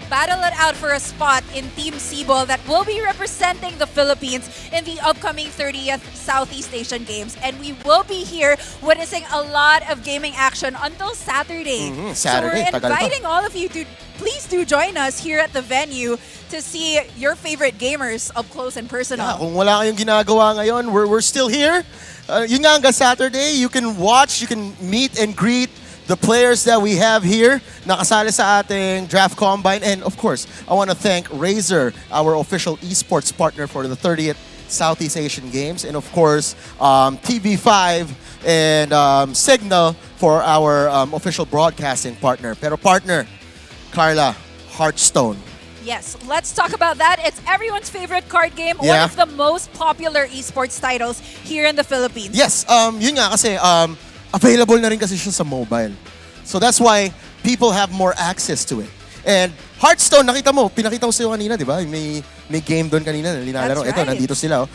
battle it out for a spot in Team SIBOL that will be representing the Philippines in the upcoming 30th Southeast Asian Games. And we will be here witnessing a lot of gaming action until Saturday. Saturday, so we're tagal pa. inviting all of you to please do join us here at the venue to see your favorite gamers up close and personal. Yeah, kung wala kayong ginagawa ngayon, we're still here. Yun nga, hanggang Saturday, you can watch, you can meet and greet the players that we have here nakasali sa ating draft combine. And of course, I want to thank Razer, our official esports partner for the 30th Southeast Asian Games. And of course, TV5 and Signal for our official broadcasting partner. Pero partner, Carla, Hearthstone. Yes, let's talk about that. It's everyone's favorite card game, one of the most popular esports titles here in the Philippines. Yes, yun nga kasi available na rin kasi siya sa mobile. So that's why people have more access to it. And Hearthstone, pinakita ko sa'yo kanina, di ba? May game doon kanina na linalaro. That's Ito, right. nandito sila.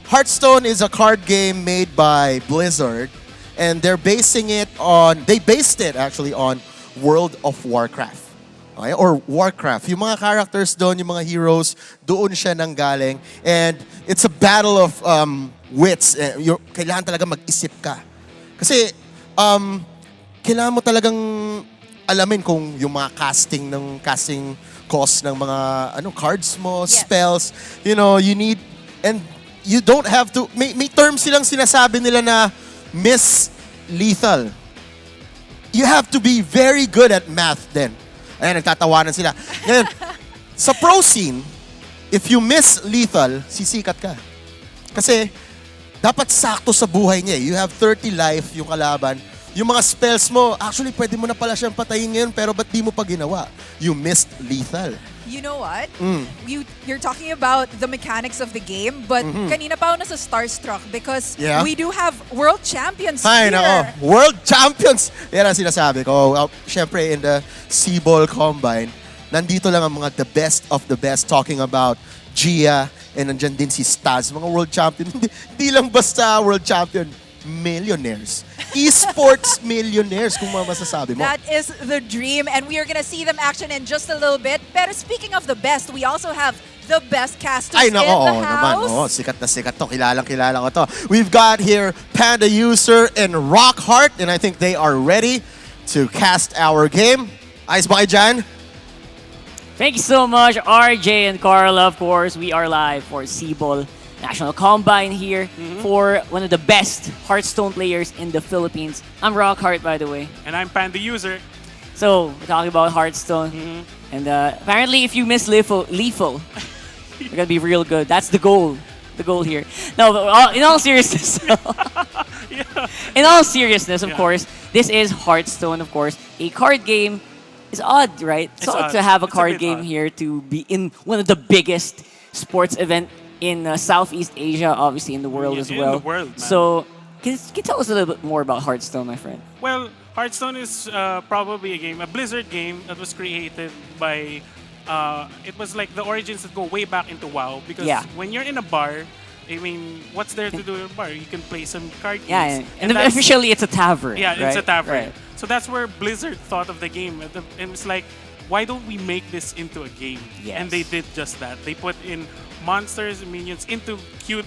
Hearthstone is a card game made by Blizzard, and they based it actually on World of Warcraft. Okay? Or Warcraft. Yung mga characters doon, yung mga heroes, doon siya nanggaling. And it's a battle of wits. Kailangan talaga mag-isip ka. Kasi, kailangan mo talagang alamin kung yung mga casting cost ng mga cards mo, spells. You know, you need, and you don't have to, may terms silang sinasabi nila na miss lethal. You have to be very good at math then. Ayan, nagtatawanan sila. Ngayon, sa pro scene, if you miss lethal, sisikat ka. Kasi, dapat sakto sa buhay niya. You have 30 life yung kalaban. Yung mga spells mo, actually, pwede mo na pala siyang patayin ngayon, pero ba't di mo pa ginawa? You missed lethal. You know what? You're talking about the mechanics of the game, but kanina pa ako nasa starstruck because we do have world champions Ay, here. nako. World champions! Yan ang sinasabi ko. Siyempre, in the SIBOL Combine, nandito lang ang mga the best of the best talking about Gia, and nandyan din si Staz, mga world champion. Hindi lang basta world champion, millionaires. Esports millionaires, kung masasabi mo. That is the dream, and we are gonna see them action in just a little bit. Pero speaking of the best, we also have the best casters Ay, in nako, the naman. house. Sikat na sikat to. Kilala ko to. We've got here Panda User and Rockheart, and I think they are ready to cast our game. Ayos ba kayo dyan? Thank you so much, RJ and Carla. Of course, we are live for SIBOL National Combine here for one of the best Hearthstone players in the Philippines. I'm Rockheart, by the way. And I'm Panda User. So, we're talking about Hearthstone. And apparently, if you miss lethal, you're gonna be real good. That's the goal. The goal here. No, but in all seriousness, in all seriousness, of course, this is Hearthstone. Of course, a card game. It's odd, right? It's odd to have a card game here to be in one of the biggest sports event in Southeast Asia, obviously in the world as well. In the world, man. So, can you tell us a little bit more about Hearthstone, my friend? Well, Hearthstone is probably a Blizzard game that was created by. It was like the origins that go way back into WoW, because when you're in a bar, I mean, what's there to do in a bar? You can play some card games. Yeah, and officially it's a tavern. Yeah, right? it's a tavern. Right. So that's where Blizzard thought of the game, and it's like, why don't we make this into a game? Yes. And they did just that. They put in monsters and minions into cute,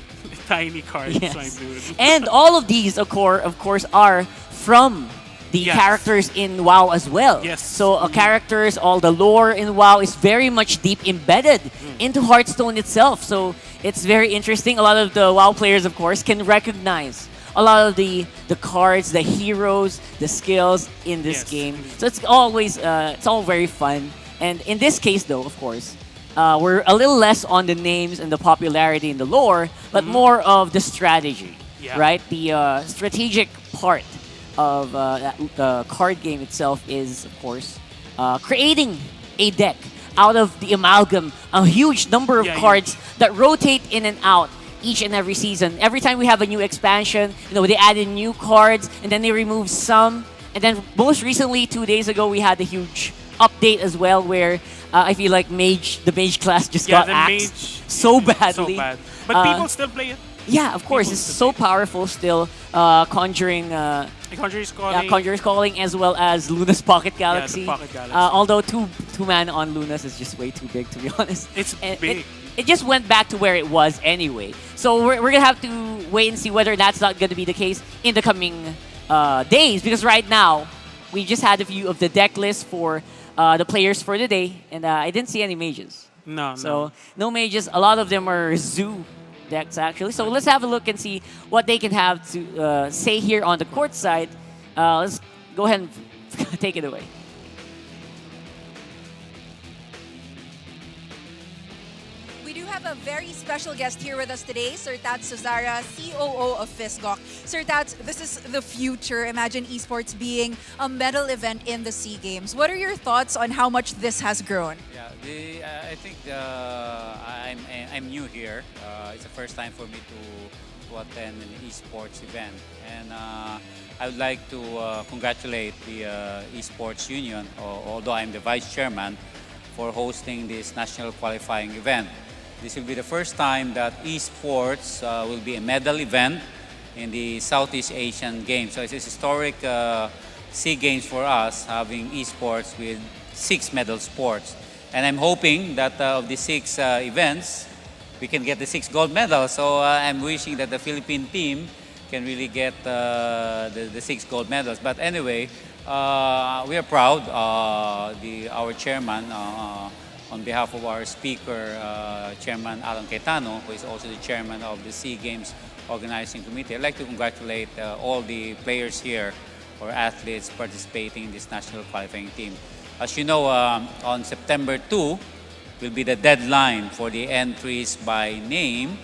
tiny cards. Yes. My dude. And all of these, of course, are from the characters in WoW as well. Yes. So characters, all the lore in WoW is very much deep embedded into Hearthstone itself. So it's very interesting. A lot of the WoW players, of course, can recognize a lot of the cards, the heroes, the skills in this game. So it's always it's all very fun. And in this case, though, of course, we're a little less on the names and the popularity and the lore, but more of the strategy, right? The strategic part of the card game itself is, of course, creating a deck out of the amalgam, a huge number of cards that rotate in and out each and every season. Every time we have a new expansion, they add in new cards, and then they remove some. And then most recently, 2 days ago, we had a huge update as well, where I feel like the mage class just got axed so badly. So bad. But people still play it. Yeah, of course. It's so powerful still. Conjuring. Conjurer's Calling. Conjurer's Calling, as well as Luna's Pocket Galaxy. Yeah, the Pocket Galaxy. Although two mana on Luna's is just way too big, to be honest. It's And big. It just went back to where it was anyway. So we're gonna have to wait and see whether that's not gonna be the case in the coming days. Because right now, we just had a view of the deck list for the players for the day, and I didn't see any mages. No, So no mages. A lot of them are zoo decks actually. So let's have a look and see what they can have to say here on the court side. Let's go ahead and take it away. We do have a very special guest here with us today, Sir Tats Suzara, COO of Fisgok. Sir Tats, this is the future. Imagine esports being a medal event in the SEA Games. What are your thoughts on how much this has grown? Yeah, I think I'm new here. It's the first time for me to attend an esports event, and I would like to congratulate the esports union, although I'm the vice chairman, for hosting this national qualifying event. This will be the first time that esports will be a medal event in the Southeast Asian Games. So it's a historic SEA Games for us, having esports with 6 medal sports. And I'm hoping that of the 6 events, we can get the 6 gold medals. So I'm wishing that the Philippine team can really get the 6 gold medals. But anyway, we are proud. Our chairman, on behalf of our speaker, Chairman Alan Cayetano, who is also the chairman of the SEA Games Organizing Committee, I'd like to congratulate all the players here or athletes participating in this national qualifying team. As you know, on September 2 will be the deadline for the entries by name.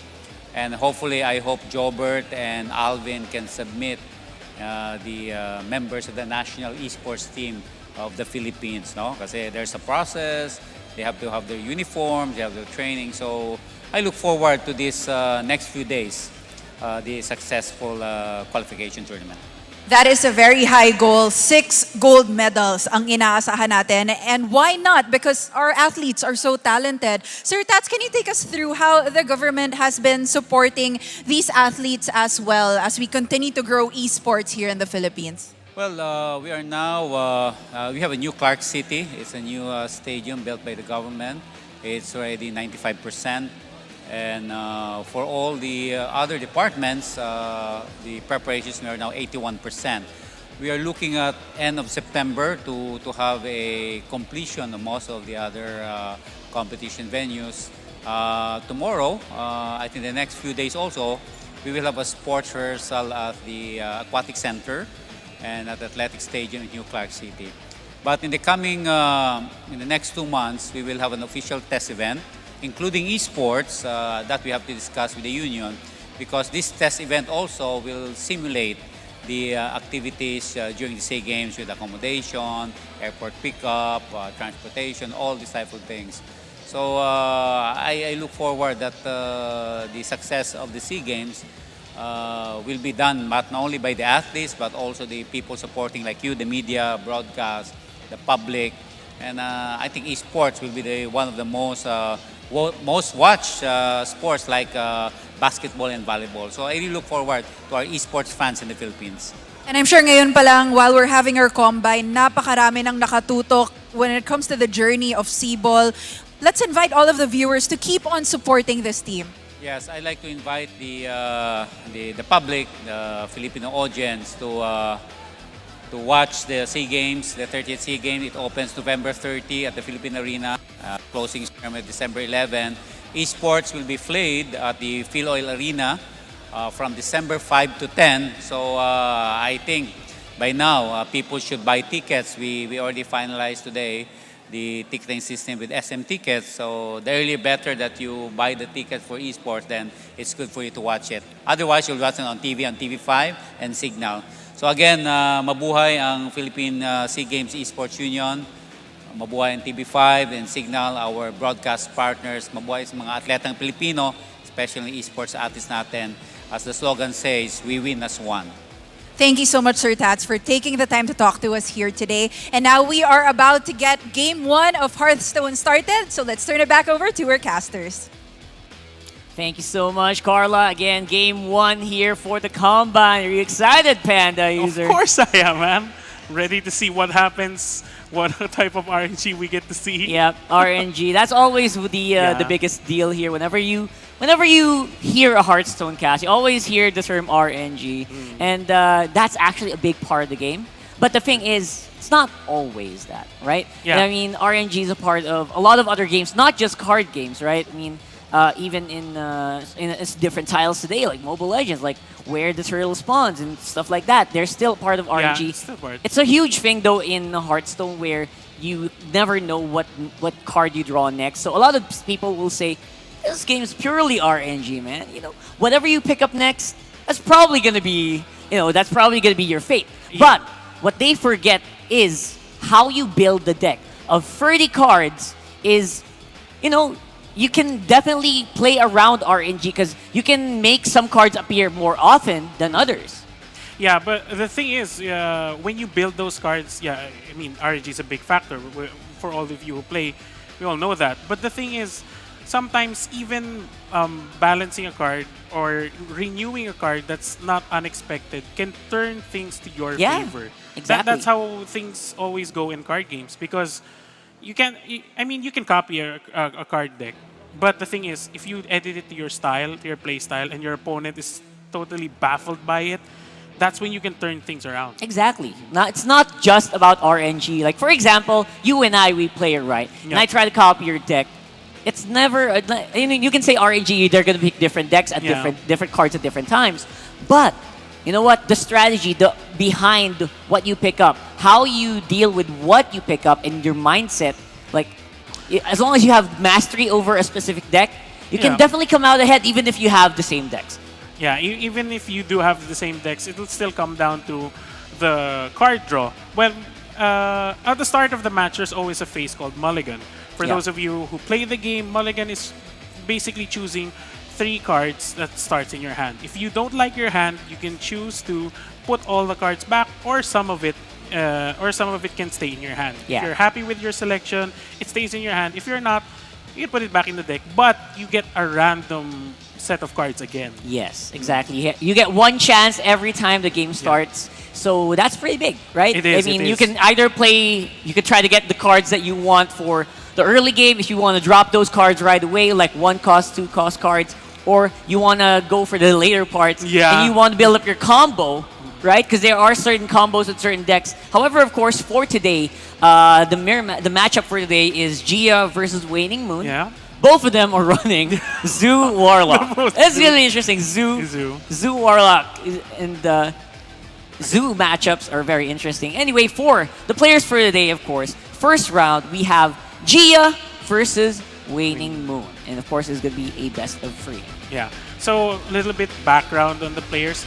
And hopefully, I hope Jobert and Alvin can submit the members of the national esports team of the Philippines. No? Kasi there's a process. They have to have their uniforms, they have their training. So I look forward to this next few days, the successful qualification tournament. That is a very high goal. 6 gold medals ang inaasahan natin. And why not? Because our athletes are so talented. Sir Tats, can you take us through how the government has been supporting these athletes as well as we continue to grow esports here in the Philippines? Well, we are now, we have a new Clark City. It's a new stadium built by the government. It's already 95%. And for all the other departments, the preparations are now 81%. We are looking at end of September to have a completion of most of the other competition venues. Tomorrow, I think the next few days also, we will have a sports rehearsal at the Aquatic Center and at the Athletic Stadium in New Clark City. But in the coming, in the next 2 months, we will have an official test event, including esports, that we have to discuss with the union, because this test event also will simulate the activities during the SEA Games with accommodation, airport pickup, transportation, all these type of things. So I look forward that the success of the SEA Games will be done not only by the athletes, but also the people supporting like you, the media, broadcast, the public. And I think esports will be one of the most watched sports like basketball and volleyball. So I really look forward to our esports fans in the Philippines. And I'm sure ngayon pa lang, while we're having our combine, napakarami nang nakatutok when it comes to the journey of SIBOL. Let's invite all of the viewers to keep on supporting this team. Yes, I'd like to invite the public, the Filipino audience to watch the SEA Games, the 30th SEA Games. It opens November 30 at the Philippine Arena, closing ceremony December 11. Esports will be played at the Philoil Arena from December 5 to 10. So I think by now people should buy tickets. We already finalized today the ticketing system with SM Tickets. So the earlier better that you buy the ticket for esports, then it's good for you to watch it. Otherwise, you'll watch it on TV5 and Signal. So again, mabuhay ang Philippine SEA Games Esports Union, mabuhay ang TV5 and Signal, our broadcast partners, mabuhay sa mga atletang Pilipino, especially esports athletes natin. As the slogan says, we win as one. Thank you so much, Sir Tats, for taking the time to talk to us here today. And now we are about to get Game 1 of Hearthstone started, so let's turn it back over to our casters. Thank you so much, Carla. Again, game 1 here for the Combine. Are you excited, Panda user? Of course I am, man. Ready to see what happens, what type of RNG we get to see. Yep, RNG. That's always the biggest deal here. Whenever you hear a Hearthstone cast, you always hear the term RNG, and that's actually a big part of the game. But the thing is, it's not always that, right? Yeah. I mean, RNG is a part of a lot of other games, not just card games, right? I mean, even in different titles today, like Mobile Legends, like where the turtle spawns and stuff like that, they're still part of RNG. Yeah, it's still part. It's a huge thing though in Hearthstone where you never know what card you draw next. So a lot of people will say, this game is purely RNG, man. You know, whatever you pick up next, that's probably gonna be your fate. Yeah. But what they forget is how you build the deck of 30 cards is, you can definitely play around RNG because you can make some cards appear more often than others. Yeah, but the thing is, when you build those cards, I mean, RNG is a big factor for all of you who play. We all know that. But the thing is, sometimes even balancing a card or renewing a card that's not unexpected can turn things to your favor. Exactly. That's how things always go in card games because you can copy a card deck, but the thing is, if you edit it to your style, to your play style, and your opponent is totally baffled by it, that's when you can turn things around. Exactly. Now, it's not just about RNG. Like, for example, you and we play it right, and I try to copy your deck. It's never, you can say RNG, they're going to pick different decks at different cards at different times. But, you know what? The strategy behind what you pick up, how you deal with what you pick up, and your mindset, like, as long as you have mastery over a specific deck, you can definitely come out ahead even if you have the same decks. Yeah, even if you do have the same decks, it'll still come down to the card draw. Well, at the start of the match, there's always a phase called Mulligan. For those of you who play the game, Mulligan is basically choosing 3 cards that starts in your hand. If you don't like your hand, you can choose to put all the cards back, or some of it can stay in your hand. Yeah. If you're happy with your selection, it stays in your hand. If you're not, you can put it back in the deck, but you get a random set of cards again. Yes, exactly. You get one chance every time the game starts. So that's pretty big, right? It is. I mean, you can either you could try to get the cards that you want for the early game if you want to drop those cards right away, like 1-cost, 2-cost cards, or you want to go for the later parts and you want to build up your combo, right? Because there are certain combos with certain decks. However, of course, for today, the matchup for today is Gia versus Waning Moon. Yeah. Both of them are running Zoo Warlock. It's really interesting. Zoo Warlock and Zoo matchups are very interesting. Anyway, for the players for today, of course, first round we have Gia versus Waning Moon, and of course it's gonna be a best of 3. Yeah. So a little bit background on the players.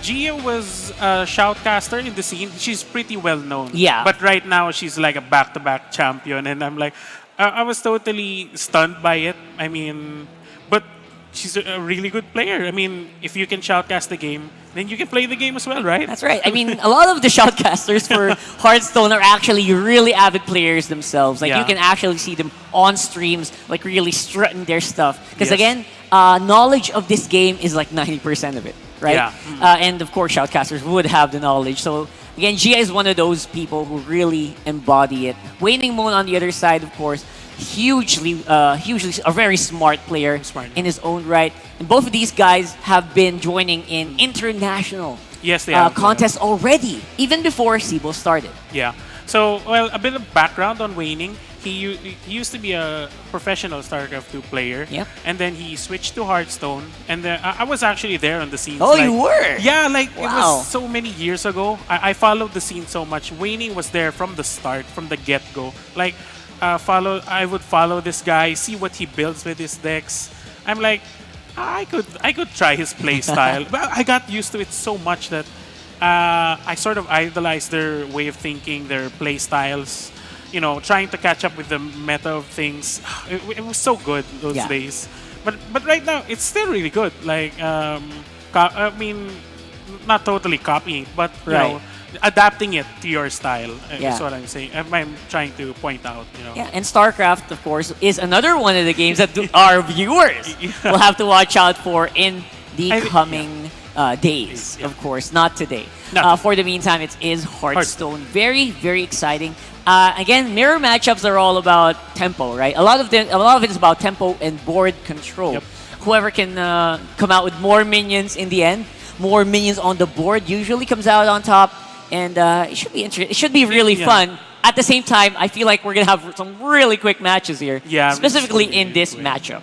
Gia was a shoutcaster in the scene. She's pretty well known. Yeah. But right now she's like a back-to-back champion, and I'm like, I was totally stunned by it. I mean, but she's a really good player. I mean, if you can shoutcast the game, then you can play the game as well, right? That's right. I mean, a lot of the shoutcasters for Hearthstone are actually really avid players themselves. Like, you can actually see them on streams, like, really strutting their stuff. Because, again, knowledge of this game is like 90% of it, right? Yeah. And, of course, shoutcasters would have the knowledge. So, again, Gia is one of those people who really embody it. Waning Moon, on the other side, of course, hugely a very smart player in his own right. And both of these guys have been joining in international contests already, even before SIBOL started. Yeah. So, well, a bit of background on Waning. He used to be a professional StarCraft 2 player. Yeah. And then he switched to Hearthstone. And then I was actually there on the scenes. Oh, you were? Yeah, like wow. It was so many years ago. I followed the scene so much. Waning was there from the start, from the get-go. Like, I would follow this guy, see what he builds with his decks. I'm like, I could try his play style. But I got used to it so much that I sort of idolized their way of thinking, their play styles. You know, trying to catch up with the meta of things. It was so good those days. But right now, it's still really good. Like, I mean, not totally copying, but you know, adapting it to your style. Yeah. Is what I'm saying. I'm trying to point out. Yeah, and StarCraft, of course, is another one of the games that our viewers will have to watch out for in the coming days. Of course, not today. For the meantime, it is Hearthstone. Very, very exciting. Again, mirror matchups are all about tempo, right? A lot of it is about tempo and board control. Yep. Whoever can come out with more minions in the end, more minions on the board, usually comes out on top. And it should be interesting. It should be really fun. At the same time, I feel like we're gonna have some really quick matches here. Yeah, specifically in this matchup.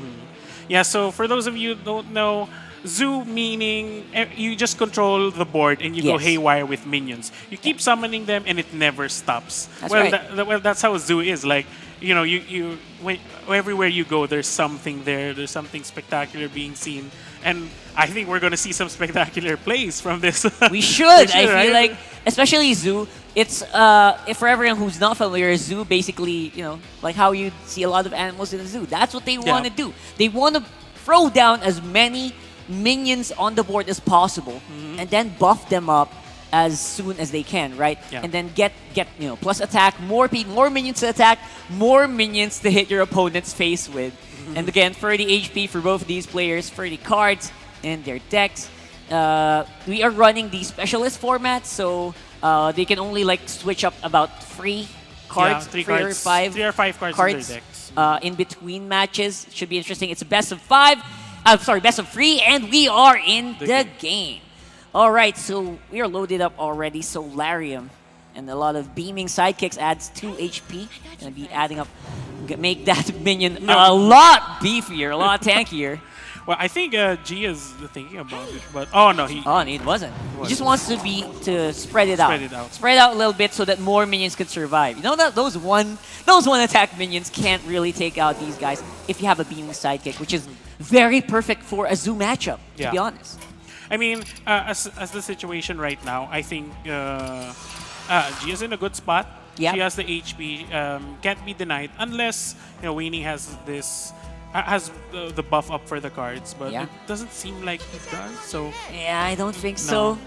Yeah. So for those of you who don't know, Zoo meaning you just control the board and you go haywire with minions. You keep summoning them and it never stops. That's well, right. well, that's how Zoo is. Like everywhere you go, there's something there. There's something spectacular being seen, and I think we're gonna see some spectacular plays from this. We should. I feel right? like, especially Zoo. It's for everyone who's not familiar, Zoo basically, like how you see a lot of animals in a zoo. That's what they want to do. They want to throw down as many minions on the board as possible, and then buff them up as soon as they can, right? Yeah. And then get plus attack, more minions to attack, more minions to hit your opponent's face with. And again, 30 HP for both of these players, 30 cards in their decks. We are running the specialist format, so they can only switch up about 3 cards, three or cards, 5 3 or 5 cards in their decks. in between matches. Should be interesting. It's a best of 5. Best of 3, and we are in the game. All right, so we are loaded up already. Solarium and a lot of beaming sidekicks adds 2 HP. Gonna be adding up, make that minion a lot beefier, a lot tankier. Well, I think G is thinking about it, but no, it wasn't. He just wants to spread it out. Spread it out. Spread out a little bit so that more minions can survive. You know that those one attack minions can't really take out these guys if you have a beaming sidekick, which is very perfect for a Zoo matchup, to be honest. I mean, as the situation right now, I think G is in a good spot. Yep. She has the HP, can't be denied unless Weenie has this. Has the buff up for the cards, but it doesn't seem like he does. So yeah, I don't think so.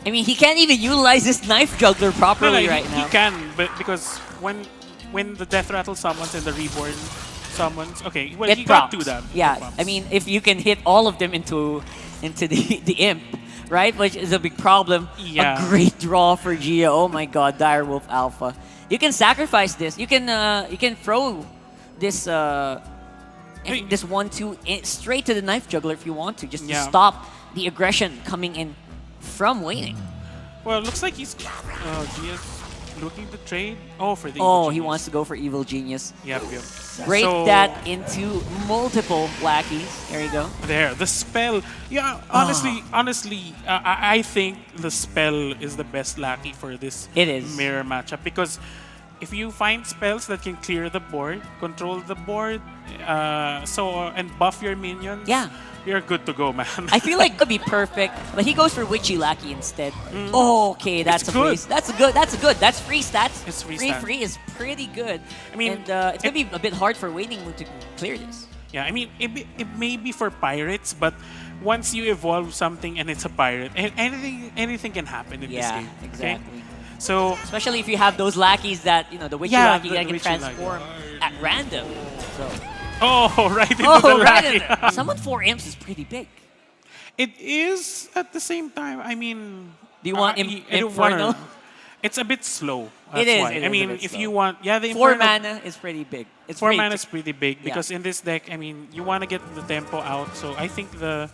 I mean, he can't even utilize this knife juggler properly right now. He can, but because when the death rattle summons and the reborn summons, okay, well, he got 2 them. Yeah, I mean, if you can hit all of them into the imp, right, which is a big problem. Yeah. A great draw for Gia. Oh my God, Direwolf Alpha. You can sacrifice this. You can throw this. This 1-2 straight to the knife juggler if you want to, just to stop the aggression coming in from waiting. Well, it looks like he's Gia's looking to trade. For the Evil Genius. Wants to go for Evil Genius. Yep. Break that into multiple lackeys. There you go. There, the spell. Yeah, honestly, I think the spell is the best lackey for this mirror matchup, because if you find spells that can clear the board, control the board, and buff your minions, you're good to go, man. I feel like it could be perfect, but he goes for Witchy Lackey instead. Okay, that's a good. That's good. That's free stats. It's free. Free is pretty good. I mean, and it's gonna be a bit hard for Waiting Moon to clear this. Yeah, I mean, it may be for pirates, but once you evolve something and it's a pirate, anything can happen in this game. Yeah, exactly. Okay? So especially if you have those lackeys that the Witchy Lackey that can transform at random. So. Right into the lackey. Summon 4 imps is pretty big. It is at the same time. I mean, do you want Inferno? It's a bit slow. That's it is. why. It I mean, is if slow. you want, the 4 Inferno, mana is pretty big. It's 4 mana is pretty big because in this deck, I mean, you want to get the tempo out. So I think the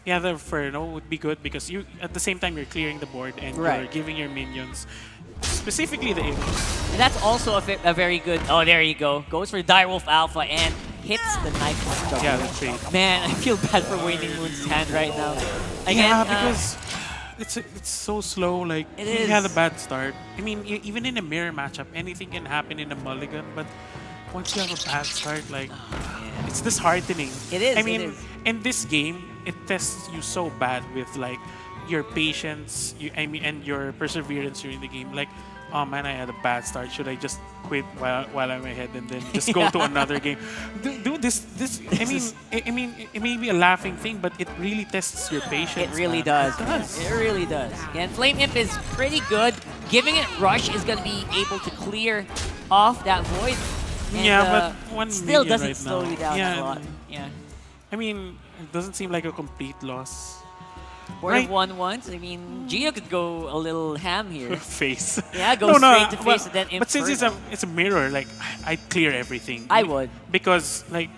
Inferno would be good because you at the same time you're clearing the board and you're giving your minions, specifically the imps. And that's also a very good. Oh, there you go. Goes for Direwolf Alpha and hits the knife. Yeah, the trade. Man, I feel bad for Waning Moon's hand right now. Again, because it's so slow. Like he had a bad start. I mean, even in a mirror matchup, anything can happen in a mulligan. But once you have a bad start, like it's disheartening. It is. I mean, in this game, it tests you so bad with like your patience, and your perseverance during the game. Like, oh man, I had a bad start. Should I just quit while I'm ahead and then just go to another game? Dude, this. I mean, it may be a laughing thing, but it really tests your patience. It really does. It really does. And Flame Imp is pretty good. giving it Rush is going to be able to clear off that void. And, Yeah, but 1 still million doesn't right slow now. you down Yeah, a lot. Yeah. I mean, it doesn't seem like a complete loss. Board Right. of 1 once. I mean, Gio could go a little ham here. Face. Yeah, go straight to face and then But since Inferno. it's a mirror, like I'd clear everything. I would. Because like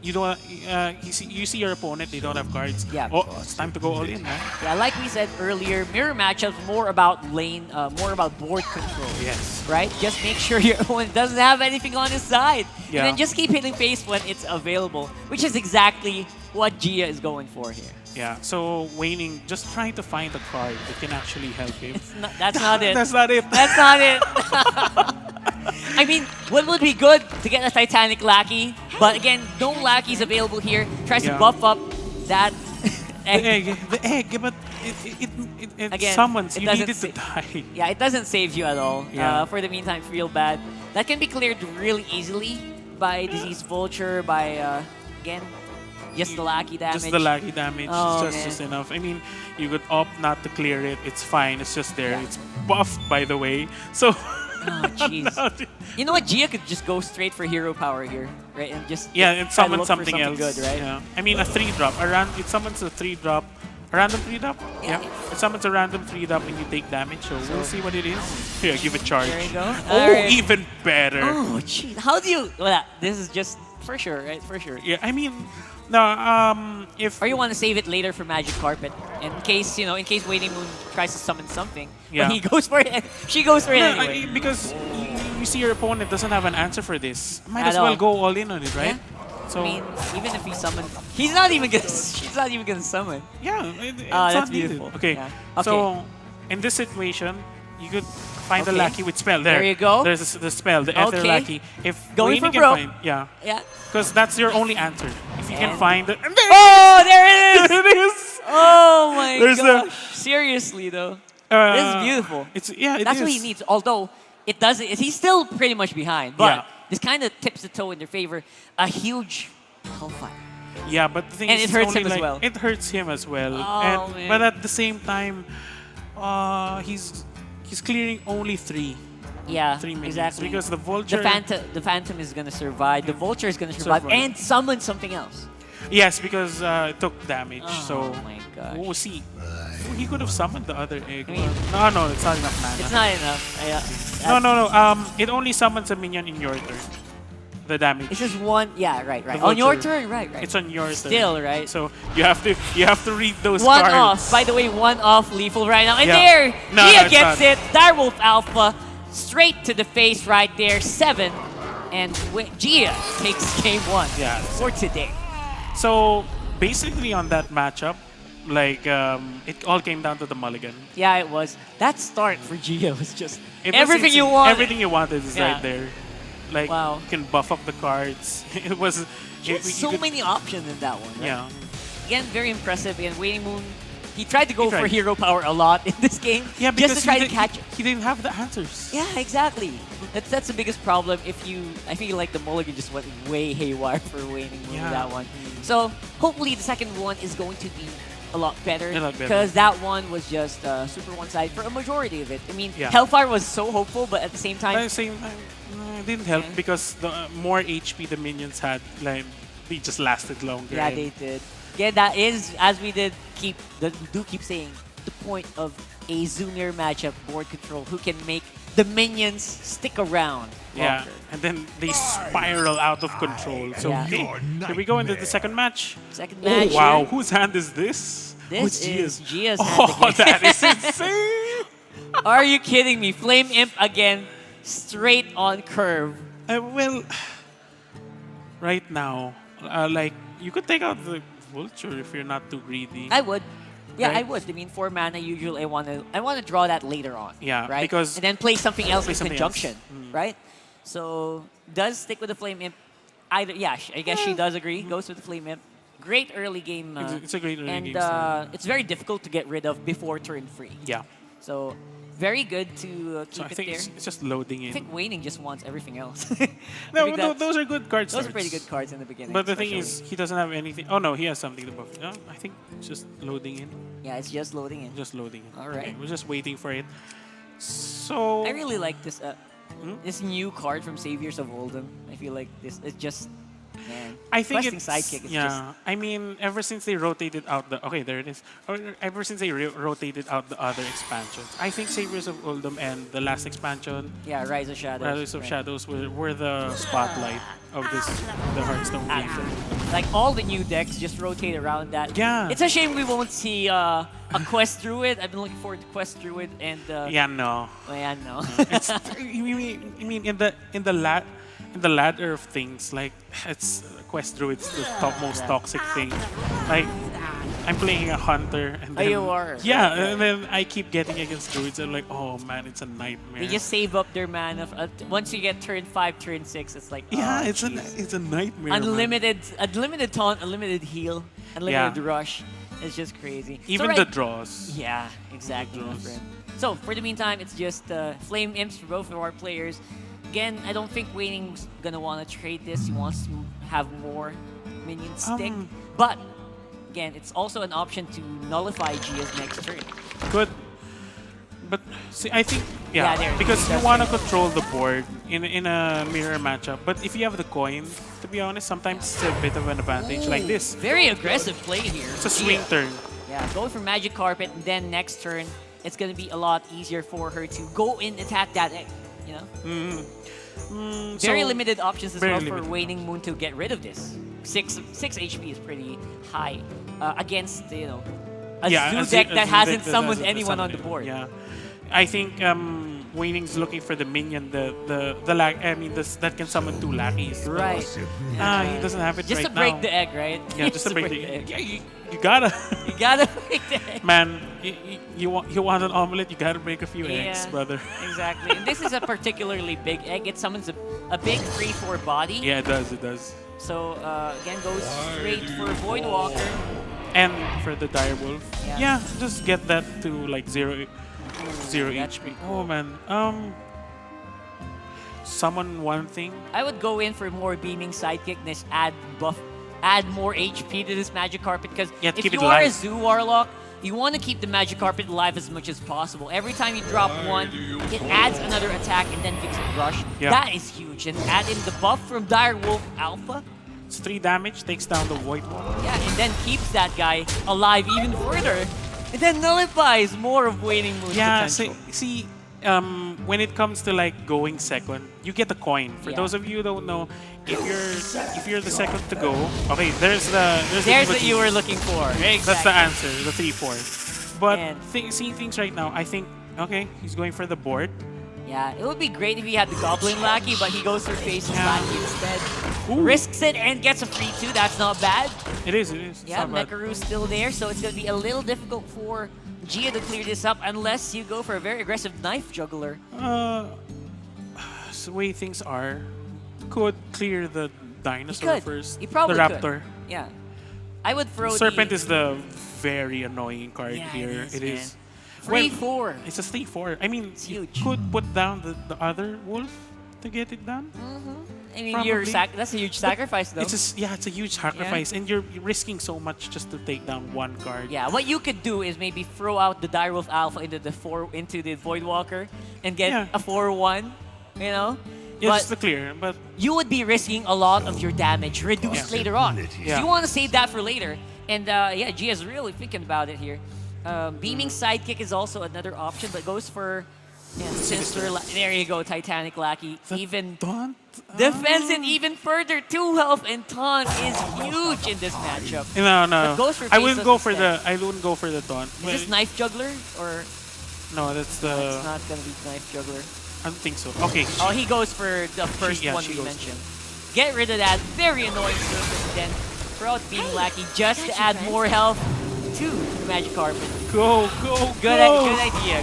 you don't you see your opponent, they don't have cards. Yeah. Oh, it's time to go all in, man. Yeah, like we said earlier, mirror matchups more about lane, more about board control. Yes. Right? Just make sure your opponent doesn't have anything on his side. Yeah. And then just keep hitting face when it's available, which is exactly what Gia is going for here. Yeah. So waning, just trying to find a card that can actually help him. That's not it. That's not it. That's not it. I mean, what would be good to get a Titanic Lackey, but again, no lackeys available here. Tries to Yeah. buff up that The egg, but it Again, summons. it You doesn't need it to sa- die. Yeah, it doesn't save you at all. Yeah. For the meantime, feel bad. That can be cleared really easily by Disease Vulture, by, again, just the lackey damage. Just the laggy damage. Oh, It's man. just enough. I mean, you could opt not to clear it. It's fine. It's just there. Yeah. It's buffed, by the way. So. Oh, jeez. You know what? Gia could just go straight for hero power here, right? And just Yeah, try it to summons look for something else. good, right? Yeah. I mean, a 3-drop. It summons a 3-drop. A random 3-drop? Yeah. It summons a random 3-drop and you take damage. So we'll see what it is. Here, give it charge. There you go. Oh, Alright. even better. Oh, jeez. How do you... Well, this is just for sure, right? For sure. Yeah, I mean, no, if... Or you want to save it later for Magic Carpet, in case, in case Waiting Moon tries to summon something. Yeah. But he goes for it. She goes for it No, anyway. because you see your opponent doesn't have an answer for this. Might At as well all. go all in on it, right? I So, mean, even if he summons, he's not even gonna. She's not even gonna summon. yeah, it's That's not needed. beautiful. Okay. Yeah. So, in this situation, you could find the Okay. lackey with spell. There There you go. There's the spell, the Ether Okay. lackey. If Going Wayne for can broke. find, yeah, Yeah. because that's your only answer. If you can And- find it, and Oh, there it is! there it is. Oh my There's a- gosh! Seriously though, this is beautiful. That's what he is. needs. Although it doesn't. He's still pretty much behind, but Yeah. this kind of tips the toe in their favor. A huge Hellfire. Yeah, but the thing And is, it it's hurts only him as like- well. It hurts him as well. Oh, man. But at the same time, he's clearing only 3. Yeah, 3 minions. exactly. Because the vulture. The Phantom is gonna survive. The Vulture is gonna survive, Survive. and summon something else. Yes, because it took damage. Oh so my gosh. we'll see. He could have summoned the other egg. I mean- no, it's not enough mana. It's not enough. No. It only summons a minion in your turn. The damage. It's just one. Yeah, right. The On your Vulture. turn, right. It's on your turn. Still, right? So you have to read those One cards. off. By the way, one off lethal right now. And Yeah. there, No, Gia it's gets not. it. Direwolf Alpha straight to the face right there. 7. And Gia takes game 1 Yeah. for today. So basically on that matchup, like it all came down to the mulligan. Yeah, it was. That start for Gia was just It was everything insane. you want. Everything you wanted is Yeah. right there. Like Wow. you can buff up the cards. It was She had you so could- many options in that one. Right? Yeah. Again, very impressive. And Waiting Moon, he tried to go He for tried. hero power a lot in this game. Yeah, because just to try to he, catch it. he didn't have the answers. Yeah, exactly. That's the biggest problem. I feel like the mulligan just went way haywire for Waiting Moon with Yeah. that one. So hopefully the second one is going to be a lot better. A lot better. Because that one was just super one-sided for a majority of it. I mean, Yeah. Hellfire was so hopeful, but at the same But at time, the same time, it didn't help Yeah. because the more HP the minions had, like they just lasted longer. yeah, and- they did. Yeah, that is, as we do keep saying, the point of a Zoomer matchup board control who can make the minions stick around. Yeah, longer. and then they spiral out of control. So Yeah. okay, here we go into the second match. Second Oh match. wow, here. whose hand is this? This Who's is Gia's hand Oh, again. that is insane! Are you kidding me? Flame Imp again, straight on curve. Well, right now, like you could take out the vulture if you're not too greedy. I would. Yeah, Right. I would. I mean, 4 mana, usually I want to draw that later on. Yeah, right? because- And then play something else Play in something conjunction, else. right? So, does stick with the Flame Imp. Either, yeah, I guess she does agree. Goes with the Flame Imp. Great early game. It's a great early and game style. it's very difficult to get rid of before turn 3. Yeah, So, very good to keep so I it think there. it's just loading I in. think Waning just wants everything else. No, I think that's- those are good cards. those are pretty good cards in the beginning. But the thing especially. is, he doesn't have anything. Oh no, he has something to buff. I think it's just loading in. Yeah, it's just loading in. Just loading in. All right. Okay, we're just waiting for it. So I really like this this new card from Saviors of Oldham. I feel like this is just, man. I think Questing it's Sidekick is yeah. just I mean, ever since they rotated out the there it is. Or ever since they rotated out the other expansions, I think Saviors of Oldham and the last expansion, yeah, Rise of Shadows. Rise of right. Shadows, were the spotlight of the Hearthstone game. Actually, like all the new decks just rotate around that. Yeah. It's a shame we won't see a Quest Druid. I've been looking forward to Quest Druid and Yeah, no. oh, yeah, no. It's you mean in the ladder of things, like it's Quest Druid's the top most toxic thing. Like I'm playing a hunter and then you are. yeah, and then I keep getting against druids and like, oh man, it's a nightmare. They just save up their mana. Once you get turn 5, turn 6, it's like yeah, oh, it's a nightmare. Man. unlimited taunt, unlimited heal, unlimited Yeah. rush. It's just crazy. Even So, the right- draws. Yeah, exactly, my draws. friend. So for the meantime, it's just Flame Imps for both of our players. Again, I don't think Waining's gonna want to trade this. He wants to have more minion stick, but again, it's also an option to nullify Gia's next turn. Good. But see, I think Yeah, there- because you that's want to right. control the board in a mirror matchup. But if you have the coin, to be honest, sometimes it's a bit of an advantage. Like this, Very aggressive play here. it's a swing Gia. turn. Yeah, going for Magic Carpet, and then next turn, it's gonna be a lot easier for her to go in, attack that egg. You know, very So- limited options as very well for limited. Waning Moon to get rid of this. Six HP is pretty high against a a zoo deck a that zoo hasn't deck that summoned hasn't anyone on the summoned board. Yeah, I think Waining's looking for the minion, that can summon 2 lackeys. Right. He doesn't have it Just right to break now. the egg, right? Yeah, just to break the egg. Yeah, you gotta. You gotta break the egg. Man, you want an omelet, you gotta break a few eggs, brother. Exactly. And this is a particularly big egg. It summons a big 3/4 body. Yeah, it does, it does. So again, goes straight for Voidwalker. And for the direwolf, Yeah. yeah, just get that to like zero that's HP. pretty Oh man, summon one thing. I would go in for more beaming sidekickness, add more HP to this Magic Carpet, because You have to if keep you it are a alive. Zoo Warlock, you want to keep the Magic Carpet alive as much as possible. Every time you drop one, it adds another attack and then gives it rush. Yeah. That is huge. And add in the buff from Direwolf Alpha, It's 3 damage, takes down the void wall. yeah, and then keeps that guy alive even further. And then nullifies more of Waning Moon's Yeah, potential. see, when it comes to like going second, you get a coin. For Yeah. those of you who don't know, if you're the second to go, okay, there's There's what you were looking for. Exactly. That's the answer, the 3/4. But And- seeing things right now, I think okay, he's going for the board. Yeah, it would be great if he had the Goblin Lackey, but he goes for Faceless Yeah. Lackey instead. Ooh. Risks it and gets a free 2. That's not bad. It is. It's Yeah, not bad. Nekaru's still there, so it's going to be a little difficult for Gia to clear this up unless you go for a very aggressive Knife Juggler. The way things are, could clear the He dinosaur could. first. He probably the could. raptor. Yeah. I would throw Serpent the... is the very annoying card Yeah, here. it is, man. is. 3/4. It's a 3/4. I mean, It's you huge. could put down the other wolf to get it done. I mean, Probably. that's a huge sacrifice, though. It's a huge sacrifice, and you're risking so much just to take down one card. Yeah, what you could do is maybe throw out the Direwolf Alpha into the Voidwalker and get Yeah. a 4/1, you know? Yeah, But just to clear. But you would be risking a lot of your damage reduced Yeah. later on. Yeah. So you want to save that for later. And yeah, Gia's really thinking about it here. Beaming Sidekick is also another option, but goes for Sinister. There you go, Titanic Lackey. Even don't. defense it even further. 2 health and taunt is huge in this matchup. No. But goes for I wouldn't faceless go for instead. I wouldn't go for the taunt. Is this Knife Juggler or No, that's the. it's not gonna be Knife Juggler? I don't think so. Okay. Oh, he goes for the first yeah, one she we goes mentioned. Get rid of that very annoying surface, then throw out Beam Lackey just to add more health to the Magic Carpet. Go. Good idea.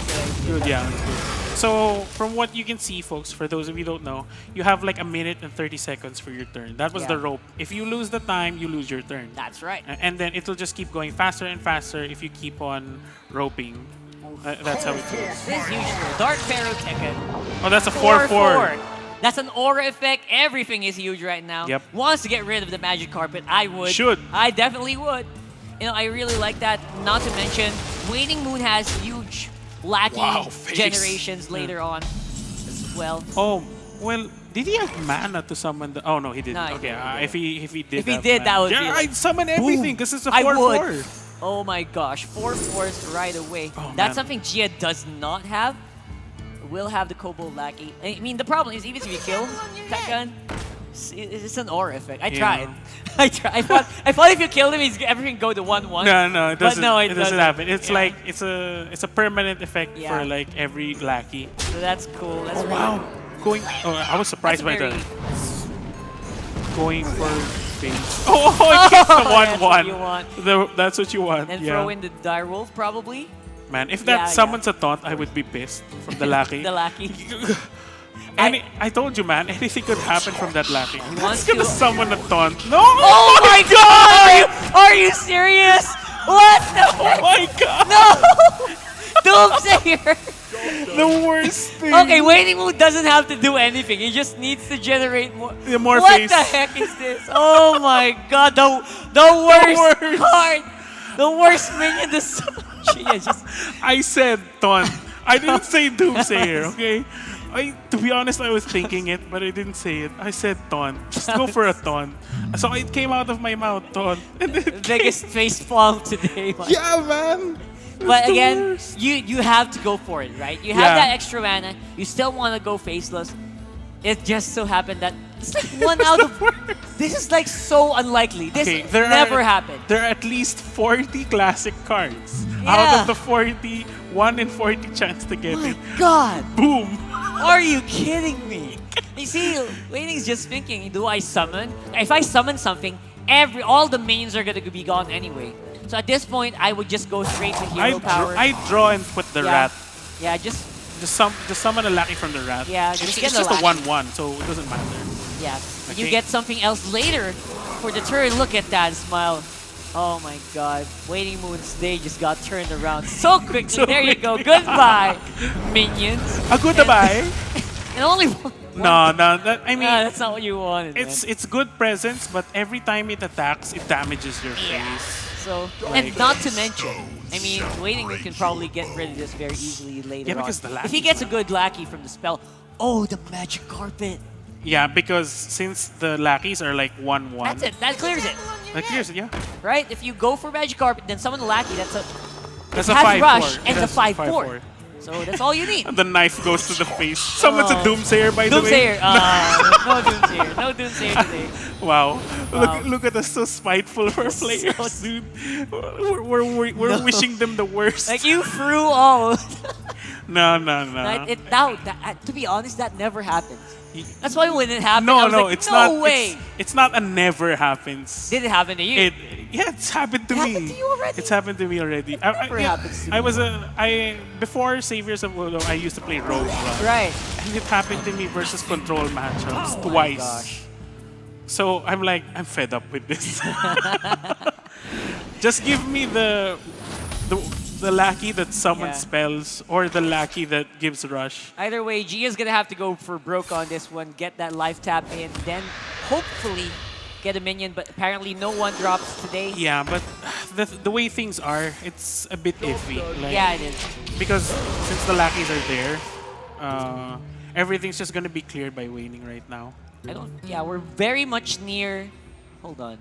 Good, yeah, that's good. So, from what you can see, folks, for those of you who don't know, you have like 1 minute and 30 seconds for your turn. That was Yeah. the rope. If you lose the time, you lose your turn. That's right. And then it'll just keep going faster and faster if you keep on roping. That's how it goes. This is huge. Dark Pharaoh Tekken. Oh, that's a 4/4. That's an aura effect. Everything is huge right now. Yep. Wants to get rid of the Magic Carpet. I would. Should. I definitely would. You know, I really like that. Not to mention, Waning Moon has huge lackey Wow, face. generations later on as well. Oh, well, did he have mana to summon the... Oh, no, he didn't. No, he okay, didn't. if he did If he have did, that mana. would be Yeah, like, I'd summon everything because it's a I 4-4. would. Oh my gosh, 4/4s right away. Oh, That's man. something Gia does not have. Will have the Kobold Lackey. I mean, the problem is even if you kill Tekken, it's an aura effect. I tried. I tried. I thought if you killed him, everything go to 1/1. No, it doesn't. But no, it doesn't happen. It's Yeah. like it's a permanent effect Yeah. for like every lackey. So that's cool. That's really Wow, going. Oh, I was surprised by very- that. Going for face. Oh, it gets the That's what 1/1. you want. That's what you want. And yeah. throw in the direwolf probably. Man, if Yeah, that summons a taunt, I would be pissed from the lackey. The Lackey. I told you, man, anything could happen from that lackey. wants He's gonna to- summon a taunt. No! Oh my god! Are you serious? What the Oh my god! No! Doomsayer! The worst thing. Okay, Waiting Moon doesn't have to do anything. He just needs to generate more. Yeah, more what face. the heck is this? Oh my god, the worst worst. card! The worst minion this yeah, just I said taunt. I didn't say Doomsayer, okay? To be honest, I was thinking it, but I didn't say it. I said taunt. Just go for a taunt. So it came out of my mouth, taunt. And then it biggest face palm today. man. yeah, man. But the again, worst. you have to go for it, right? You have Yeah. that extra mana. You still want to go faceless. It just so happened that it's like one out of. This is like so unlikely. This Okay, never happened. There are at least 40 classic cards. Yeah. Out of the 40, 1 in 40 chance to get My it. God, Boom. are you kidding me? You see, Waiting's just thinking, do I summon? If I summon something, all the minions are gonna be gone anyway. So at this point, I would just go straight to hero power. I draw and put the rat. Yeah, just Just summon a lackey from the rat. Yeah, it's, just get it's the just a lackey. 1/1, so it doesn't matter. yeah. You Okay. get something else later for the turn. Look at that smile. Oh my God, Waiting Moon's day just got turned around so quickly. So There you go. Goodbye, minions. A goodbye. And only one. No, I mean, That's not what you wanted. it's good presence, but every time it attacks, it damages your Yeah. face. So, and not to mention, I mean, Waiting Moon can probably get rid of this very easily later Yeah, because on. the If he lackey, gets a good lackey from the spell, oh, the magic carpet. Yeah, because since the lackeys are like 1/1. That's it. That clears it, That clears it, yeah. right? If you go for magic carpet, then summon the lackey. That's a That's it a has 5/4. rush and the That's 5/4. So that's all you need. The knife goes to the face. Someone's a Oh. Doomsayer, by the way. Doomsayer. No Doomsayer. No Doomsayer today. Wow. Wow. Look at us, so spiteful for So players, dude. We're No. wishing them the worst. Like you threw all. No. To be honest, that never happens. That's why when it happened, No, I was no, like, it's no not. way. It's not a never happens. Did it happen to you? It's happened to It me. happened to you already? It's happened to me already. never happens to I me. was before Saviors of Ulo, I used to play Rogue. Right. And it happened to me versus Control matchups Oh my twice. gosh. So I'm like, I'm fed up with this. Just give me the lackey that summons Yeah. spells or the lackey that gives rush. Either way, Gia's gonna have to go for broke on this one, get that life tap in, then hopefully get a minion, but apparently no one drops today. Yeah, but the way things are, it's a bit iffy. Like, Yeah, it is. because since the lackeys are there, everything's just gonna be cleared by waning right now. Yeah, we're very much near. Hold on.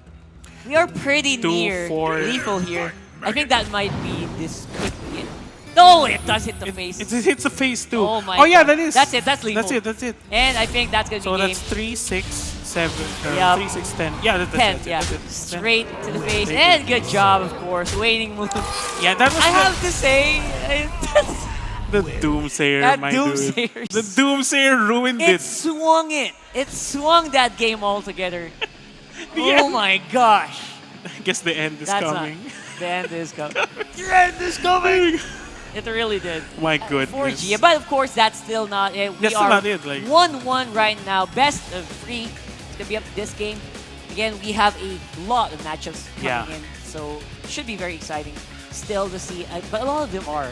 We are pretty 2, near 4. lethal here. I think that might be this quick hit. No, it does hit the face. It hits a face too. Oh my yeah, God. that is. That's it, that's lethal. That's it. And I think that's gonna So be game that's 3, 6, 7, Yep. 3, 6, 10. Yeah, that's 10. it. Yeah, That's it. straight to the face. Thank And good job, of course. Waiting move. Yeah, that was I have to say, the Doomsayer, That my Doomsayer dude. The Doomsayer ruined it it. swung it. It swung that game altogether. Yeah. Oh my gosh. I guess the end is That's coming. not. The end is coming. The end is coming. It really did. My For goodness. Gia. But of course, that's still not it. We That's still are not it, like- 1-1 right now. Best of 3. It's going to be up to this game. Again, we have a lot of matchups coming Yeah. in. So it should be very exciting still to see. But a lot of them are.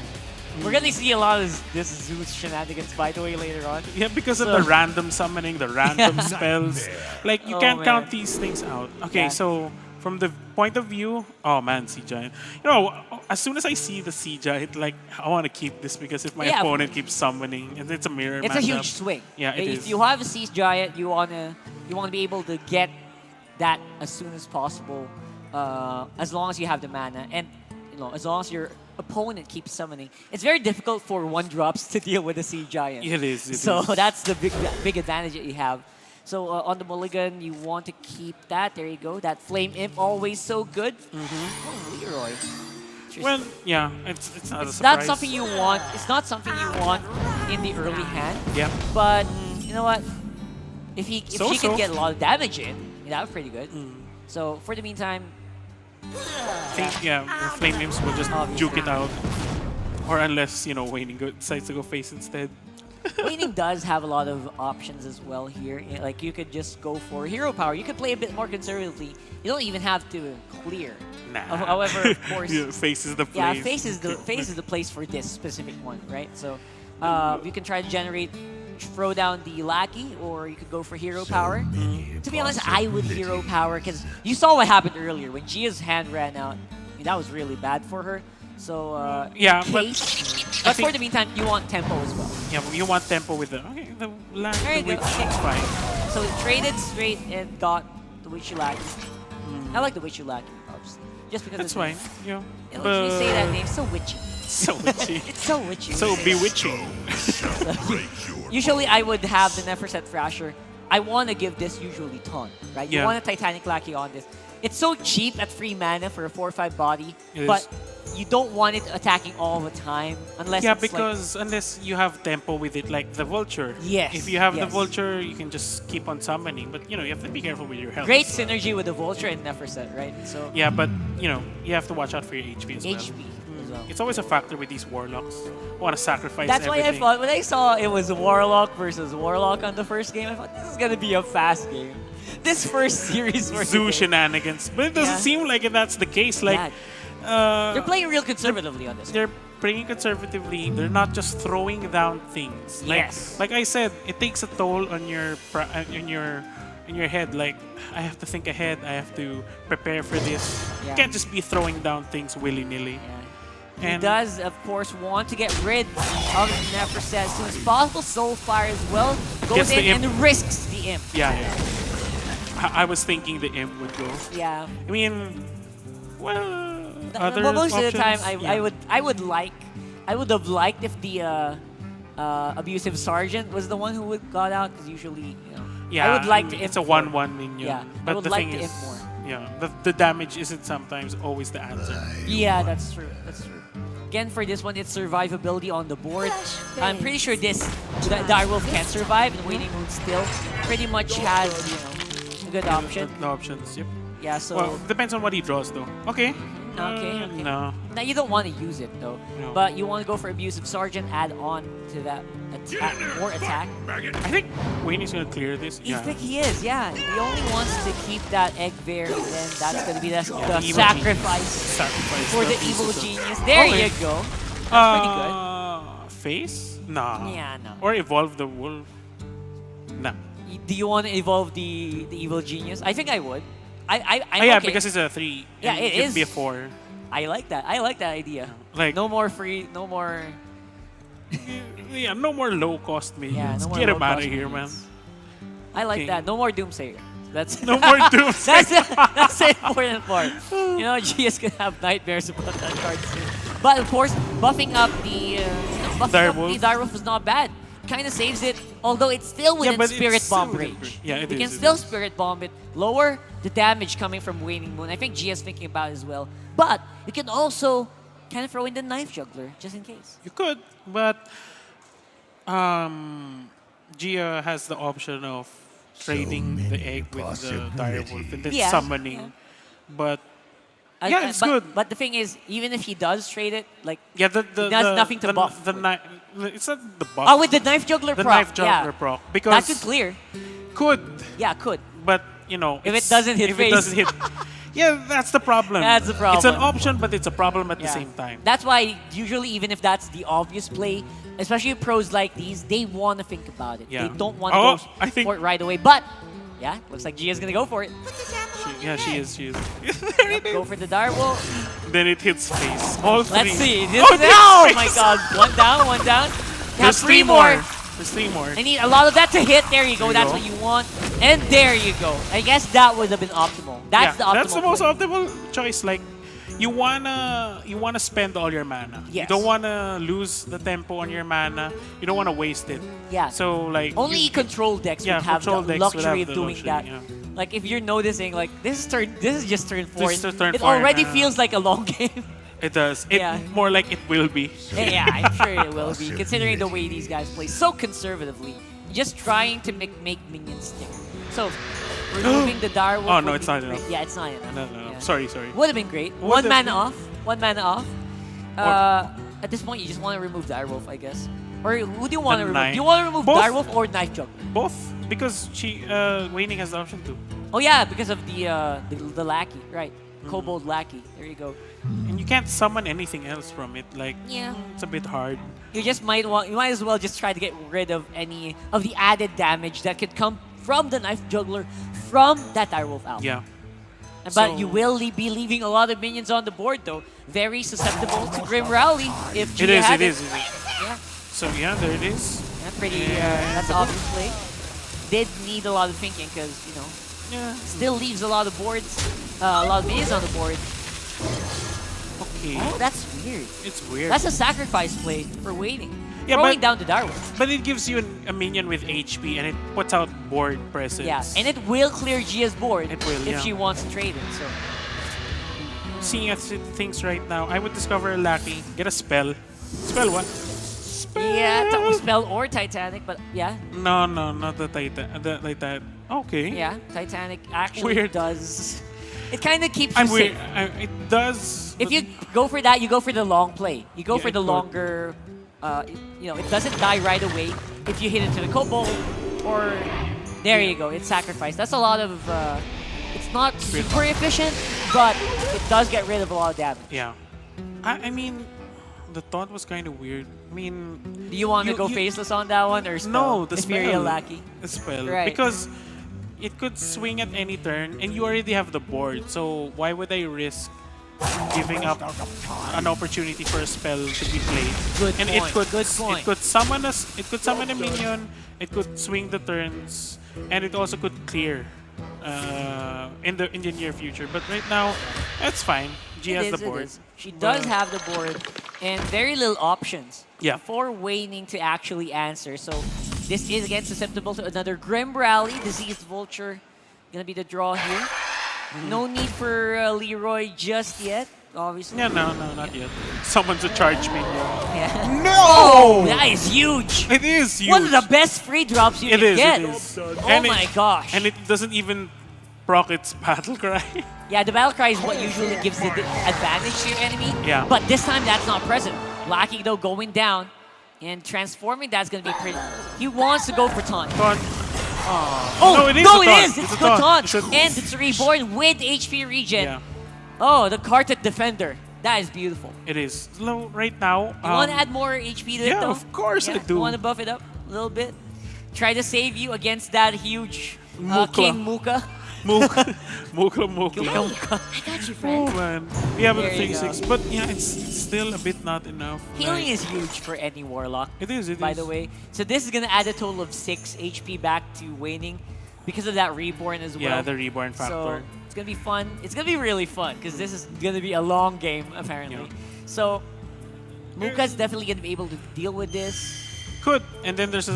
We're going to see a lot of this Zeus shenanigans, by the way, later on. Yeah, because of So- the random summoning, the random spells. Like, you Oh, can't man. count these things out. Okay, Yeah. so from the point of view, oh man, Sea Giant. You know, as soon as I see the Sea Giant, like I want to keep this because if my Yeah. opponent keeps summoning, and it's a mirror It's a matchup. huge swing. Yeah, it if is. you have a Siege Giant, you wanna be able to get that as soon as possible, as long as you have the mana, and as long as your opponent keeps summoning. It's very difficult for 1-drops to deal with a Siege Giant. It is. So that's the big advantage that you have. So on the mulligan, you want to keep that. There you go. That Flame Imp, always so good. Oh, Leroy. Well, yeah, it's not a It's surprise. not something you want. It's not something you want in the early hand. Yeah. But you know what? If she So-so. can get a lot of damage in, that was pretty good. So for the meantime, I think, the Flame Imps will just juke it out. Or unless, Waning decides to go face instead. Waning does have a lot of options as well here. Like you could just go for hero power. You could play a bit more conservatively. You don't even have to clear. Nah. However, of course, face is the place. yeah, face is the place for this specific one, right? So you can try to throw down the lackey, or you could go for hero power. To be honest, I would hero power because you saw what happened earlier when Gia's hand ran out. I mean, that was really bad for her. So Yeah, in but case, I but for think- the meantime, you want tempo as well. Yeah, you want tempo with the land, There you the go. witch, Okay. it's fine. So it traded straight and got the Witchy Lackey. I like the Witchy Lackey, obviously, just because That's it's fine. Yeah. It lets me say that name so witchy. So witchy. It's so witchy. So bewitching. Usually I would have the Neferset Thrasher. I want to give this usually Taunt, right? You Yeah. want a Titanic Lackey on this. It's so cheap at 3 mana for a 4/5 body, It but is. you don't want it attacking all the time unless Yeah, it's like, because unless you have tempo with it, like the vulture. Yes, If you have the yes. vulture, you can just keep on summoning. But you have to be careful with your health. great as well. synergy with the Vulture and Neferset, right? So Yeah, but you have to watch out for your HP as well. HP as well. It's always a factor with these warlocks. Want to sacrifice That's why I everything. thought when I saw it was Warlock versus Warlock on the first game, I thought this is gonna be a fast game. This first series for Zoo shenanigans, but it doesn't Yeah. seem like that's the case. Like, they're playing real conservatively on this. they're playing conservatively. They're not just throwing down things. Like, Yes. Like I said, it takes a toll on your in your head. Like, I have to think ahead. I have to prepare for this. Yeah. You can't just be throwing down things willy nilly. Yeah. He And- does, of course, want to get rid of Neferset as soon as possible. Soulfire as well goes Gets the in imp. and risks the imp. Yeah. I was thinking the imp would go. Yeah. I mean, well, other But most of the time, options? I would have liked if the abusive sergeant was the one who would got out, because usually, Yeah, I would like to it's imp a 1/1 minion. Yeah, I but would the like thing to is, imp more. Yeah, the damage isn't sometimes always the answer. Yeah, that's true. That's true. Again, for this one, it's survivability on the board. I'm pretty sure the Direwolf can survive, and Waning Moon still pretty much has a good option. No options. Yep. Yeah, so Well, depends on what he draws, though. Okay. Okay. No. now you don't want to use it though, No. but you want to go for abusive sergeant, add on to that attack, more attack. I think Wayne is gonna clear this. I Yeah. think he is, yeah. He only wants to keep that egg there, and then that's going to be the evil sacrifice Sacrifice for the evil genius. There Okay. you go. That's pretty good. Face? Nah. Yeah, no. Or evolve the wolf? Nah. Do you want to evolve the evil genius? I think I would. I'm Yeah, okay. because it's a 3. Yeah, and it could is. be a 4. I like that. I like that idea. Like, No more free, no more. yeah, no more low cost Yeah, minions. no more Get him out of low-cost here, man. minions. I like Okay. that. No more Doomsayer. That's No more Doomsayer. that's the important part. GS can have nightmares about that card soon. But of course, buffing up the Direwolf was not bad. Kind of saves it, although it's still within but it's Spirit Bomb still within- range. yeah, it you is, can it still is. Spirit Bomb it, lower the damage coming from Waning Moon. I think Gia's thinking about it as well. But you can also kind of throw in the Knife Juggler, just in case. You could, but Gia has the option of trading the egg with the direwolf and then Yeah, summoning. yeah. But yeah, it's good. But the thing is, even if he does trade it, like, yeah, the has nothing to buff The with. it's not the buff. oh, with the Knife Juggler the proc, knife juggler yeah. proc That because could clear. could, Yeah, could. but If it it's- doesn't hit if face. it doesn't hit, yeah, that's the problem. That's the problem. It's an option, but it's a problem at the Yeah. same time. That's why usually, even if that's the obvious play, especially pros like these, they want to think about it. Yeah. They don't want to Oh, go I think- for it right away. But yeah, looks like Gia's gonna go for it. She is. Go for the direwolf. Then it hits face. All three. Let's see. Oh, My god. One down. There's three more. There's three more. I need a lot of that to hit. There you go. There you That's go. what you want. And there you go. I guess that would have been optimal. That's the optimal. That's the most play. optimal choice. Like, you wanna spend all your mana. Yes. You don't wanna lose the tempo on your mana. You don't wanna waste it. Yeah. So like Only control decks Yeah, would have the control decks would luxury have of the doing luxury, that. yeah. Like if you're noticing, like this is just turn 4. This is turn it 4, already nah. feels like a long game. It does. It Yeah. more like it will be. Yeah, I'm sure it will be, considering the way these guys play so conservatively, just trying to make minions stick. So removing the direwolf. Oh, no, would it's be not great. enough. Yeah, it's not enough. No. Yeah. Sorry. Would have been great. Would One have mana been. off. One mana off. At this point, you just want to remove direwolf, I guess. Or who do you want to The remove? knife. Do you want to remove Both. direwolf or knife juggler? Both because Waning has the option to. Oh yeah, because of the lackey, right? Mm-hmm. Kobold lackey. There you go. And you can't summon anything else from it. Like Yeah. it's a bit hard. You might as well just try to get rid of any of the added damage that could come from the knife juggler from that direwolf out. Yeah. But So- you will be leaving a lot of minions on the board though. Very susceptible to Grim Rally if It Gia is. had It is. Yeah. So yeah, there it is. Yeah, pretty. That's an obvious play. Did need a lot of thinking because Yeah. still leaves a lot of boards, a lot of minions on the board. Okay. Oh, that's weird. It's weird. That's a sacrifice play for waiting. Yeah, Throwing but- down the direwolf. But it gives you a minion with HP and it puts out board presence. Yeah, and it will clear Gia's board It will, if yeah. she wants to trade it. So Seeing as things right now, I would discover a lackey, get a spell. Spell what? yeah, Spell or Titanic, but yeah, No, not the Titan. Like that. Okay. yeah, Titanic actually Weird. does. It kind of keeps I'm you weird. safe. It does. If but- you go for that, you go for the long play. You go Yeah, for it the could. longer. It doesn't die right away if you hit it to the kobold, or there you go. It's sacrificed. That's a lot of. It's not super efficient, but it does get rid of a lot of damage. Yeah. I mean, the thought was kind of weird. I mean, Do you want to go you- faceless on that one or spell? no, the if spell. you're real lucky. The spell. Right. Because it could swing at any turn, and you already have the board. So why would I risk giving up an opportunity for a spell to be played? Good and point, it could good point. it could summon us. It could summon a minion. It could swing the turns, and it also could clear in the near future. But right now, that's fine. G has the board. She does But- have the board and very little options Yeah. for waning to actually answer. So this is again susceptible to another Grim Rally. Diseased Vulture gonna be the draw here. No need for Leroy just yet, obviously. Yeah, no, not yet. Someone's a charge minion. Yeah. No! Oh, that is huge. It is huge. One of the best free drops you It can is. get. It is. Oh And my gosh. And it doesn't even proc its battle cry. Yeah, the battle cry is what usually gives the advantage to your enemy. Yeah. But this time that's not present. Lackey though going down and transforming, that's gonna be pretty. He wants to go for taunt. Taunt. Oh no, it is. no, a it taunt. is. It's a good taunt, It's a- and it's reborn with HP regen. Yeah, Oh, the Kartet Defender. That is beautiful. it is. So right now, You want to add more HP to it yeah, though? of course I do. You want to buff it up a little bit? Try to save you against that huge Mukla. King Muka. Mukla. Muka. I got you, Oh friend. man, we have a There you 3-6, but yeah, it's still a bit not enough. Healing Like, is huge for any Warlock. It is. By the way. So this is gonna add a total of 6 HP back to waning because of that reborn as well. Yeah, the reborn So factor. it's gonna be fun. It's gonna be really fun because this is gonna be a long game apparently. Yeah. So Muka's definitely gonna be able to deal with this. Could, and then there's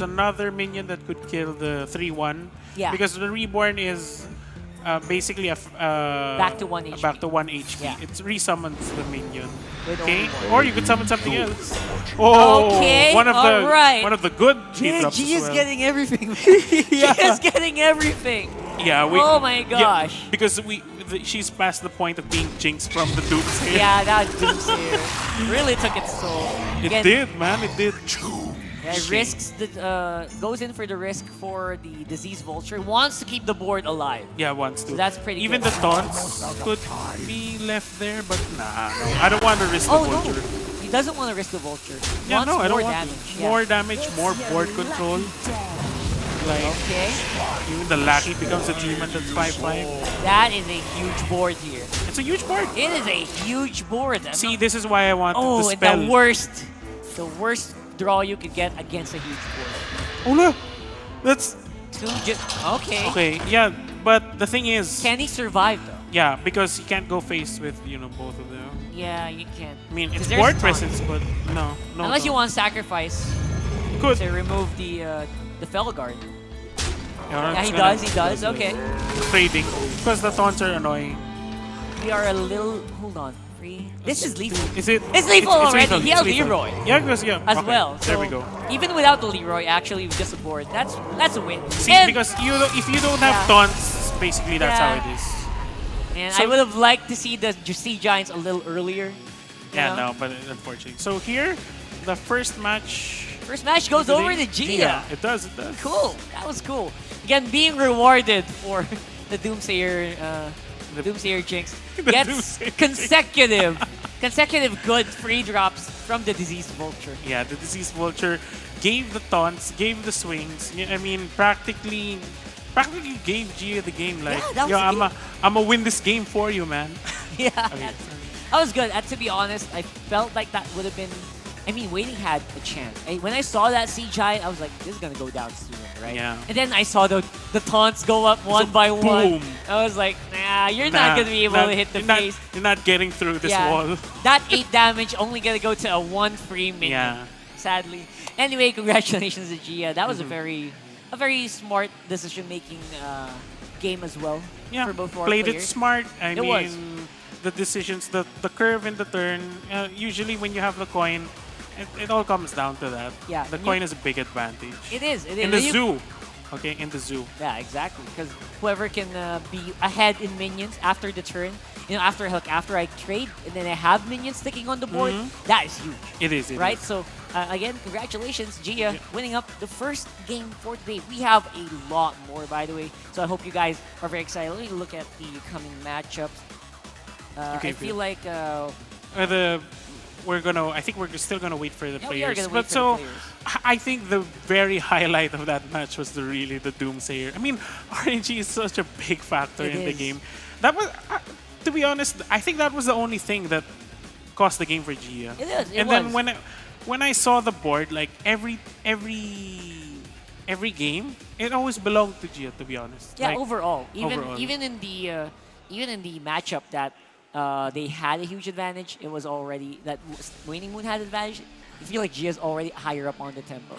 another minion that could kill the 3-1. Yeah. Because the reborn is basically a Back to 1 HP. Back to 1 HP. Yeah. It resummons the minion. With Okay, only one. or you could summon something else. Oh, Okay, one of the alright. one of the good G speed drops is as well. getting everything. She is getting everything. Yeah, Oh my gosh. because she's past the point of being jinxed from the Doomsayer. Yeah, that Doomsayer really took its toll. It Again, did, man. It did. Yeah, risks the goes in for the risk for the Disease Vulture. Wants to keep the board alive. Yeah, wants to. So that's pretty Even good. the taunts could be left there, but nah, no. I don't want to risk Oh the no, vulture. he doesn't want to risk the Vulture. He Yeah, wants no, I don't more want damage. to. More damage, more board control. like Okay. even the lackey becomes a demon that's 5/5. That is a huge board here. It's a huge board. It is a huge board. See, this is why I wanted Oh, to and spell. the worst draw you could get against a huge board. Oh no, that's Okay. okay. Yeah, but the thing is, Can he survive though? yeah, because he can't go face with both of them. Yeah, you can't. I mean, 'Cause it's there's board taunt. presence, but no. Unless you want to sacrifice Good. to remove the Fell Guard. Yeah, Yeah, it's he gonna- does. He does. Okay. Trading because the taunts are annoying. We are a little. Hold on. Free. This is lethal. Is it? It's lethal already. lethal, He it's has lethal. Leroy Yeah, because as okay, well. There So we go. even without the Leroy, actually, with just a board, that's a win. See, And- because if you don't have Yeah. taunts, basically that's how Yeah. it is. And So- I would have liked to see the Sea Giants a little earlier. you Yeah, know? no, but unfortunately. So here, the first match. First match goes of the over day- to Gia. It does. It does. Cool. That was cool. Again, being rewarded for the Doomsayer, Doomsayer Jinx The gets Doomsayer consecutive good free drops from the Diseased Vulture. Yeah, the disease vulture gave the taunts, gave the swings. I mean, practically gave Gia the game. Like, Yeah, that was the I'm gonna win this game for you, man. Yeah, Okay. that was good. To be honest, I felt like that would have been. I mean, Waiting had a chance. When I saw that Sea Giant, I was like, this is gonna go down soon, right? Yeah. And then I saw the taunts go up one by one. boom. I was like, nah, you're Nah, not gonna be able to hit the you're face. You're not getting through this Yeah. wall. That 8 damage only gonna go to a 1 free minion. Yeah. Sadly. Anyway, congratulations to Gia. That was Mm-hmm. a very smart decision-making game as well. Yeah, For both of our played it players. smart. I It mean, was. the decisions, the curve in the turn. Usually, when you have the coin, it all comes down to that. Yeah, the and coin is a big advantage. It is. It is. In the And you- zoo. Okay, in the zoo. Yeah, exactly. Because whoever can be ahead in minions after the turn, after I trade and then I have minions sticking on the board, that is huge. It is. It Right? is. So, again, congratulations, Gia, winning up the first game for today. We have a lot more, by the way. So I hope you guys are very excited. Let me look at the coming matchups. Okay, I feel like I think we're still gonna wait for the yeah, we are players. gonna wait But for so, the players. I think the very highlight of that match was really the Doomsayer. I mean, RNG is such a big factor It in the is. game. That was, to be honest, I think that was the only thing that cost the game for Gia. It is, it and was. then when I saw the board, like every game, it always belonged to Gia. To be honest. Yeah, Like, overall, overall. even in the matchup that they had a huge advantage, it was already that Waning Moon had advantage. I feel like Gia's already higher up on the tempo.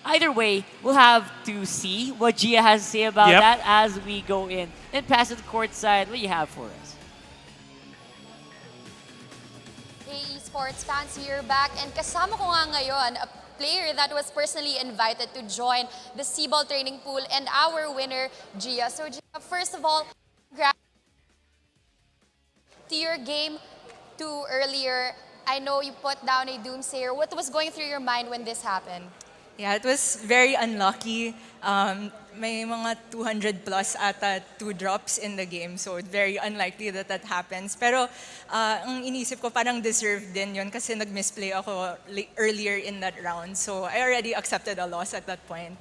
Either way, we'll have to see what Gia has to say about Yep. that as we go in and pass it to court side. What do you have for us? Hey esports fans, here back and kasama ko nga ngayon a player that was personally invited to join the SIBOL training pool and our winner, Gia. So Gia, first of all, congrats to your game 2 earlier. I know you put down a Doomsayer. What was going through your mind when this happened? Yeah, it was very unlucky. May mga 200 plus ata 2 drops in the game, so very unlikely that that happens. Pero ang inisip ko parang deserved din yun kasi nag-misplay ako earlier in that round. So I already accepted a loss at that point.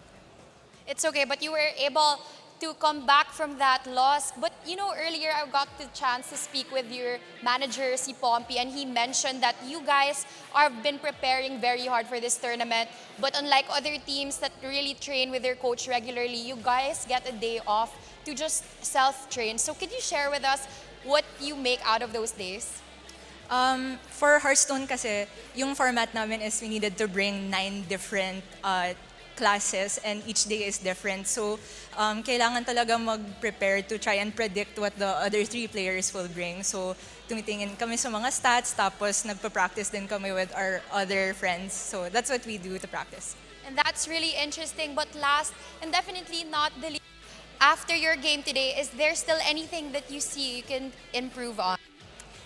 It's okay, but you were able to come back from that loss. But you know, earlier I got the chance to speak with your manager, si Pompey, and he mentioned that you guys have been preparing very hard for this tournament. But unlike other teams that really train with their coach regularly, you guys get a day off to just self-train. So could you share with us what you make out of those days? For Hearthstone kasi, yung format namin is we needed to bring 9 different classes and each day is different. So, kailangan talaga mag-prepare to try and predict what the other 3 players will bring. So, tumitingin kami sa mga stats, tapos nagpa-practice din kami with our other friends. So, that's what we do to practice. And that's really interesting. But last, and definitely not the least, after your game today, is there still anything that you see you can improve on?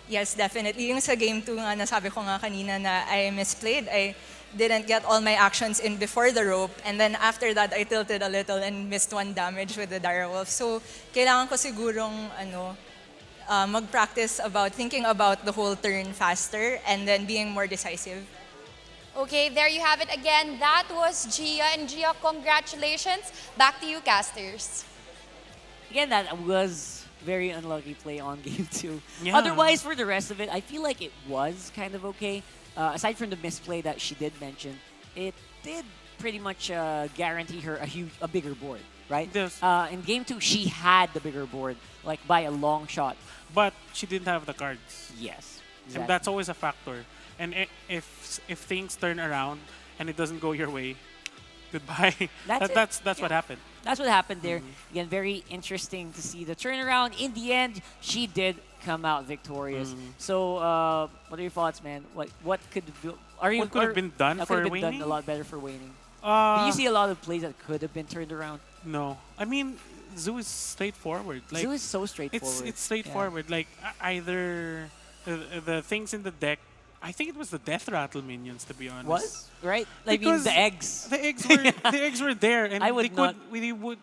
Yes, definitely. Yung sa game 2 nga, nasabi ko nga kanina na I misplayed. I didn't get all my actions in before the rope. And then after that, I tilted a little and missed 1 damage with the Direwolf. So, kailangan ko sigurong mag-practice about thinking about the whole turn faster and then being more decisive. Okay, there you have it again. That was Gia. And Gia, congratulations. Back to you, casters. Again, that was very unlucky play on game 2. Yeah. Otherwise, for the rest of it, I feel like it was kind of okay. Aside from the misplay that she did mention, it did pretty much guarantee her a bigger board, right? Yes. In game 2, she had the bigger board, like by a long shot. But she didn't have the cards. Yes. And that's always a factor. And if things turn around and it doesn't go your way, goodbye. That's That's what happened. That's what happened there. Again, very interesting to see the turnaround. In the end, she did come out victorious. So, what are your thoughts, man? What could What could have been done what for could have been done Wayne? a lot better for Wayne? Did you see a lot of plays that could have been turned around? No, I mean Zoo is straightforward. Like Zoo is so straightforward. it's straightforward. Like either the things in the deck. I think it was the Death Rattle minions, to be honest. Was right? I mean, Because the eggs. The eggs were the eggs were there, and I would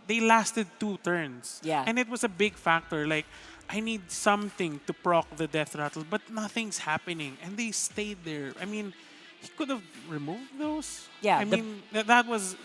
they lasted 2 turns. Yeah. And it was a big factor. Like I need something to proc the Death Rattle, but nothing's happening, and they stayed there. I mean, he could have removed those. Yeah, I mean,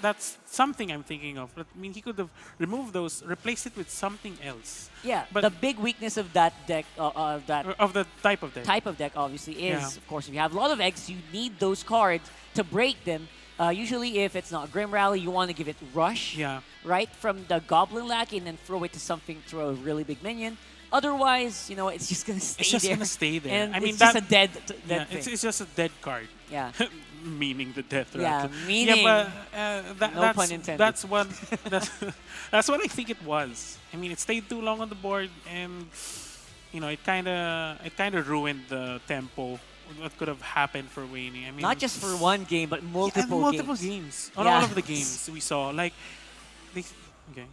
that's something I'm thinking of. But, I mean, he could have removed those, replaced it with something else. Yeah, But- the big weakness of that deck, that Of the type of deck. type of deck, obviously, is, Yeah. of course, if you have a lot of eggs, you need those cards to break them. Usually, if it's not Grim Rally, you want to give it Rush, Yeah. right? From the Goblin Lackey and then throw it to something, throw a really big minion. Otherwise, it's just going to stay It's just there. gonna stay there. And I mean, it's just a that- dead Yeah, thing. it's just a dead card. Yeah. Meaning the Death Yeah, Rattle. meaning- Yeah, but No that's, pun intended. That's what that's what I think it was. I mean, it stayed too long on the board, and it kind of ruined the tempo. What could have happened for Wayne? I mean, Not just for one game, but multiple, multiple games. games. On Yeah. all of the games we saw, like, okay.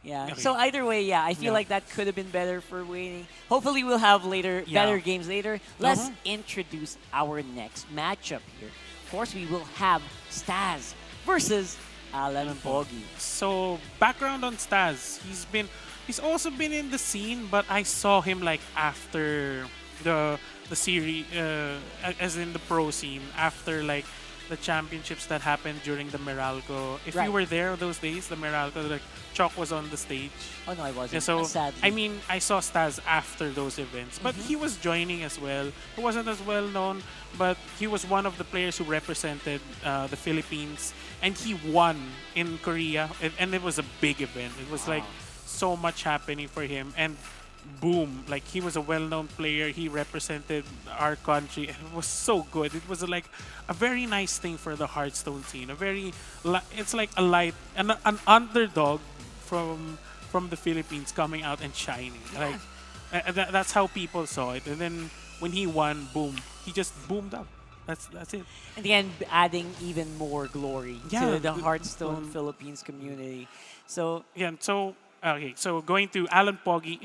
Yeah. Okay. So either way, yeah, I feel Yeah. like that could have been better for Wayne. Hopefully, we'll have better games later. Let's introduce our next matchup here. Of course, we will have Staz versus Alan Poggy. So background on Staz, he's also been in the scene, but I saw him like after the series, as in the pro scene, after like the championships that happened during the Meralco. If Right. you were there those days, the Meralco, like Chalk was on the stage. Oh no, I wasn't. Yeah, so Sadly. I mean, I saw Staz after those events, but he was joining as well. He wasn't as well known, but he was one of the players who represented the Philippines, and he won in Korea, and it was a big event. It was like so much happening for him, and boom, like he was a well-known player. He represented our country, and it was so good. It was like a very nice thing for the Hearthstone scene. It's like an underdog from the Philippines coming out and shining. Like that's how people saw it. And then when he won, boom, he just boomed up. That's it. And again, adding even more glory Yeah, to the Hearthstone um, Philippines community. So Yeah. So okay. So going to Alan Poggy.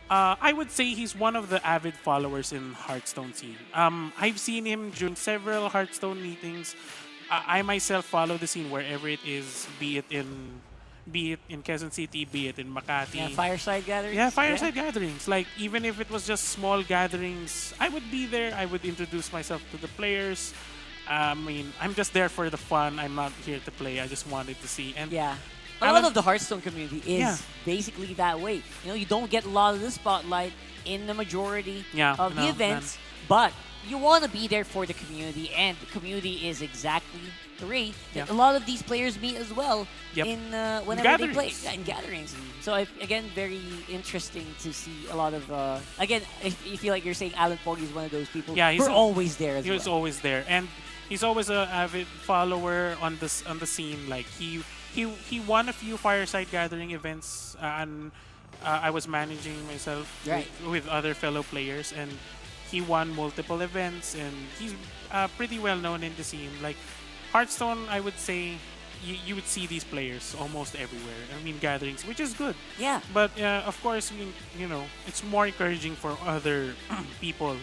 I would say he's one of the avid followers in Hearthstone scene. I've seen him during several Hearthstone meetings. I myself follow the scene wherever it is, be it in Quezon City, be it in Makati. yeah, fireside gatherings. Yeah, fireside gatherings. Like, even if it was just small gatherings, I would be there. I would introduce myself to the players. I mean, I'm just there for the fun. I'm not here to play. I just wanted to see. And Yeah. A Alan- lot of the Hearthstone community is Yeah. basically that way. You don't get a lot of the spotlight in the majority of the no, events, but you want to be there for the community, and the community is exactly the way that Yeah. a lot of these players meet as well Yep. in whenever they play. gatherings. Yeah, in gatherings. So again, very interesting to see a lot of. Again, if you feel like you're saying Alan Poggy is one of those people Yeah, who are always there as He was well. always there, and he's always an avid follower on the scene. Like he won a few fireside gathering events, and I was managing myself Right. with other fellow players, and he won multiple events, and he's pretty well known in the scene. Like Hearthstone, I would say. You would see these players almost everywhere. I mean, gatherings, which is good. Yeah. But of course, it's more encouraging for other people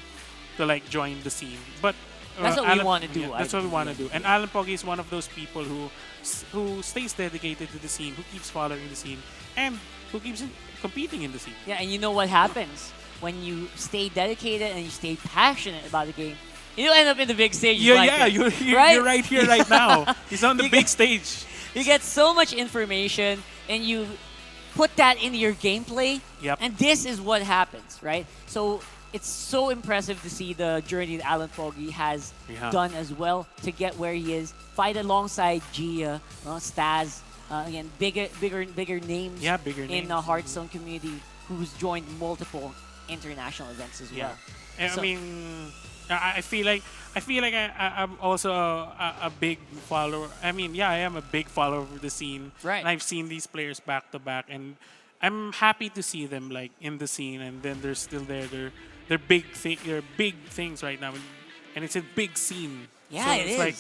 to like join the scene. But That's what we wanna do, That's what we want to ideally. do. And Alan Poggy is one of those people who stays dedicated to the scene, who keeps following the scene, and who keeps competing in the scene. Yeah, and you know what happens when you stay dedicated and you stay passionate about the game. You end up in the big stage. Yeah, like yeah, it, you're right? right here, right now. He's on the You big get- stage. You get so much information, and you put that into your gameplay. Yep. And this is what happens, right? So it's so impressive to see the journey that Alan Foggy has Yeah. done as well to get where he is. Fight alongside Gia, Staz, again, bigger names. Yeah, bigger in names. the Hearthstone community who's joined multiple international events as Yeah. well. And So- I mean, I feel like I'm also a big follower. I mean, yeah, I am a big follower of the scene. Right. And I've seen these players back to back, and I'm happy to see them like in the scene, and then they're still there. They're big things right now, and it's a big scene. Yeah, so it it's is. like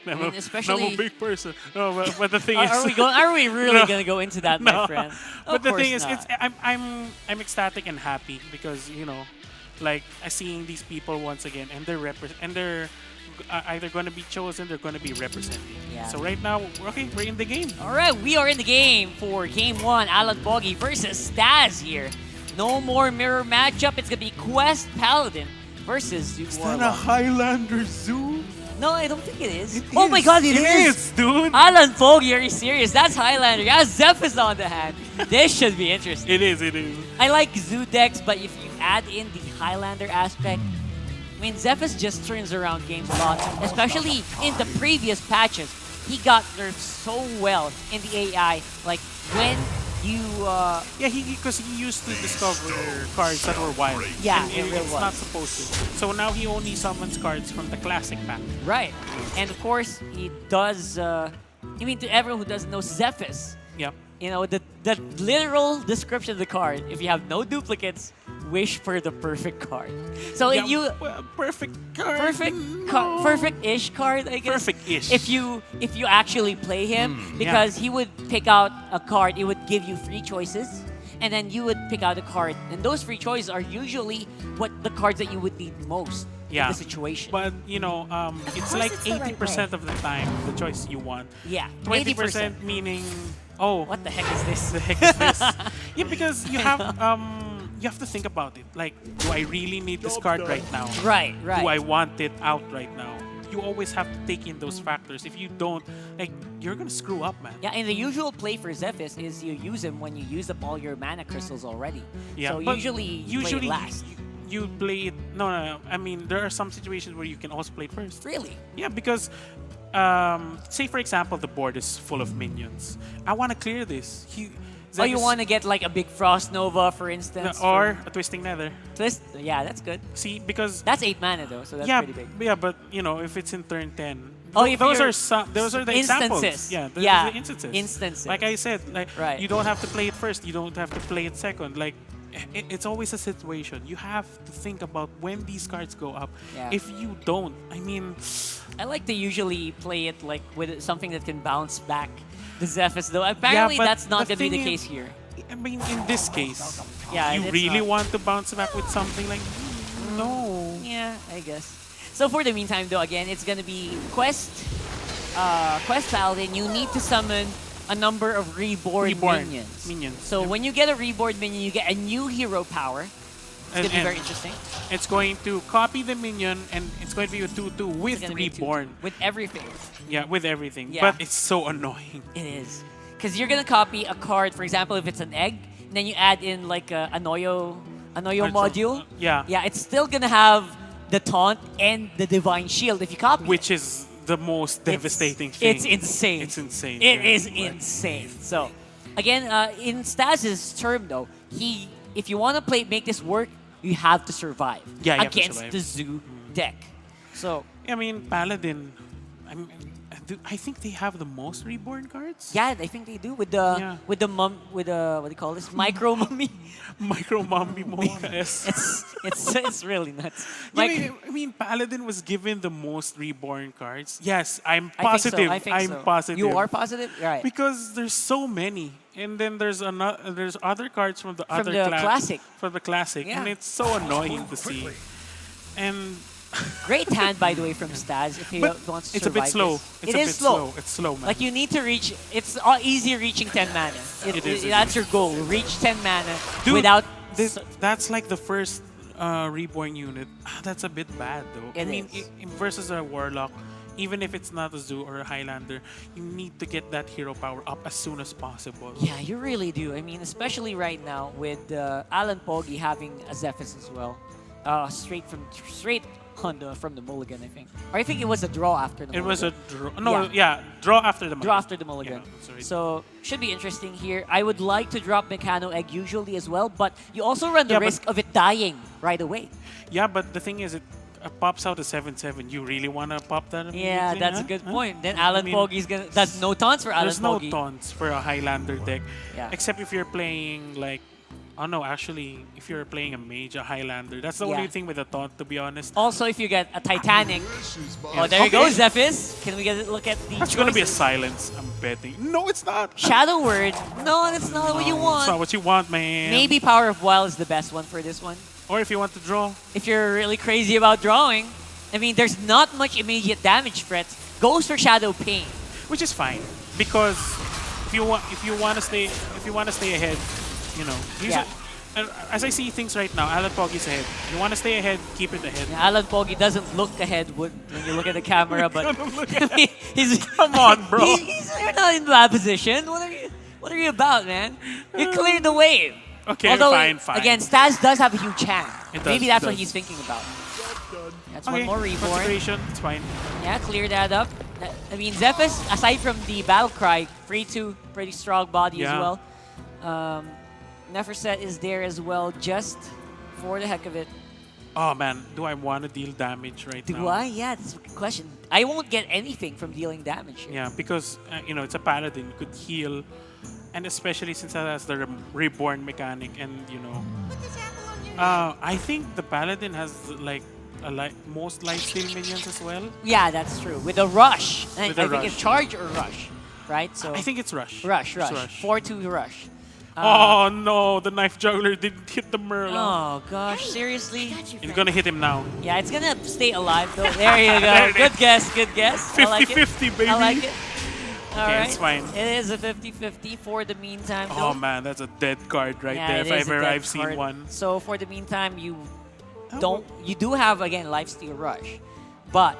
I'm, And a, especially- I'm a big person. No, but the thing Are, is, are we really No. going to go into that, my No. friend? But Of the course thing is, not. I'm ecstatic and happy because like seeing these people once again, and they're either going to be chosen, they're going to be representing. Yeah. So right now, okay, we're in the game. All right, we are in the game for Game 1. Alan Foggy versus Staz here. No more mirror matchup. It's going to be Quest Paladin versus Zoo Warlock. Highlander Zoo? No, I don't think it is. Oh my god, it It is! is, dude. Alan Foggy, are you serious? That's Highlander. Yeah, Zephyr's on the hand. This should be interesting. It is. It is. I like Zoo decks, but if you add in the Highlander aspect, I mean, Zephyrus just turns around games a lot, especially in the previous patches. He got nerfed so well in the AI. Like, when you... Yeah, because he used to discover cards that were wild. Yeah, and it really it's was. not supposed to. So now he only summons cards from the classic pack. Right. And of course, he does... I mean, to everyone who doesn't know, Zephyrus, Yep. you know, the literal description of the card, if you have no duplicates, wish for the perfect card. So Yeah, if you... well, perfect card. No. perfect-ish card, I guess. Perfect-ish. If you actually play him, because he would pick out a card, it would give you 3 choices, and then you would pick out a card, and those 3 choices are usually what the cards that you would need most Yeah. in the situation. But it's like it's the right 80% of the time the choice you want. yeah, 20% meaning, oh, What the heck is this? the heck is this? Yeah, because you have to think about it. Like, do I really need this card right now? Right, right. Do I want it out right now? You always have to take in those factors. If you don't, like, you're gonna screw up, man. Yeah, and the usual play for Zephyrus is you use him when you use up all your mana crystals already. Yeah, So but usually play it last. you play it. No. I mean, there are some situations where you can also play it first. Really? Yeah, because say for example the board is full of minions. I want to clear this. Oh, you want to get like a big Frost Nova, for instance? or a Twisting Nether. Twist? Yeah, that's good. See, because That's 8 mana though, so that's yeah, pretty big. yeah, but if it's in turn 10. Oh, if those you're- are those are the instances. examples. Yeah, those Yeah, are the instances. instances. Like I said, like Right. you don't have to play it first. You don't have to play it second. Like it's always a situation. You have to think about when these cards go up. Yeah. If you don't, I mean, I like to usually play it like with something that can bounce back the Zephyrus though. Apparently but that's not the going to be the thing case is- here. I mean, in this case, Yeah, you it's really not- want to bounce back with something like no. Yeah, I guess. So for the meantime though, again, it's going to be Quest Paladin. You need to summon a number of reborn minions. So Yeah. when you get a reborn minion, you get a new hero power. It's going to be And- very interesting. It's going to copy the minion, and it's going to be a 2/2 with It's gonna be two, reborn. with everything. Yeah, with everything. Yeah. But it's so annoying. It is. Because you're going to copy a card, for example, if it's an egg, and then you add in like a Noyo module. Yeah. Yeah, it's still going to have the taunt and the divine shield if you copy it. Which is the most It's- devastating thing. It's insane. It's insane. It yeah. is insane. So, again, in Staz's term though, if you want to make this work, you have to survive Yeah, you have to against survive. the Zoo deck. So, I mean, Paladin. I think they have the most reborn cards. yeah, I think they do with the Yeah. what do you call this, micro mummy. Micro Mommy yes. It's really nuts. I mean, Paladin was given the most reborn cards. Yes, I'm I think so, positive. I think I'm so. positive. You are positive, right? Because there's so many, and then there's other cards from the other the classic. From the classic, Yeah. and it's so annoying to see. And Great hand, by the way, from Staz if he but wants to it's a bit survive slow. this. It's It a is bit slow. It's slow, man. Like you need to reach. It's easy reaching 10 mana. It is, it That's your goal. Reach 10 mana Dude, without. that's like the first reborn unit. That's a bit bad though. I It mean, is. versus a warlock, even if it's not a zoo or a highlander, you need to get that hero power up as soon as possible. Yeah, you really do. I mean, especially right now with Alan Poggi having a Zephyrus as well, straight from the mulligan, I think. Or I think it was a draw after the It mulligan. was a draw. No, yeah, draw after the Draw mulligan. after the mulligan. Yeah, sorry. So should be interesting here. I would like to drop Mechano Egg usually as well, but you also run the Yeah, but- risk of it dying right away. Yeah, but the thing is, it pops out a 7/7. You really want to pop that? Yeah, immediately, that's a huh? good Huh? point. Then Alan I mean, Poggi's gonna. That's no taunts for Alan There's no Poggi. taunts for a Highlander deck, Yeah. except if you're playing like, oh no, actually, if you're playing a mage, a Highlander, that's the Yeah. only thing with a taunt, to be honest. Also, if you get a Titanic. Oh, there you go, Okay. Zephys. Can we get a look at the That's gonna be a choices? silence. I'm betting. No, it's not. Shadow Word. No, that's not what you It's not want. what you want, man. Maybe Power of Wild is the best one for this one. Or if you want to draw. If you're really crazy about drawing. I mean, there's not much immediate damage threats. Goes for Shadow Pain. Which is fine, because if you want to stay ahead, you know. Yeah. As I see things right now, Alan Poggi's ahead. You want to stay ahead, keep it ahead. Yeah, Alan Poggi doesn't look ahead when you look at the camera, but he's Come on, bro. you're not in that position. What are you about, man? You cleared the wave. Okay, Although, fine. again, Staz does have a huge hand. It does, Maybe it that's what does. he's thinking about. That's Okay, one more reborn. concentration, it's fine. Yeah, clear that up. I mean, Zephys, aside from the battle cry, free to pretty strong body as Yeah. well. Neferset is there as well, just for the heck of it. Oh man, do I want to deal damage right now? Do I? Yeah, that's a good question. I won't get anything from dealing damage here. Yeah, because you know, it's a paladin, could heal, and especially since it has the reborn mechanic, and you know, I think the paladin has like most lifesteal minions as well. Yeah, that's true. With a rush. I With think a it's rush. charge or rush, right? So I think it's rush. rush. It's rush. 4-2 rush. Oh no, the knife juggler didn't hit the Merlin. Oh gosh, seriously? It's gonna hit him now. Yeah, it's gonna stay alive though. There you There go. it Good is. guess, good guess. I like it. 50-50, baby. I like it. All Okay, right. it's fine. It is a 50-50 for the meantime though. Oh man, that's a dead card right Yeah, there. it If is a ever dead I've seen card. one. So for the meantime, you Oh, do have again lifesteal rush, but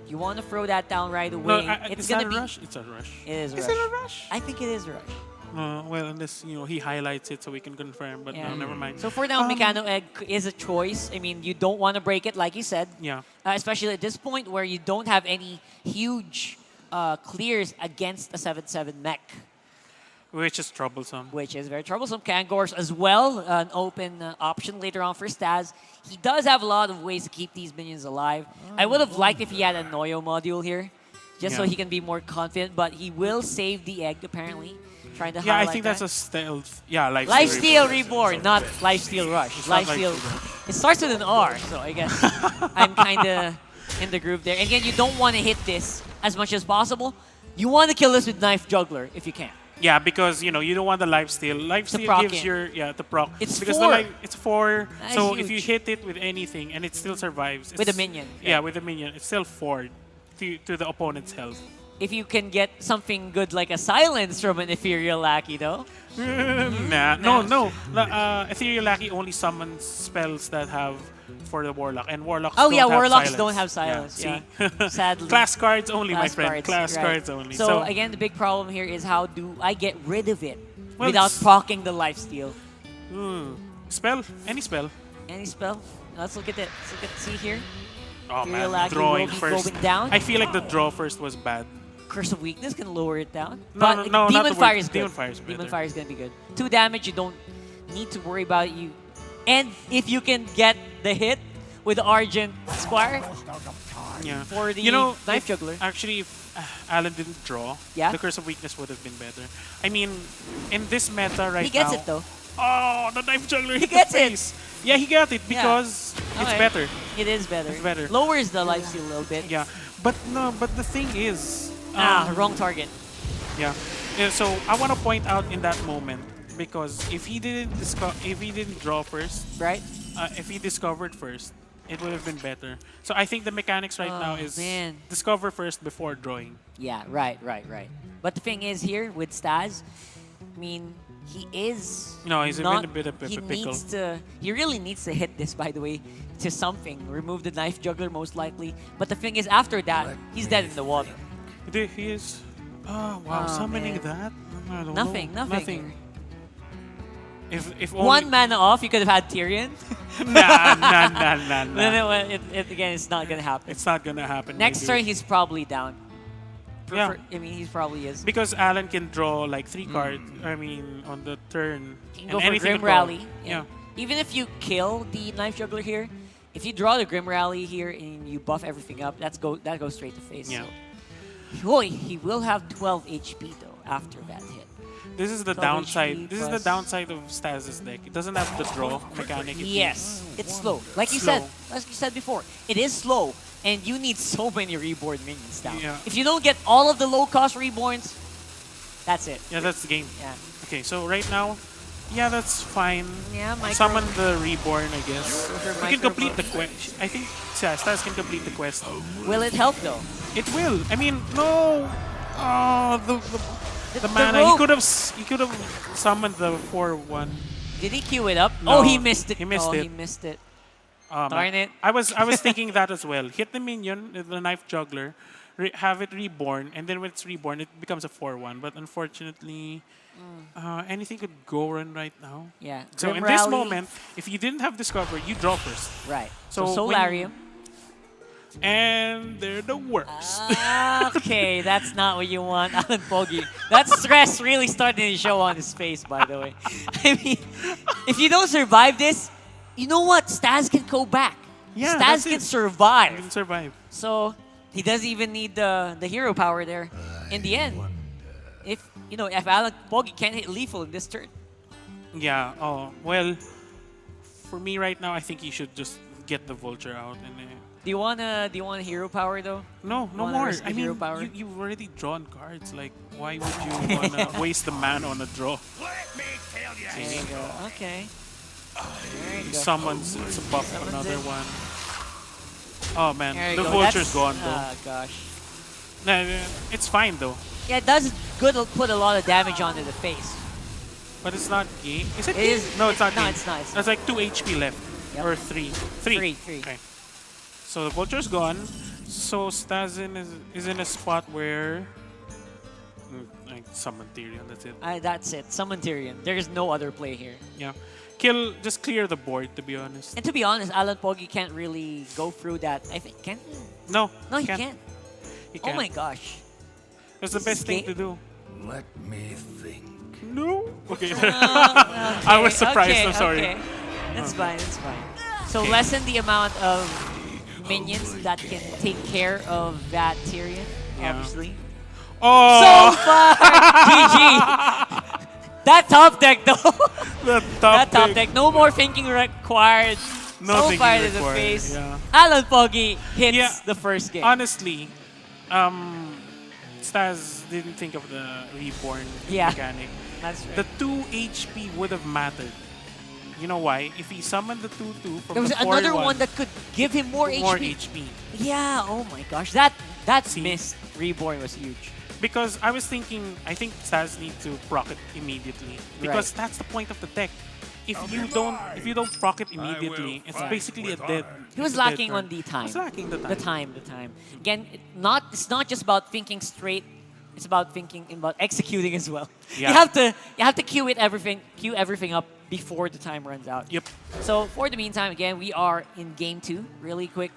you want to throw that down right No, away. it's It's gonna not be a rush. It's a rush. It is a Is rush. it a rush? I think it is a rush. Well, unless you know he highlights it so we can confirm. But Yeah. no, never mind. So for now, Mechano Egg is a choice. I mean, you don't want to break it, like you said. Yeah. Especially at this point where you don't have any huge clears against a 7/7 mech, Which is troublesome. which is very troublesome. Kangors as well, an open option later on for Staz. He does have a lot of ways to keep these minions alive. I would have liked if he had a Noyo module here, just so Yeah. he can be more confident, but he will save the egg, apparently. Trying to Yeah, I highlight think that. that's a stealth. Yeah, Lifesteal Reborn, not Lifesteal Rush. It's not Lifesteal. Lifesteal It starts with an R, so I guess I'm kind of in the groove there. And again, you don't want to hit this as much as possible. You want to kill this with Knife Juggler if you can. Yeah, because you know you don't want the lifesteal. Lifesteal proc gives in. the proc. It's because 4. It's 4. That So is if you huge. hit it with anything and it still survives, With a it's- minion, Yeah, yeah. with a minion, it's still 4 to the opponent's health. If you can get something good like a silence from an Ethereal Lackey, though. No. Ethereal Lackey only summons spells that have for the Warlock, and Warlocks Oh don't yeah, have Warlocks silence. don't have silence. Yeah, see? sadly. Class cards only, my Class friend. cards, Class right. cards only. So again, the big problem here is how do I get rid of it Well, without it's- proccing the lifesteal? Spell, any spell. Any spell? Let's look at it. Let's look at see here. Oh Ethereal man, Lackey drawing will be first. going down. I feel like the draw first was bad. Curse of Weakness can lower it down. No, but no, not Demon the Fire weak- is good. Demon Fire is Demon better. Fire is gonna be good. 2 damage, you don't need to worry about it. You, and if you can get the hit with the Argent Squire, Yeah. For the you know, Knife if- Juggler. Actually, if Alan didn't draw, Yeah? the Curse of Weakness would have been better. I mean, in this meta right now. he gets it though. Oh, the Knife Juggler hit gets the it. face. Yeah, he got it Yeah. because it's Okay. better. It is better. It's better. Lowers the lifesteal a little bit. Yeah. But no, but the thing is. Wrong target. Yeah. So I want to point out in that moment because if he didn't draw first, Right? if he discovered first, it would have been better. So I think the mechanics right now Oh, is man. discover first before drawing. Yeah, right. But the thing is here with Staz, I mean, He is. No, he's not, a bit of a he pickle. needs to. He really needs to hit this, by the way, to something. Remove the knife juggler most likely. But the thing is, after that, he's dead in the water. He is. Oh wow, summoning man. that? I don't Nothing. know. Nothing. If only... One mana off, you could have had Tyrion. nah. No, again, it's not gonna happen. It's not gonna happen. Next maybe. turn, he's probably down. Yeah. I mean, he probably is. Because Alan can draw like 3 cards. I mean, on the turn. You can and go for anything Grim could go. Rally. Yeah. Even if you kill the Knife Juggler here, if you draw the Grim Rally here and you buff everything up, that goes straight to face. Yeah. So. Boy, he will have 12 HP though after that hit. This is the 12 downside. HP This is the plus- downside of Stas's deck. It doesn't have the draw mechanic. Yes, it's slow. Like you Slow. said, like you said before, it is slow, and you need so many reborn minions down. Yeah. If you don't get all of the low-cost reborns, that's it. Yeah, that's the game. Yeah. Okay, so right now, yeah, that's fine. Yeah, micro. Summon the reborn, I guess. Those are We can micro complete the buffs. quest. I think Stas can complete the quest. Will it help though? It will. I mean, no. Oh, the mana. rope. He could have summoned the 4/1. Did he queue it up? No, Oh, he missed it. he missed oh, it. He missed it. Man. Darn it. I was thinking that as well. Hit the minion, the knife juggler, have it reborn, and then when it's reborn, it becomes a 4/1. But unfortunately, anything could go on right now. Yeah. So Grim in this Rally. moment, if you didn't have Discover, you draw first. Right. So So when- Solarium. And they're the worst. Okay, that's not what you want, Alan Pogi. That stress really starting to show on his face, by the way. I mean, if you don't survive this, you know what? Stas can go back. Yeah, Stas that's can it. survive. You can survive. So he doesn't even need the hero power there. In the end, if Alan Pogi can't hit lethal in this turn, Yeah. Oh well. For me right now, I think you should just get the vulture out and. do you want a hero power though? No Wanna more. risk the I mean, hero power? you've already drawn cards. Like, why would you wanna waste the mana on a draw? There you go. Okay. There you go. Summons, it's a buff, Summons another it. one. Oh man, There you the go. vulture's That's- gone though. Gosh. Nah, it's fine though, Yeah, it does put a lot of damage onto the face. but it's not game. Is it It game? is- No, it's not no, game. it's not, it's There's like 2 HP left. Yep. Or 3. 3. Three. Okay. So the vulture's gone. So Stazin is in a spot where... I summon Tyrion, that's it. That's it. Summon Tyrion. There is no other play here. Yeah. Just clear the board, to be honest. And to be honest, Alan Pogi can't really go through that. I think can he? No, No, he can't. He Oh can't. my gosh. That's the This best thing game- to do. Let me think. No. Okay. Okay, I was surprised, okay, I'm sorry. Okay. That's fine. That's fine. So lessen the amount of minions that can take care of that Tyrion. Yeah. Obviously. Oh! So far, GG. That top deck though. The That top deck. No more thinking required. No So thinking far to the required, face. yeah. Alan Pogi hits Yeah. the first game. Honestly, Staz didn't think of the reborn Yeah. mechanic. That's right. The 2 HP would have mattered. You know why? If he summoned the 2/2 from There was the another 4/1, one that could give him more HP. HP. Yeah. Oh my gosh. That See? missed reborn was huge. Because I was thinking, I think Staz needs to proc it immediately. Because that's the point of the deck. If you don't proc it immediately, it's basically a dead. He was it's a dead lacking turn. on the time. He was lacking the time. The time. Again, it's not just about thinking straight. It's about thinking about executing as well. Yeah. You have to queue everything up before the time runs out. Yep. So for the meantime, again, we are in game 2, really quick.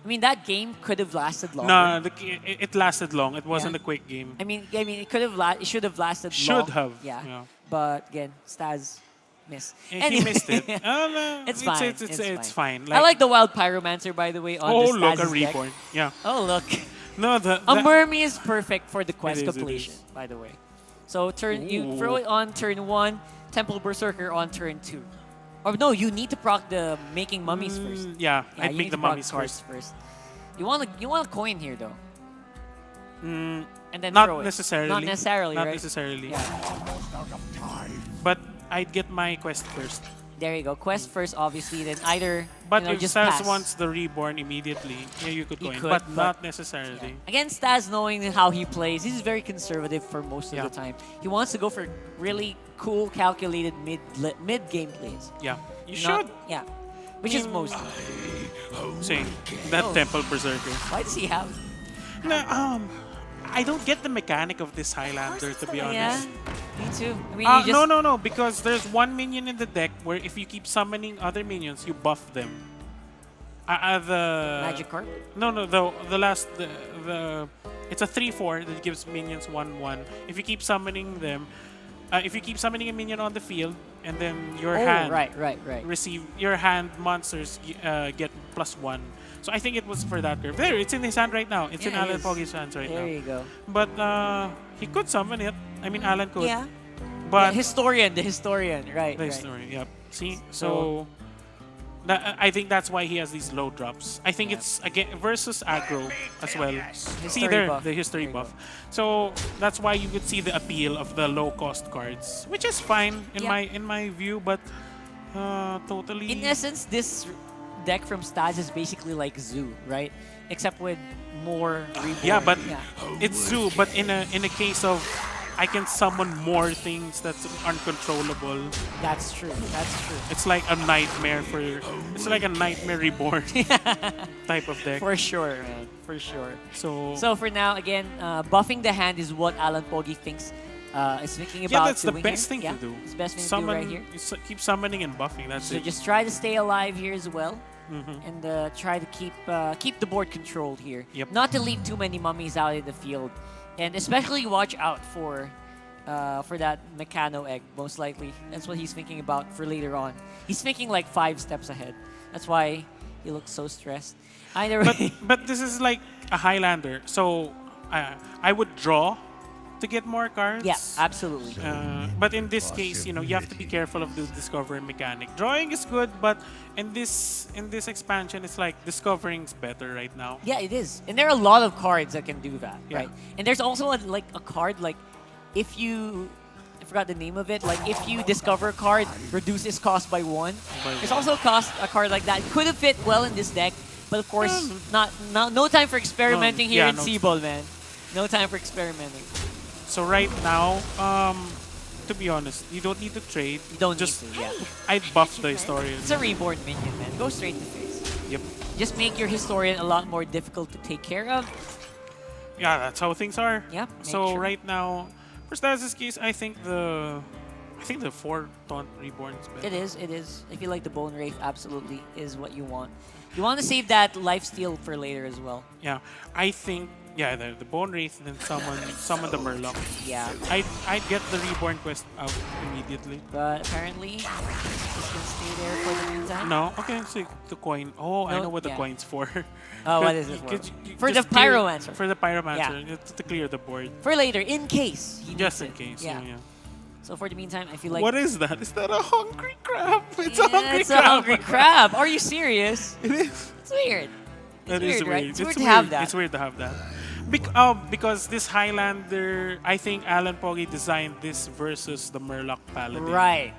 I mean, that game could have lasted longer. No, it lasted long. It wasn't Yeah. a quick game. I mean, it it should have lasted. Should long. have, Yeah. yeah. But again, Staz missed. He missed it. No, It's fine. It's fine. I like the Wild Pyromancer, by the way, on Oh, the look, a Staz's deck. reborn. Yeah. Oh, look. No, A Mermy is perfect for the quest It is, it completion, is. by the way. So you Ooh. throw it on turn 1, Temple Berserker on turn 2. Or no, you need to proc the making mummies first. Yeah, I'd you make need the to proc mummies cards first. You want a coin here though. And then not throw it. necessarily. Not necessarily, Not right? necessarily. Yeah. But I'd get my quest first. There you go. Quest first, obviously, then either But you know, if just Stas pass. wants the reborn immediately, yeah, you could He go in, could, but but- not necessarily. Again, Stas, knowing how he plays, he's very conservative for most of Yeah. the time. He wants to go for really cool, calculated mid game plays. Yeah, you Not- should. Yeah, which is most. Same. That Oh. Temple Berserker. Why does he have? No, I don't get the mechanic of this Highlander, to be Yeah, honest. me too. I mean, you just, No, because there's one minion in the deck where if you keep summoning other minions, you buff them. The Magic card. No, the last the it's a 3/4 that gives minions 1/1. If you keep summoning them, if you keep summoning a minion on the field and then your Oh, hand right. receive your hand monsters get +1. So I think it was for that curve. There, it's in his hand right now. It's in Yeah, it Alan is. Poggy's hands right There now. you go. But he could summon it. I mean, Alan could. Yeah. But The historian, right? the right. story, yep. See, So- I think that's why he has these low drops. I think it's again versus aggro as well. See History there, buff. the history There you buff. So that's why you could see the appeal of the low cost cards, which is fine in my view, but totally. In essence, this deck from Stas is basically like Zoo, right? Except with more reborn. Yeah, but Yeah. it's Zoo. But in a case of, I can summon more things that's uncontrollable. That's true. That's true. It's like a nightmare for. It's like a nightmare reborn type of deck. For sure, man. For sure. So For now, again, buffing the hand is what Alan Poggy thinks is thinking about yeah, that's the doing best here. thing Yeah, to do. It's the best thing Summon, to do right here. keep summoning and buffing. That's So it. just try to stay alive here as well. Mhm. And try to keep the board controlled here. Yep. Not to leave too many mummies out in the field, and especially watch out for that Mechano egg. Most likely, that's what he's thinking about for later on. He's thinking like 5 steps ahead. That's why he looks so stressed. Either way, But this is like a Highlander, so I would draw to get more cards. yeah, absolutely. But in this case, you have to be careful of the discovery mechanic. Drawing is good, but in this expansion, it's like discovering's better right now. Yeah, it is. And there are a lot of cards that can do that, Yeah. right? And there's also a card like if you I forgot the name of it, like if you discover a card, reduce its cost by 1. There's also a card like that. Could have fit well in this deck, but of course no time for experimenting here in no. SIBOL, man. No time for experimenting. So right now, to be honest, you don't need to trade. You don't just need to, yeah. I'd buff the historian. It's a reborn minion, man. Go straight to face. Yep. Just make your historian a lot more difficult to take care of. Yeah, that's how things are. Yep, So make sure. right now, for Stas' case, I think the 4 taunt reborn is better. It is. I feel like the Bone Wraith absolutely is what you want. You want to save that lifesteal for later as well. Yeah, I think the Bone Wraith, then summon the Murloc. Yeah. I'd get the reborn quest out immediately. But apparently, he's gonna stay there for the meantime. No, okay, so the coin. Oh, I No, know what the yeah. coin's for. Oh, what is it for? For the just clear- Pyromancer. For the Pyromancer, it's to clear the board. For later, in case he Just needs in it. case. Yeah. Yeah. So for the meantime, I feel like What is that? Is that a hungry crab? It's a Yeah, hungry it's crab. a hungry crab. Are you serious? It is. It's weird. That is weird, right? weird. It's weird to have that. It's weird to have that. Because this Highlander, I think Alan Poggy designed this versus the Murloc Paladin. Right.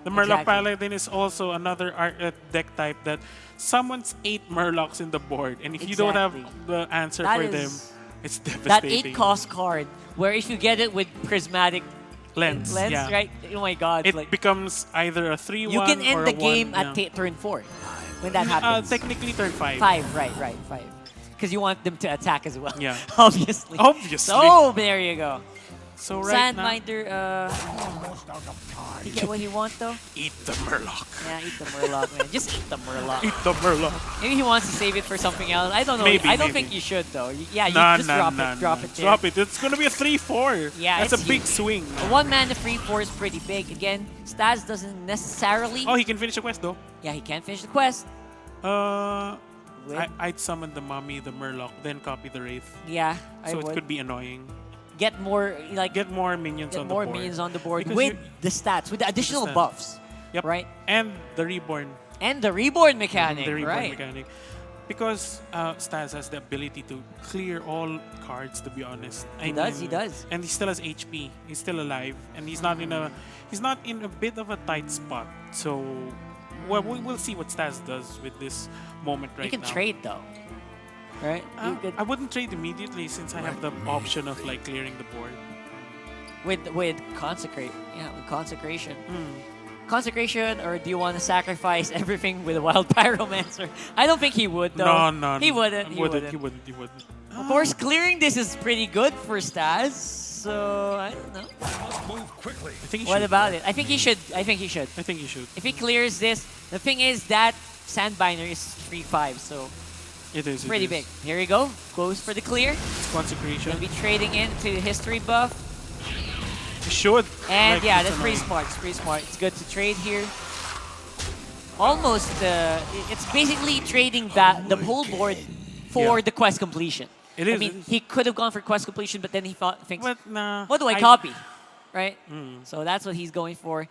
The Murloc Exactly. Paladin is also another deck type that summons 8 Murlocs in the board, and if you don't have Exactly. the answer That for is- them, it's That devastating. 8-cost card, where if you get it with prismatic lens, yeah. right? Oh my God! It like becomes either a 3/1 you can or end a the game 1, at turn 4 when that happens. technically turn 5. 5, right, 5. Because you want them to attack as well. Yeah. Obviously. Obviously. So there you go. So right now, Sandminder, you get what you want though? eat the Murloc. Yeah, eat the Murloc, man. Just eat the Murloc. Eat the Murloc. Maybe he wants to save it for something else. I don't know. Maybe, I don't maybe. think you should though. Yeah, you Nah, just nah, drop nah, it. Drop nah. it there. Drop it. It's gonna be a 3/4. Yeah, that's it's a big huge. swing. A 1 mana free 4 is pretty big. Again, Stas doesn't necessarily. Oh, he can finish the quest though. Yeah, he can't finish the quest. With- I'd summon the mummy, the Murloc, then copy the Wraith. Yeah, I So it would. could be annoying. Get more like Get more minions get on more the board. minions on the board Because with you- the stats, with the additional stats. buffs. Yep. Right? And the reborn. And the reborn mechanic. The reborn right. mechanic. because Stas has the ability to clear all cards. To be honest, He does. and he still has HP. He's still alive, and he's not in a bit of a tight spot. So, well, we'll see what Stas does with this moment right You can now. trade though, right? You could, I wouldn't trade immediately since I have the option of like clearing the board. with consecrate, yeah, with consecration. Hmm. Consecration, or do you want to sacrifice everything with a wild pyromancer? I don't think he would though. No. He wouldn't. He wouldn't. Of course, clearing this is pretty good for Stas. So I don't know. Move quickly. I think he What should. about it? I think he should. I think he should. If he clears this, the thing is that Sandbinder is 3/5, so It is. pretty big. Here we go. Goes for the clear. It's consecration. Gonna be trading into the history buff. He should. And Like, yeah, it's that's pretty annoying. smart. It's pretty smart. It's good to trade here. Almost, it's basically trading the whole board for Yeah. the quest completion. It I is, mean, it is. he could have gone for quest completion, but then he thinks, But nah. what do I copy? Right? Mm. So that's what he's going for.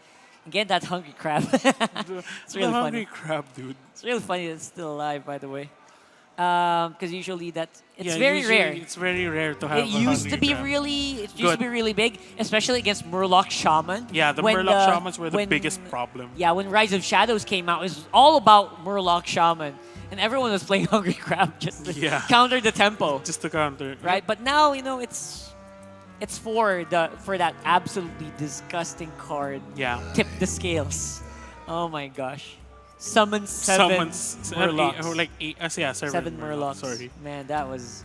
Again, that hungry crab. It's really the funny. hungry crab, dude. It's really funny that it's still alive, by the way. Because usually it's Yeah, very usually rare. It's very rare to have. It used a to hungry be crab. it used to Good. be really big, especially against Murloc Shaman. Yeah, the When Murloc Shamans were the when- biggest problem. Yeah, when Rise of Shadows came out, it was all about Murloc Shaman, and everyone was playing Hungry Crab just to Yeah. counter the tempo, Just to counter. right? But now it's for that absolutely disgusting card. Yeah. Tip the scales. Oh my gosh. Summon seven Murlocs. Or like eight. Yeah, Seven Murlocs. Sorry. Man, that was...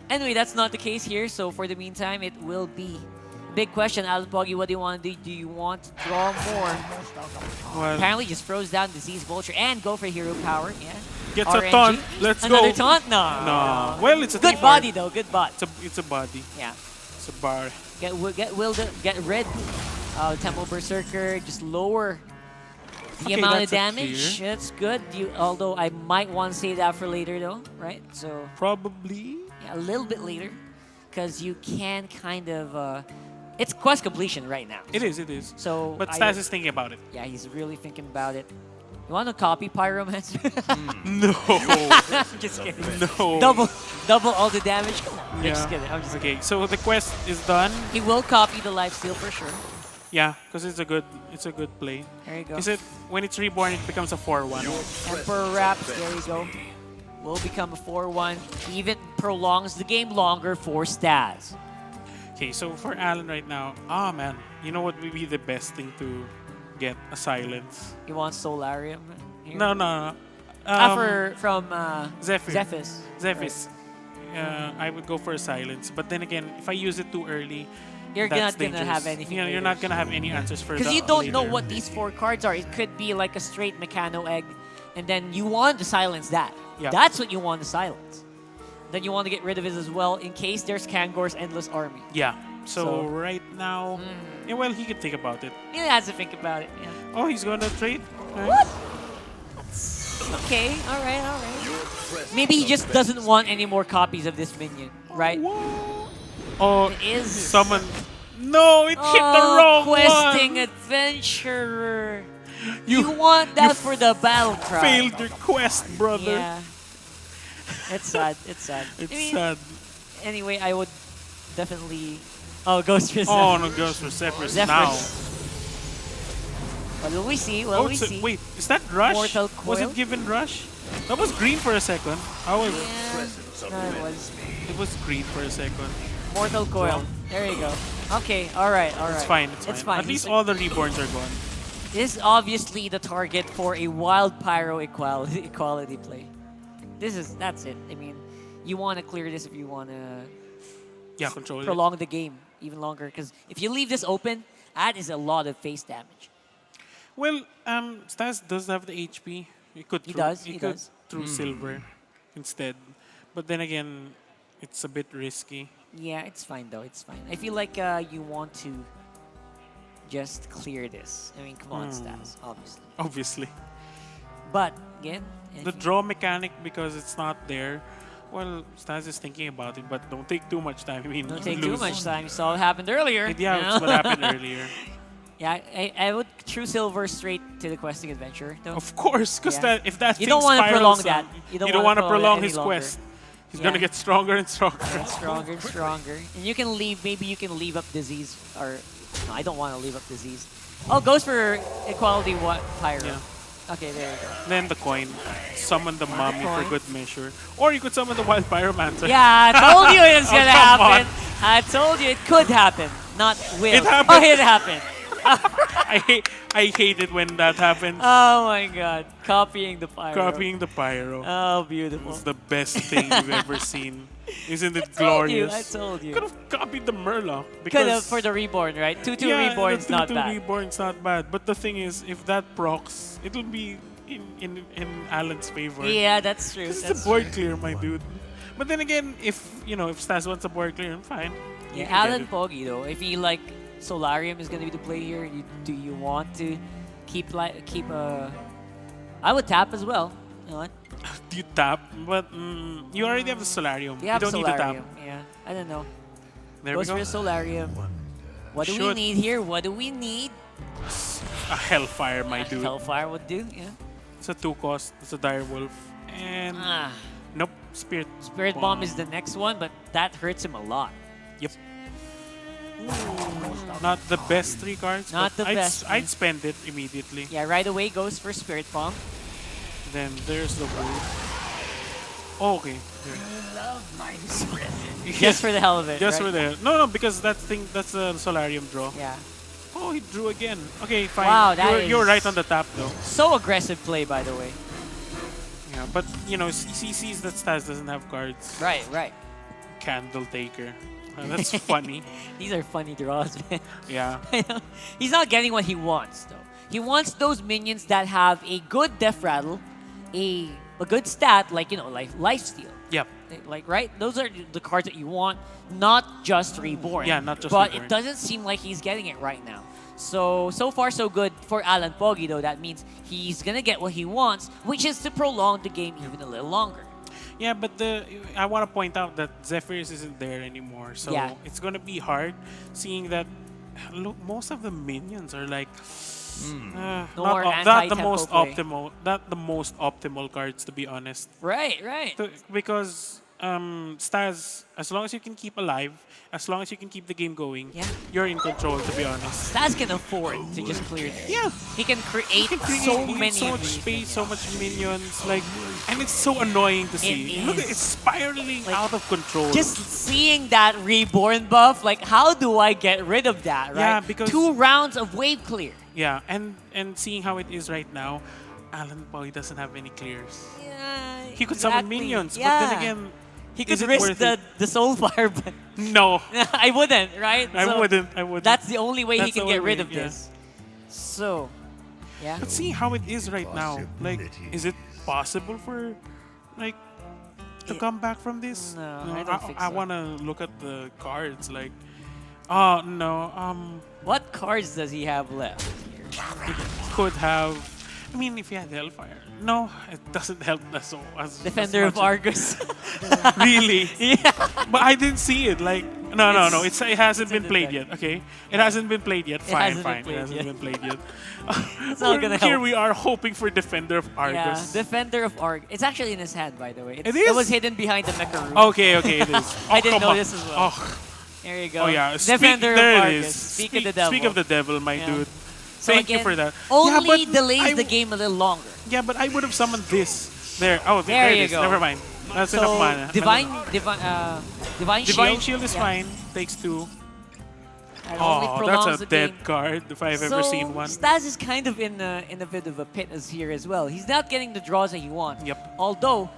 Anyway, that's not the case here. So for the meantime, it will be a big question. Alan Poggy, what do you want to do? Do you want to draw more? Well, Apparently just throws down Disease Vulture and go for Hero Power. Yeah. gets a RNG. taunt. Let's Another go. taunt? No. No. Well, it's a Good 3-4. body though. Good bot. It's a body. Yeah. It's a bar. Get rid. Temple Berserker. Just lower the Okay, amount of that's a damage. clear. That's good. Although I might want to save that for later though, right? So Probably. yeah, a little bit later, because you can kind of. It's quest completion right now. It is. It is. So. But Stas is thinking about it. Yeah, he's really thinking about it. You want to copy Pyromancer? No. Just kidding. No. Double all the damage. Come on. I'm Yeah. just kidding. I'm just kidding. Okay. So the quest is done. He will copy the lifesteal for sure. Yeah, because it's a good play. There you go. Is it when it's reborn it becomes a 4-1? Emperor Wrap, there you go. Will become a 4-1. Even prolongs the game longer for Stas. Okay, so for Alan right now, man, you know what would be the best thing to get? A silence. He wants Solarium. Here. No. From Zephyr. Zephys. Zephys. I would go for a silence, but then again, if I use it too early, You're that's not gonna dangerous. have anything. You're not gonna have any answers for Because the you don't know later. what these 4 cards are. It could be like a straight Mechano Egg, and then you want to silence that. Yeah. That's what you want to silence. Then you want to get rid of it as well in case there's Kangor's Endless Army. Yeah. So So- right now, yeah, well, he can think about it. He has to think about it. Yeah. Oh, he's gonna trade. What? Okay, all right. Maybe he just doesn't want any more copies of this minion, right? Oh, It is. someone. No, it hit the wrong questing one. adventurer. You want that for the battle cry. Failed your quest, brother. Yeah. It's sad. It's sad. It's I mean, sad. Anyway, I would definitely. Oh, Ghost Resist. Oh, no, goes for Zephyrus now. What will we see? Oh, What we it's see? wait, is that Rush? Mortal Was Coil? it given Rush? That was green for a second. However, Yeah. No, it was it was green for a second. Mortal Coil. There you go. Okay. All right. It's fine. It's fine. At least all the reborns are gone. This is obviously the target for a wild pyro equality play. That's it. I mean, you want to clear this if you want to Yeah, control it. prolong the game even longer. Because if you leave this open, that is a lot of face damage. Well, Stas does have the HP. He could. He throw- does, he could does. through silver instead, but then again, it's a bit risky. Yeah, it's fine though. It's fine. I feel like you want to just clear this. I mean, come on, Stas, obviously. Obviously, But again, the draw mechanic, because it's not there. Well, Stas is thinking about it, but don't take too much time. I mean, don't you take too lose. much time. You saw what happened earlier. Yeah, you know? that's what happened earlier. Yeah, I would true silver straight to the questing adventure. No? Of course, because Yeah. if that You thing don't wanna spirals, prolong that. you don't want to prolong his longer. quest. He's Yeah. gonna get stronger and stronger. Get stronger and stronger. And you can leave, maybe you can leave up disease, or, no, I don't want to leave up disease. Oh, goes for equality pyro. Yeah. Okay, there you go. Then the coin, summon the mummy for coin. good measure, or you could summon the wild pyromancer. Yeah, I told you it was Oh, gonna come happen. on. I told you it could happen, not will. It happened. Oh, it happened. I hate it when that happens. Oh my god. Copying the pyro. Copying the pyro. Oh, beautiful. It's the best thing you've ever seen. Isn't it told you, glorious? I told you. Could have copied the Murloc. Could have for the reborn, right? 2-2 yeah, reborn's the not 2-2 bad. reborn's not bad. But the thing is, if that procs, it'll be in Alan's favor. Yeah, that's true. It's That's a board true. clear, my dude. But then again, if Stas wants a board clear, fine. You Yeah, can get Alan it. Poggy though. If he like Solarium is gonna be the play here, do you want to keep I would tap as well. You know what? You tap, but you already have the Solarium. You have don't Solarium. need to tap. Yeah, I don't know. There Goes we for go. Solarium. What do we Should. need here? What do we need? A Hellfire, my dude. Hellfire would do. Yeah. It's a 2-cost. It's a Dire Wolf. And nope, Spirit. Spirit Bomb is the next one, but that hurts him a lot. Yep. Not the best 3 cards. Not but the best. I'd spend it immediately. Yeah, right away goes for Spirit Bomb. Then there's the wolf. Oh, okay. Just for the hell of it. Just right? for the no, because that's the Solarium draw. Yeah. Oh, he drew again. Okay, fine. Wow, that you're is- right on the tap though. So aggressive play, by the way. Yeah, but he sees that Stas doesn't have cards. Right, right. Candle Taker. That's funny. These are funny draws, man. Yeah. He's not getting what he wants, though. He wants those minions that have a good Death Rattle, a good stat, like, like Lifesteal. Yep. Like, right? Those are the cards that you want, not just Reborn. Yeah, not just But Reborn. it doesn't seem like he's getting it right now. So far, so good for Alan Poggy, though. That means he's going to get what he wants, which is to prolong the game even a little longer. Yeah, but I want to point out that Zephyrs isn't there anymore. So Yeah. it's going to be hard seeing that look, most of the minions are like more not the anti-tempo most play. optimal cards, to be honest. Right, right. Because Stas, as long as you can keep alive, as long as you can keep the game going, Yeah. you're in control, to be honest. Stas can afford to just clear this. Yeah. He can create, You can create so you get many so of much these space, things. so much minions, and it's so annoying to see. It Look at is. it's spiraling Like, out of control. Just seeing that Reborn buff, like, how do I get rid of that, right? Yeah, because- 2 rounds of wave clear. Yeah, and seeing how it is right now, Alan Poggy doesn't have any clears. Yeah, He could summon minions, Yeah. but then again, he could is it risk worth it? the Soul Fire, but No, I wouldn't, right? I So wouldn't. That's the only way he That's the can get only rid way, of yeah. this. So, yeah. But see how it is right now. Like, is it possible for, to come back from this? No, I don't think I so. want to look at the cards. Like, oh no. What cards does he have left here? Could have. I mean, if he had Hellfire. No, it doesn't help as Defender as of much. Argus. Really? Yeah. But I didn't see it. Like, no. It hasn't in been the played deck. yet. Okay, it hasn't been played yet. Fine, hasn't been fine. played It hasn't yet. been played yet. not gonna Here help. we are hoping for Defender of Yeah, Argus. Defender of Argus. It's actually in his hand, by the way. It is? It was hidden behind the Mecha Room. Okay, it is. I didn't come know on. this as well. Oh, There you go. oh yeah. Defender there of it Argus. is. Speak of the devil. Speak of the devil, my Yeah. dude. So Thank you again, for that. Only but delays the I- game a little longer. Yeah, but I would have summoned this. There. Oh, There it you is. go. Never mind. That's So enough mana. Divine Divine Shield. Shield is yeah, fine. Takes 2. and only Oh, prolongs that's a the dead game. card if I've ever seen one. Stas is kind of in a bit of a pit as here as well. He's not getting the draws that he wants. Yep. Although,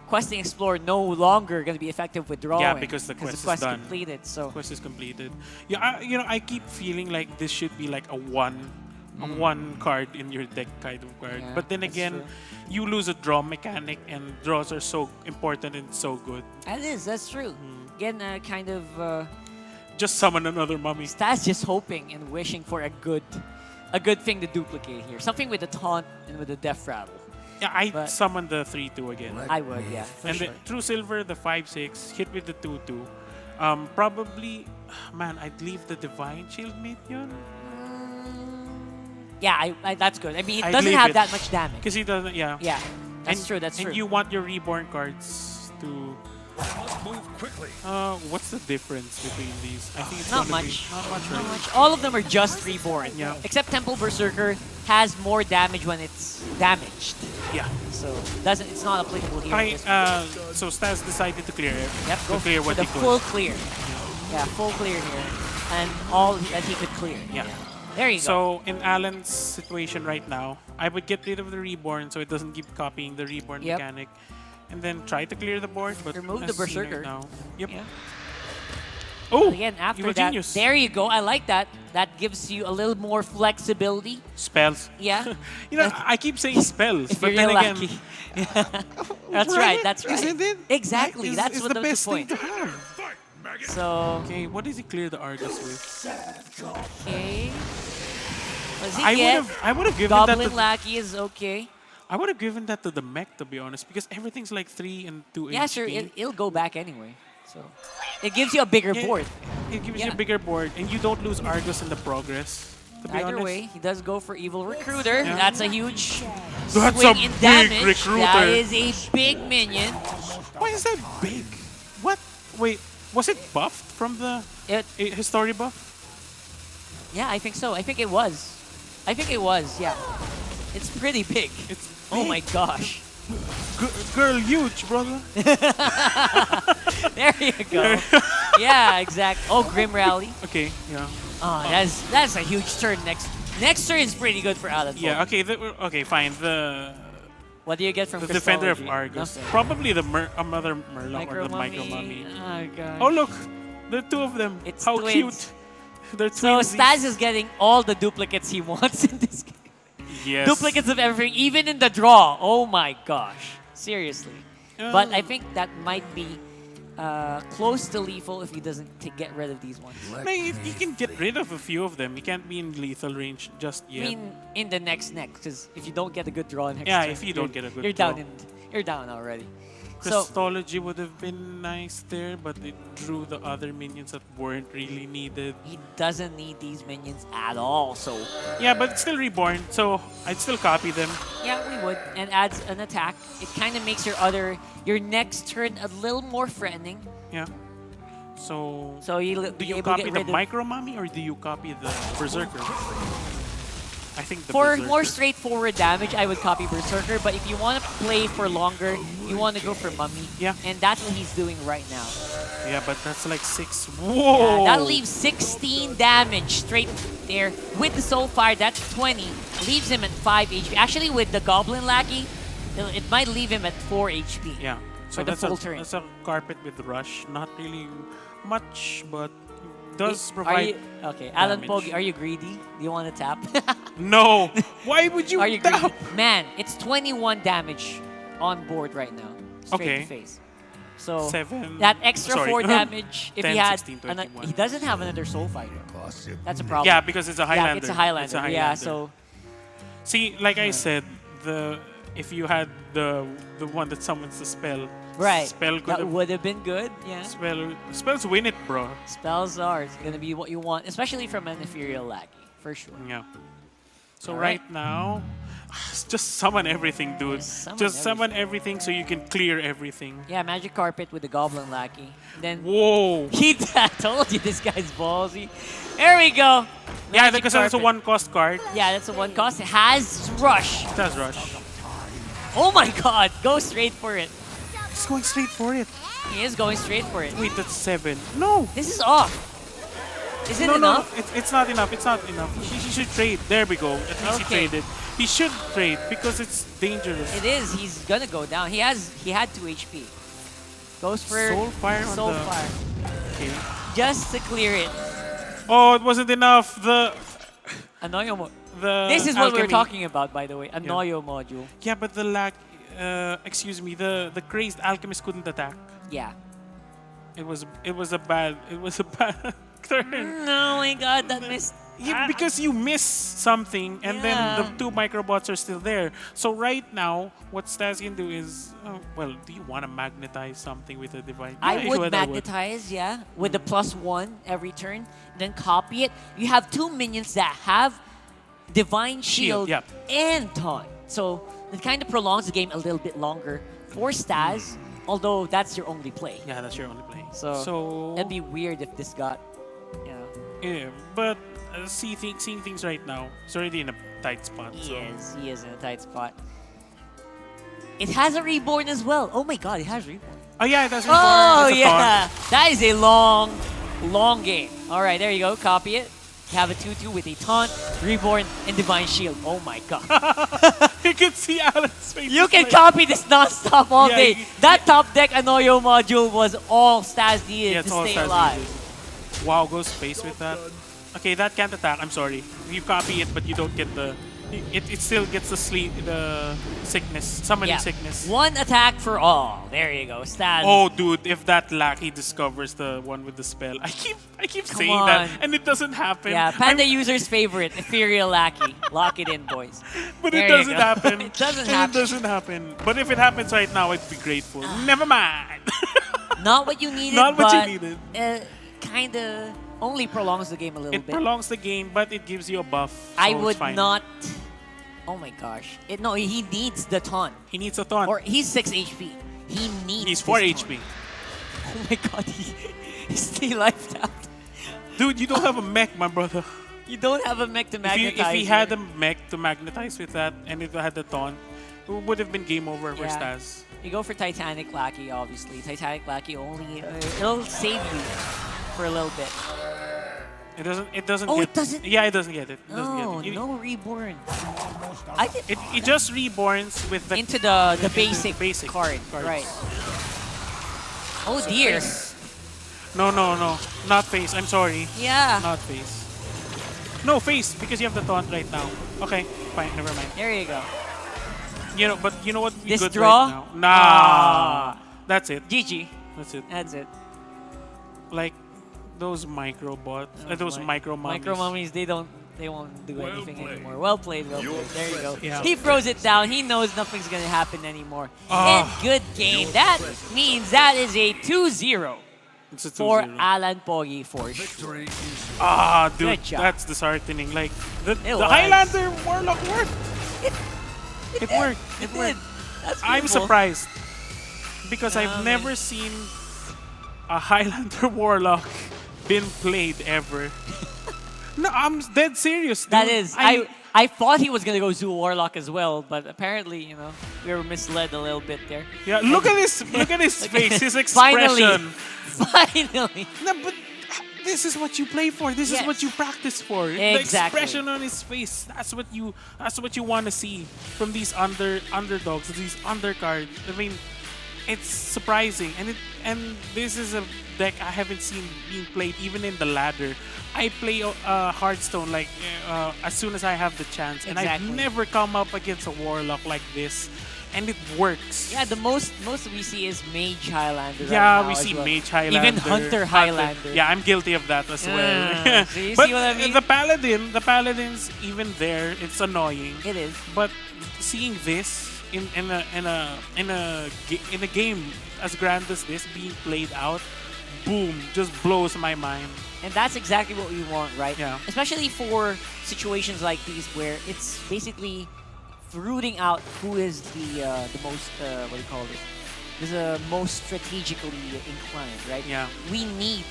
Questing Explorer no longer going to be effective with drawing. Yeah, because the quest is done. completed. So Quest is completed. Yeah, I keep feeling like this should be like a one card in your deck kind of card. Yeah, but then that's again, true. you lose a draw mechanic, and draws are so important and so good. that's true. Again, kind of Just summon another mummy. Stas just hoping and wishing for a good thing to duplicate here. Something with the taunt and with the death rattle. Yeah, I But- summon the 3-2 again. I would, yeah. For And sure. the True Silver, the 5-6, hit with the 2-2. Probably, man, I'd leave the Divine Shield minion. Yeah, that's good. I mean, it I'd doesn't leave have it. that much damage. Because he doesn't, yeah. Yeah, that's true. That's true. And you want your reborn cards to. Move quickly. What's the difference between these? I think it's Not gonna much. Be, not much, Not right? much. All of them are just reborn. Yeah. Except Temple Berserker has more damage when it's damaged. Yeah. So it's not applicable here. Okay, so Stas decided to clear it. Yep, To clear what the he could. full clear. Yeah, full clear here. And all that he could clear. Yeah. There you go. So in Alan's situation right now, I would get rid of the reborn so it doesn't keep copying the reborn Yep. mechanic, and then try to clear the board. But Remove the as seen right Berserker. now. Yep. Yeah. Oh, Again, after Evil that, Genius. there you go. I like that. That gives you a little more flexibility. Spells. Yeah. You know, I keep saying spells, If but you're then again, lucky. That's right. That's right. Isn't it? Exactly. Is- That's is what the best point. thing to have. So, Okay, what does he clear the Argus with? okay. What does he get? I would have given that Goblin to Lackey is okay. I would have given that to the mech, to be honest, because everything's like 3 and 2 Yeah, HP. sure. It'll go back anyway. So, it gives you a bigger Yeah, board. It gives you Yeah. a bigger board, and you don't lose Argus in the progress. To be Either honest. way, he does go for Evil Recruiter. Yeah. That's a huge That's swing a in big damage. recruiter. That is a big minion. Why is that big? What? Wait, was it buffed from the history buff? Yeah, I think so. I think it was. Yeah. It's pretty big. It's Oh big. my gosh. Girl, huge, brother. There you go. Yeah, exactly. Oh, Grim Rally. Okay, yeah. Oh, that's a huge turn. Next turn is pretty good for Alan. Yeah, okay, okay, fine. What do you get from The Defender of Christology? Argus. Nothing. Probably the Mother Murloc or the Micro Micro Mummy. Oh, gosh. Oh, look. The two of them. It's How twins. cute. They're So twinsies. Stas is getting all the duplicates he wants in this game. Yes. Duplicates of everything, even in the draw. Oh my gosh. Seriously. But I think that might be close to lethal if he doesn't get rid of these ones. No, you can get rid of a few of them. You can't be in lethal range just I yet. mean, in the next, because if you don't get a good draw next Yeah, turn, if you don't get a good you're draw. you're down already. So, Christology would have been nice there, but it drew the other minions that weren't really needed. he doesn't need these minions at all. So, Yeah, but it's still reborn, so I'd still copy them. yeah, we would. And adds an attack. It kind of makes your next turn a little more threatening. Yeah. So, So you'll do be you able to copy get the rid of... Micro Mummy or do you copy the Berserker? I think the For Berserker. more straightforward damage, I would copy Berserker. But if you want to play for longer, you want to go for Mummy. Yeah. And that's what he's doing right now. Yeah, but that's like 6. Yeah, Whoa! that leaves 16 damage straight there. With the Soul Fire, that's 20. Leaves him at 5 HP. Actually, with the Goblin Lackey, it might leave him at 4 HP. Yeah. So For the that's full turn. that's a carpet with rush. Not really much, but does Are provide. you, okay, Alan damage. Pogue, are you greedy? Do you want to tap? No! Why would you Are you tap? greedy? Man, it's 21 damage on board right now. Straight Okay. to face. So 7. that extra Sorry. 4 damage, if 10, he had, 16, ano- 21. he doesn't have another Soul Fighter. That's a problem. Yeah, because it's a Highlander. Yeah, it's a Highlander. It's a Yeah, Highlander. so See, like I said, if you had the one that summons the spell, right, spell could that have, would have been good. Yeah, spells win it, bro. spells are gonna be what you want, especially from an Ethereal Lackey, for sure. Yeah. So All right right. now, just summon everything, dude. Just Summon everything so you can clear everything. Yeah, Magic Carpet with the Goblin Lackey. Then Whoa. he told you this guy's ballsy. There we go. Yeah, Magic because that's a Carpet. one-cost card. Yeah, that's a one cost. It has Rush. It does rush. Oh my god, go straight for it. He's going straight for it. He is going straight for it. Wait, that's 7. No. This is off. Is it No, enough? it's not enough. It's not enough. He should trade. There we go. At least Okay. he traded. He should trade because it's dangerous. It is. He's gonna go down. He had 2 HP. Goes for Soul Fire on Soul the- Fire. Okay. Just to clear it. Oh, it wasn't enough. Anoyo This is what we were talking about, by the way. Anoyo module. Yeah, but excuse me, the crazed alchemist couldn't attack. Yeah. It was a bad turn. No, my god, that missed. Because you miss something and then the 2 microbots are still there. So right now, what Stas can do is, do you want to magnetize something with a divine? I Yeah, would magnetize, yeah, with the +1 every turn, then copy it. You have 2 minions that have Divine Shield, yep. and Taunt. So it kind of prolongs the game a little bit longer for Staz, although that's your only play. Yeah, that's your only play. So it'd be weird if this got, yeah. But seeing things right now, it's already in a tight spot. He is in a tight spot. It has a reborn as well. Oh my god, it has reborn. Oh yeah, it has reborn. Oh It's a yeah, taunt. that is a long game. All right, there you go. Copy it. You have a 2/2 with a taunt, reborn, and divine shield. Oh my god. You can see Alan's face. You It's can like- copy this non-stop all Yeah, day. That top deck Anoyo module was all Staz needed Yeah, to it's all stay Staz alive. needed. Wow, goes space with that. Okay, that can't attack. I'm sorry. You copy it, but you don't get the. It still gets the sickness, summoning sickness. One attack for all. There you go, Staz. Oh, dude! If that Lackey discovers the one with the spell, I keep saying that, on. and it doesn't happen. Yeah, Panda user's favorite, Ethereal Lackey. Lock it in, boys. But There it you doesn't go. happen. It doesn't And happen. It doesn't happen. But if it happens right now, I'd be grateful. Never mind. Not what you needed, Not what you but needed. kind of only prolongs the game a little It bit. prolongs the game, but it gives you a buff. I so it's would fine. not. Oh my gosh! No, he needs the taunt. He needs a taunt. Or he's 6 HP. He needs. He's this 4 taunt. HP. Oh my god! He's still life tapped. Dude, you don't have a mech, my brother. You don't have a mech to If magnetize. he had a mech to magnetize with that, and it had the taunt, it would have been game over for Yeah. Staz. You go for Titanic Lackey, obviously. Titanic Lackey only it'll save you for a little bit. It doesn't. Oh, get, it doesn't? Yeah, it doesn't get it. It doesn't No, get it. no reborn. I did It just reborns with the into the into basic card, cards. right? Oh dear. No, not face. I'm sorry. Yeah. Not face. No face because you have the taunt right now. Okay, fine. Never mind. There you go. But you know what? We This good draw? right now. Nah. That's it. GG. That's it. That's it. Like those micro bots. Those micro mummies. Micro mummies, they won't do anything played. anymore. Well played, well played. There you go. Yeah. He throws it down. He knows nothing's gonna happen anymore. Ah. And good game. That means that is a 2-0 It's a 2-0. for Alan Pogi for sure. Victory is Ah, dude, Good job. that's disheartening. Like the was. Highlander Warlock worked. It worked. It It worked. did. That's I'm beautiful. surprised because Yeah, I've man. never seen a Highlander Warlock been played ever. No, I'm dead serious. Dude. That is. I thought he was gonna go Zoo Warlock as well, but apparently, we were misled a little bit there. Yeah, look at his face, his Finally. expression. Finally. No, but this is what you play for. This is Yes. what you practice for. The Exactly. expression on his face. That's what you want to see from these underdogs, these undercards. I mean, it's surprising, and this is a deck I haven't seen being played even in the ladder. I play Hearthstone as soon as I have the chance, and I've Exactly. never come up against a warlock like this, and it works. Yeah, the most we see is Mage Highlander. Yeah, right now we as see well. Mage Highlander. Even Hunter Highlander. Yeah, I'm guilty of that as well. So you But see what I mean? the Paladin's even there. It's annoying. It is. But seeing this in a game as grand as this being played out, boom, just blows my mind. And that's exactly what we want, right? Yeah. Especially for situations like these where it's basically rooting out who is the most what do you call this? Is the most strategically inclined, right? Yeah. We need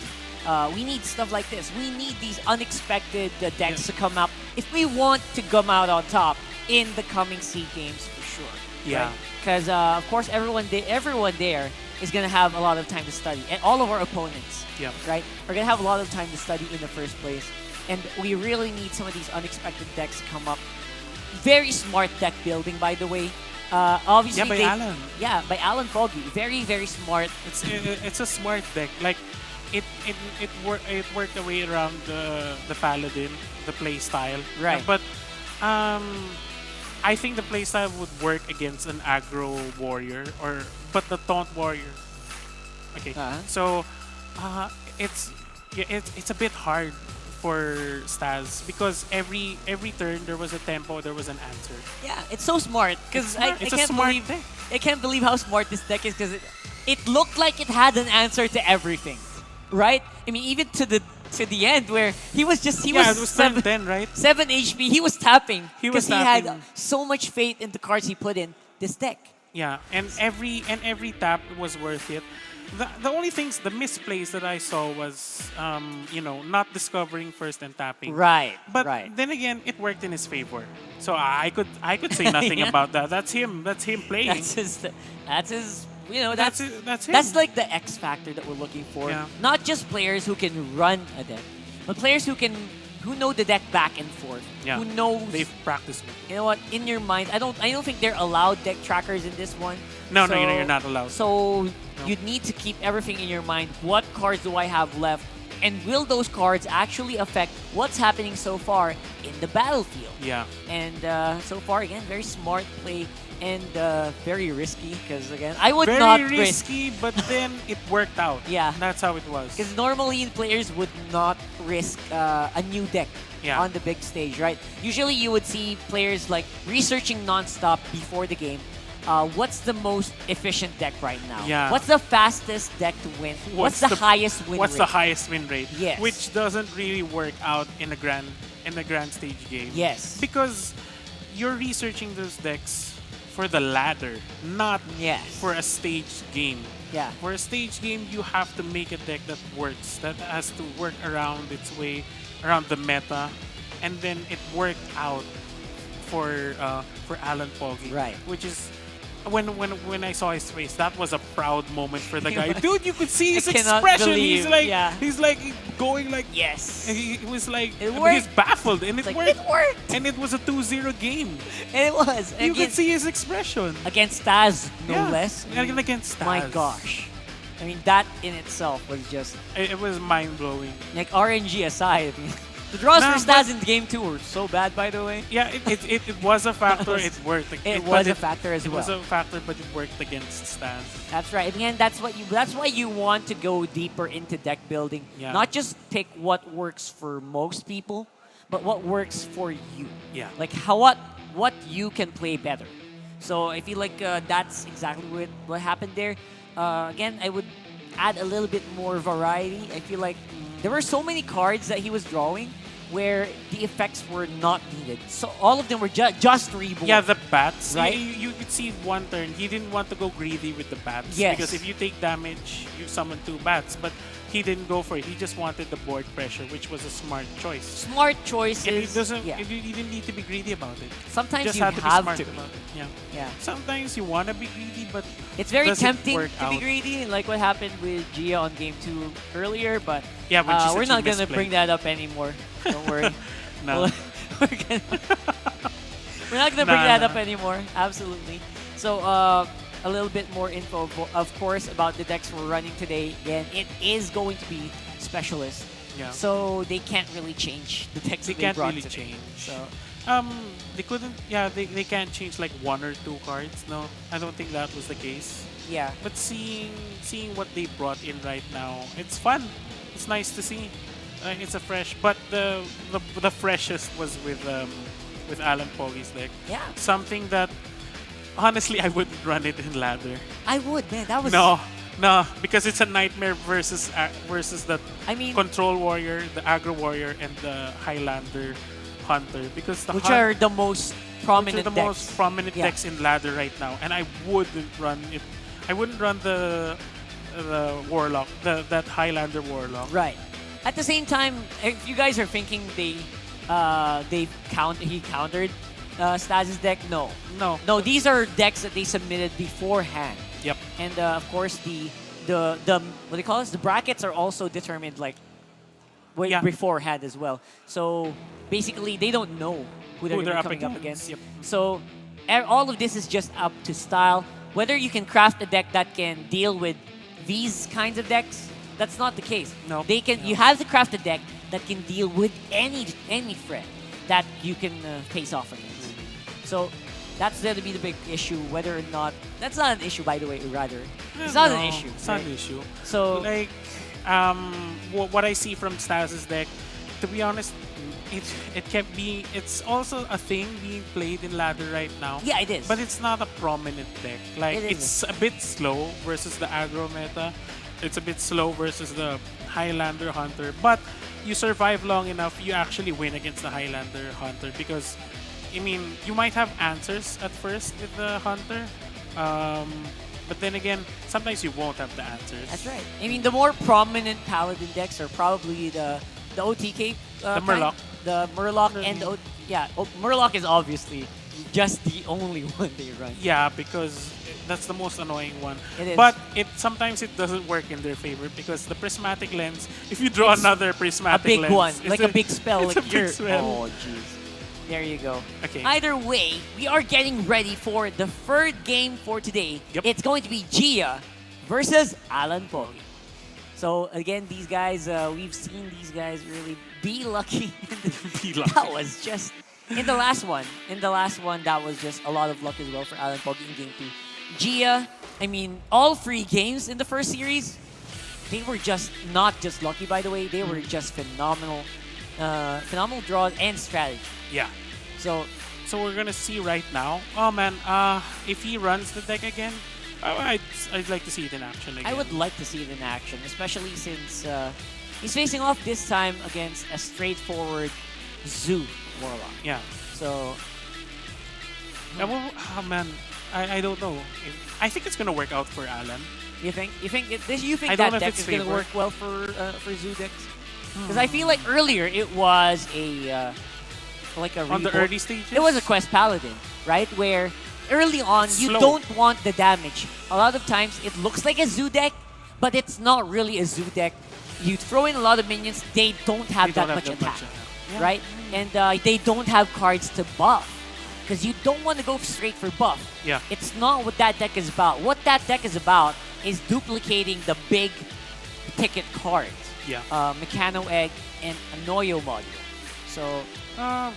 stuff like this. We need these unexpected decks to come up if we want to come out on top in the coming SEA games for sure. Yeah. Because of course everyone there is gonna have a lot of time to study, and all of our opponents. Yeah. Right? We're gonna have a lot of time to study in the first place, and we really need some of these unexpected decks to come up. Very smart deck building, by the way. Obviously, Yeah, by Alan. Yeah, by Alan Foggy. Very, very smart. It's a smart deck. Like it worked a way around the Paladin, the play style. Right. But I think the playstyle would work against an aggro warrior but the taunt warrior. Okay. So it's a bit hard for Staz because every turn there was a tempo, there was an answer. Yeah, it's so smart because I It's a can't smart believe deck. I can't believe how smart this deck is because it looked like it had an answer to everything, right? I mean, even to to the end where he was Yeah, it was turn 10, right? 7 HP. He was tapping He was because he had tapping. so much faith in the cards he put in this deck. Yeah, and every tap was worth it. The only things, the misplays that I saw was, not discovering first and tapping. Right. But right. then again, it worked in his favor. So I could say nothing Yeah. about that. That's him. That's him playing. That's his. That's his. You know, That's that's it, that's him. That's like the X factor that we're looking for. Yeah. Not just players who can run a deck, but players who know the deck back and forth. Yeah. Who knows? They've practiced with. You know what? In your mind, I don't think they're allowed deck trackers in this one. No, you're not allowed. So you need to keep everything in your mind. What cards do I have left? And will those cards actually affect what's happening so far in the battlefield? Yeah. And so far, again, very smart play and very risky because, again, I would Very not risk. risky, but then it worked out. Yeah. That's how it was. Because normally players would not risk a new deck Yeah. on the big stage, right? Usually you would see players like researching nonstop before the game. What's the most efficient deck right now? Yeah. What's the fastest deck to win? What's the highest win What's rate? the highest win rate? Yes. Which doesn't really work out in a grand stage game. Yes. Because you're researching those decks for the ladder, not Yes. for a stage game. Yeah. For a stage game, you have to make a deck that works, that has to work around its way, around the meta, and then it worked out for Alan Poggi. Right. Which is when I saw his face, that was a proud moment for the guy. Dude, you could see his I cannot expression. believe, He's like going like Yes. he was like It he's worked. baffled, and it Like, worked. it worked. And it was a 2-0 game. And it was. You could Against, see his expression. against Taz, no Yeah. less. And against My Taz. gosh. I mean, that in itself was just, It was mind blowing. like, RNG aside. I mean, the draws Nah, for Staz in game 2 were so bad, by the way. Yeah, it was a factor. was- It worked. It but was a factor as It was well. a factor, but it worked against Stan. That's right. Again, that's why you want to go deeper into deck building. Yeah. Not just pick what works for most people, but what works for you. Yeah. Like what you can play better. So I feel like that's exactly what happened there. Again, I would add a little bit more variety. I feel like there were so many cards that he was drawing where the effects were not needed. So all of them were just reborn. Yeah, the bats. Right? You could see one turn. He didn't want to go greedy with the bats. Yes. Because if you take damage, you summon 2 bats. But he didn't go for it. He just wanted the board pressure, which was a smart choice. Smart choices. And it doesn't. Yeah. You didn't need to be greedy about it. Sometimes Just you had to be have smart to. about it. Yeah. Yeah. Sometimes you want to be greedy, but It's very doesn't tempting work to be out. greedy, like what happened with Gia on game 2 earlier, but Yeah, when she said we're she not going to misplayed. bring that up anymore. Don't worry. No. we're, gonna, we're not going to bring Nah, that up nah. anymore. Absolutely. So, a little bit more info, of course, about the decks we're running today. Again, it is going to be specialist. Yeah. So, they can't really change the decks They that can't brought really today. change. So, They couldn't. Yeah, they can't change like 1 or 2 cards. No, I don't think that was the case. yeah. But seeing what they brought in right now, it's fun. It's nice to see. It's a fresh, but the freshest was with Alan Poggi's deck. Yeah. Something that honestly I wouldn't run it in ladder. I would, man. That was... No, because it's a nightmare versus the I mean... control warrior, the aggro warrior, and the Highlander hunter. Because the Which are the most prominent the decks. most prominent Yeah. decks in ladder right now, and I wouldn't run it. I wouldn't run the warlock, that Highlander warlock. Right. At the same time, if you guys are thinking he countered Staz's deck, no. No, these are decks that they submitted beforehand. Yep. And of course the what do they call this? The brackets are also determined like way Yeah. beforehand as well. So basically they don't know who they're, Who they're gonna up be coming up against. against. Yep. So all of this is just up to style. Whether you can craft a deck that can deal with these kinds of decks, that's not the case. No. They can. You have to craft a deck that can deal with any threat that you can face off against. So that's going to be the big issue. Whether or not that's not an issue, by the way. Rather, it's not an No, issue. It's not right? an issue. So Like, what I see from Stas's deck, to be honest, it kept being. It's also a thing being played in ladder right now. yeah, it is. But it's not a prominent deck. Like, It it's a bit slow versus the aggro meta. It's a bit slow versus the Highlander Hunter. But you survive long enough, you actually win against the Highlander Hunter because, I mean, you might have answers at first with the Hunter, but then again, sometimes you won't have the answers. That's right. I mean, the more prominent Paladin decks are probably the OTK. The Murloc. The Murloc and the Murloc is obviously just the only one they run. Yeah, because that's the most annoying one. It is. But sometimes it doesn't work in their favor because the prismatic lens, if you draw another A prismatic big lens, one, it's like a big spell. It's Like a big spell. Oh, jeez. There you go. Okay. Either way, we are getting ready for the third game for today. Yep. It's going to be Gia versus Alan Pogi. So again, these guys, we've seen these guys really be lucky. Be lucky. That was just in the last one. In the last one, that was just a lot of luck as well for Alan Pogi in game 2. Gia, I mean, all 3 games in the first series, they were just not just lucky. By the way, they were just phenomenal, phenomenal draws and strategy. Yeah. So we're gonna see right now. Oh man, if he runs the deck again, I'd like to see it in action again. I would like to see it in action, especially since he's facing off this time against a straightforward Zoo Warlock. Yeah. So Oh man, I don't know. I think it's gonna work out for Alan. you think I that don't know if deck it's is gonna favor. work well for Zoo decks? Because I feel like earlier it was a like a On the revolt. early stages? It was a Quest Paladin, right? Where early on you Slow. don't want the damage. A lot of times it looks like a Zoo deck, but it's not really a Zoo deck. You throw in a lot of minions, they don't have They that don't much have attack, Yeah. right? And they don't have cards to buff. Because you don't want to go straight for buff. Yeah. It's not what that deck is about. What that deck is about is duplicating the big ticket cards. Yeah. Mechano Egg and a Noyo module. So I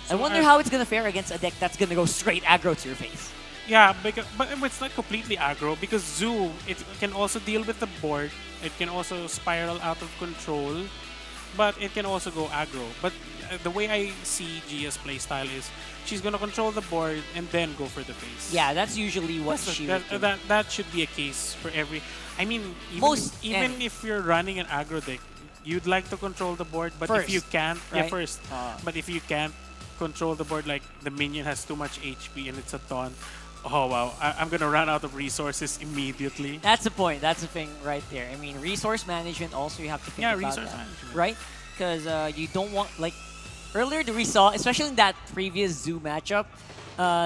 So wonder how it's gonna fare against a deck that's gonna go straight aggro to your face. Yeah, but it's not completely aggro because Zoo, it can also deal with the board. It can also spiral out of control, but it can also go aggro. But the way I see Gia's playstyle is she's gonna control the board and then go for the face. Yeah, that's usually what That's she that, would do. that should be a case for every. I mean, even if you're running an aggro deck, you'd like to control the board, but if you First, can't, right? first. But if you can't control the board, like the minion has too much HP and it's a taunt. Oh wow, I'm gonna run out of resources immediately. That's the point. That's the thing right there. I mean, resource management also you have to think Yeah, about resource that, management. right? Because you don't want like earlier we saw, especially in that previous Zoo matchup,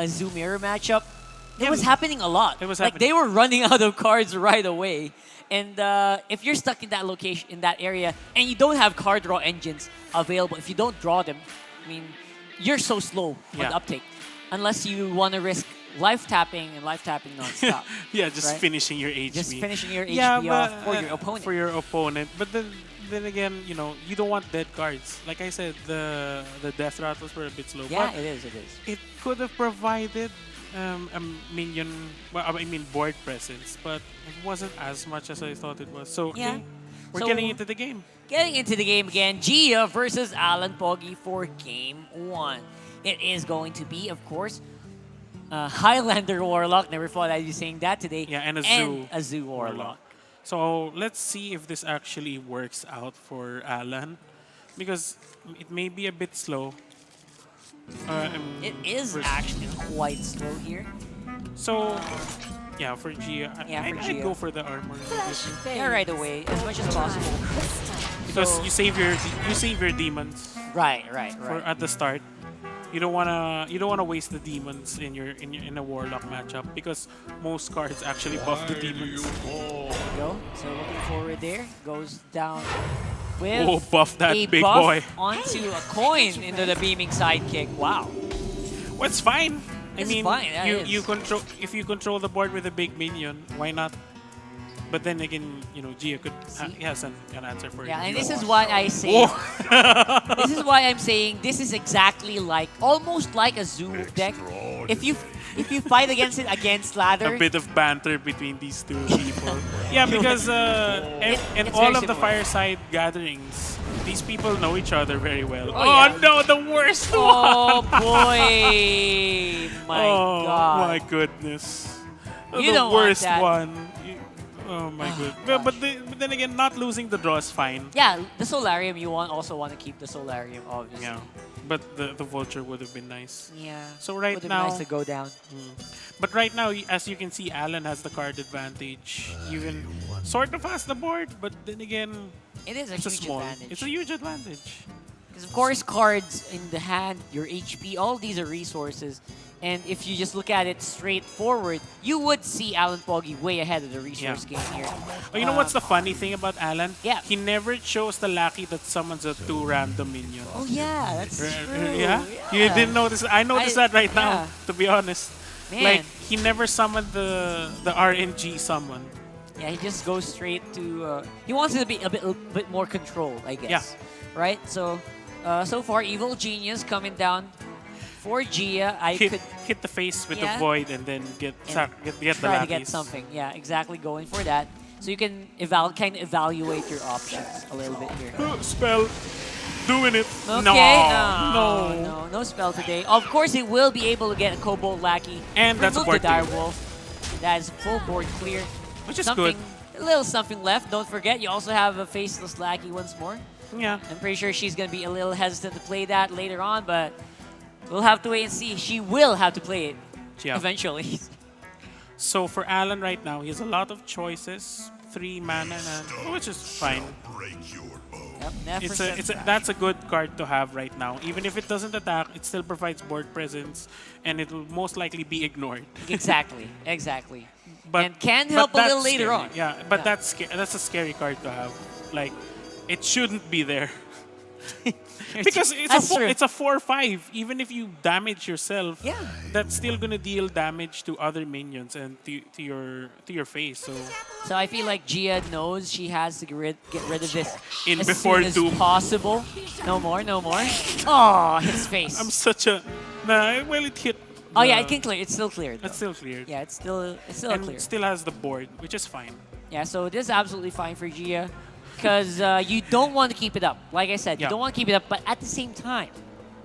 Zoo Mirror matchup, it was happening a lot. It was like happening. they were running out of cards right away, and if you're stuck in that location, in that area, and you don't have card draw engines available, if you don't draw them, I mean, you're so slow on Yeah. the uptake, unless you want to risk life tapping and life tapping nonstop. Yeah, just right? finishing your HP. Just finishing your HP Yeah, off but, for your opponent. For your opponent. But then again, you know, you don't want dead cards. Like I said, the death rattles were a bit slow. Yeah, but it is. It is. it could have provided a minion, well, I mean board presence, but it wasn't as much as I thought it was. So okay, Yeah. we're So- getting into the game. Getting into the game again, Gia versus Alan Pogi for game 1. It is going to be, of course, Highlander Warlock. Never thought I'd be saying that today. Yeah, and a Zoo Warlock. So let's see if this actually works out for Alan, because it may be a bit slow. It is actually quite slow here. So, yeah, for Gia, Yeah, for I'd Gia. go for the armor Yeah, right away, as much as possible. because So- you save your demons Right. for at the start. You don't wanna waste the demons in a warlock matchup because most cards actually buff the demons. There you go. So looking forward there. Goes down with Oh, buff that a big buff boy. onto a coin into the beaming sidekick. Wow. What's fine? I It's mean, fine, yeah, it you is. control if you control the board with a big minion, why not? But then again, you know, Gia has an answer for Yeah, you. and this is why I say this is why I'm saying this is exactly like almost like a Zoo deck. If you fight against it against ladder, a bit of banter between these two people. Yeah, because and it's all very of the similar. fireside gatherings, these people know each other very well. Oh, Oh, yeah. no, the worst oh one! boy, my oh god. my goodness, You the don't want worst that. one. Oh my god. But then again, not losing the draw is fine. Yeah, the Solarium, you also want to keep the Solarium, obviously. Yeah. But the vulture would have been nice. Yeah. So right Would have now, been nice to go down. but right now, as you can see, Alan has the card advantage. Even sort of has the board, but then again, It is a it's a huge small. advantage. It's a huge advantage. Because of course, cards in the hand, your HP, all these are resources. And if you just look at it straightforward, you would see Alan Poggy way ahead of the resource game here. Oh, you know what's the funny thing about Alan? Yeah. He never chose the Lucky that summons a 2 random minion. Oh yeah, that's true. Yeah? You didn't notice? I noticed that right now, yeah. to be honest. Man. Like, he never summoned the RNG summon. Yeah, he just goes straight to. He wants it to be a bit more controlled, I guess. Yeah. Right. So, so far, Evil Genius coming down for Gia. Hit the face with Yeah. the void and then get the try to Lackeys. get something. Yeah, exactly. Going for that. So you can kind of evaluate your options a little bit here. Spell. Doing it. Okay. No. No spell today. Of course, he will be able to get a Kobold Lackey. And that's a remove board the Dire clear. Wolf. That is full board clear. Which is something, good. A little something left. Don't forget, you also have a Faceless Lackey once more. Yeah. I'm pretty sure she's going to be a little hesitant to play that later on, but we'll have to wait and see. She will have to play it eventually. So for Alan right now, he has a lot of choices. 3 mana, which is fine. Yep, That's a good card to have right now. Even if it doesn't attack, it still provides board presence, and it will most likely be ignored. Exactly. But, and can help a that's little later scary. on. Yeah, but that's a scary card to have. Like, it shouldn't be there. Because it's a 4/5. Even if you damage yourself, that's still gonna deal damage to other minions and to your face. So I feel like Gia knows she has to get rid of this as before soon as Doom. possible. No more. Oh, his face. I'm such a well, it hit. Oh yeah, it can clear. It's still cleared. It's still cleared. Yeah, it's still And clear. it still has the board, which is fine. Yeah, so this is absolutely fine for Gia. Because you don't want to keep it up. Like I said, you don't want to keep it up, but at the same time,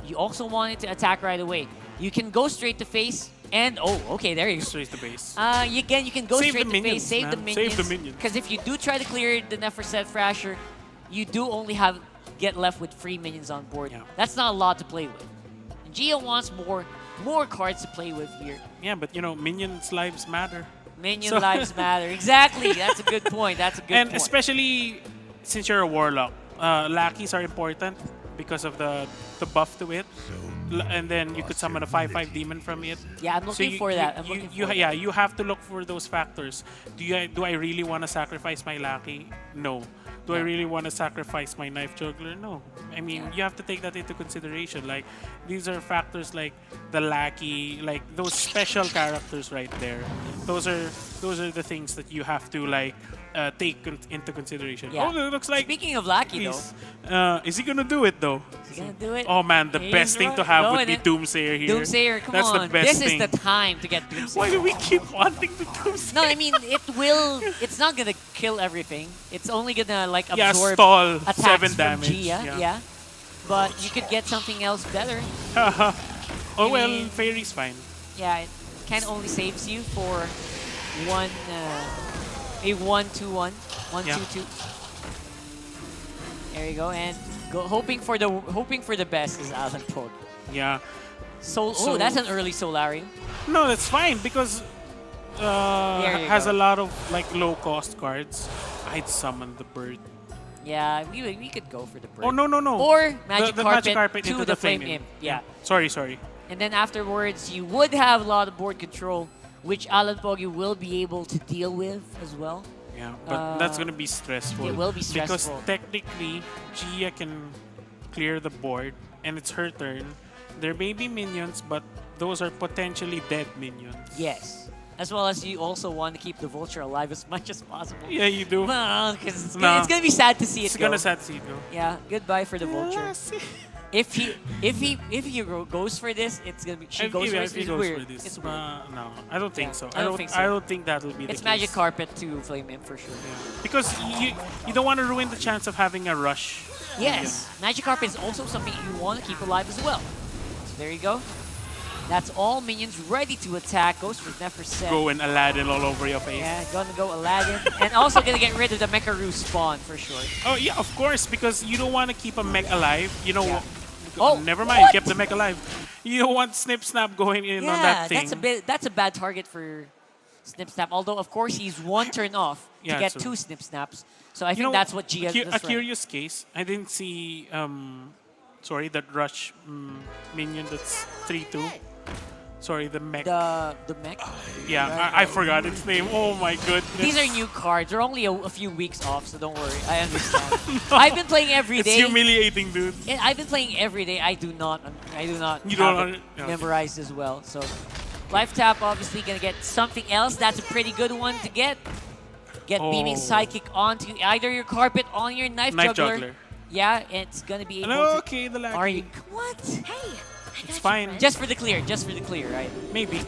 you also want it to attack right away. You can go straight to face, and okay, there you go. Straight to base. You can go Save straight the to minions, face, save the man. minions. Save the minions. Because if you do try to clear the Neferset Thrasher, you do only get left with free minions on board. Yeah. That's not a lot to play with. And Gia wants more cards to play with here. Yeah, but minions' lives matter. Minion lives matter. Exactly. That's a good point. And especially since you're a warlock, lackeys are important because of the buff to it. And then you could summon a 5/5 demon from it. Yeah, I'm looking for that. You have to look for those factors. Do I really want to sacrifice my lackey? No. Do I really want to sacrifice my knife juggler? No. I mean, you have to take that into consideration. Like, these are factors like the lackey, like those special characters right there. Those are the things that you have to take into consideration. Yeah. Oh, it looks like. Speaking of lackey, though, is he gonna do it though? is he gonna do it? Oh man, the best thing to have would be Doomsayer here. Doomsayer, come That's on. the best This thing. is the time to get Doomsayer. Why do we keep wanting the Doomsayer? No, I mean it's not gonna kill everything. It's only gonna absorb stall attacks 7 from damage. Gia, yeah. But you could get something else better. Oh well, mean- Fairy's fine. Yeah, it kind of only saves you for a 1-2-1, 1-2-2. There you go, and hoping for the best is Alan Pogue. Yeah. Oh, that's an early Solarium. No, that's fine because There you has go. a lot of low cost cards. I'd summon the bird. Yeah, we could go for the bird. Oh no. Or Magic the Carpet, Magic Carpet to into the Flame Imp. Yeah. Sorry. And then afterwards, you would have a lot of board control, which Alan Poggy will be able to deal with as well. Yeah, but that's gonna be stressful. It will be stressful. Because technically, Gia can clear the board, and it's her turn. There may be minions, but those are potentially dead minions. Yes. As well as you also want to keep the Vulture alive as much as possible. Yeah, you do. Because it's going to be sad to see it It's go. gonna sad to see it go. Yeah, goodbye for the Vulture. If he goes for this, it's gonna be. She goes for this. It's weird. It's weird. No, I don't think so. I don't think so. I don't think that'll be the It's case. Magic Carpet to Flame Imp for sure. Because you don't want to ruin the chance of having a rush. Yes, Magic Carpet is also something you want to keep alive as well. So there you go. That's all minions ready to attack. Goes for Neferset. Go and Aladdin all over your face. Yeah, gonna go Aladdin. And also gonna get rid of the Mecharoo spawn for sure. Oh yeah, of course, because you don't want to keep a mech alive. You know, Yeah. oh, never mind, what? kept the mech alive. You don't want Snip Snap going in on Yeah, that thing. that's a bad target for Snip Snap. Although of course he's one turn off to Yeah, get true. 2 Snip Snaps. So I think that's what Gia does A right. curious case. I didn't see. Sorry, that rush minion that's 3-2. Sorry, the mech. The mech. Yeah, I forgot its name. Oh my goodness. These are new cards. They're only a few weeks off, so don't worry. I understand. I've been playing every It's day. humiliating, dude. I've been playing every day. I do not You have don't it yeah. memorized as well. So life tap obviously gonna get something else. That's a pretty good one to get. Get beaming sidekick onto either your carpet on your knife juggler. Yeah, it's gonna be able to. Okay, the Are you lackey. what? Hey, It's fine. Just for the clear, right? Maybe.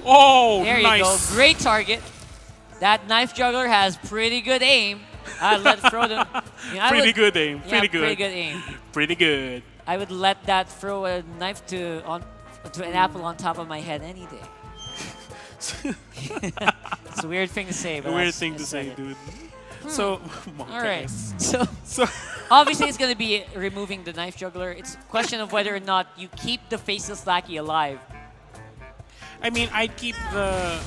Oh, There nice. you go. Great target. That knife juggler has pretty good aim. Let's throw them. Pretty good aim. Yeah, Pretty good. pretty good aim. Pretty good. I would let that throw a knife to an apple on top of my head any day. It's a weird thing to say, but A weird that's- thing I to said say, it. dude. So, All right. So, Obviously, it's going to be removing the knife juggler. It's a question of whether or not you keep the faceless lackey alive. I mean, I'd keep the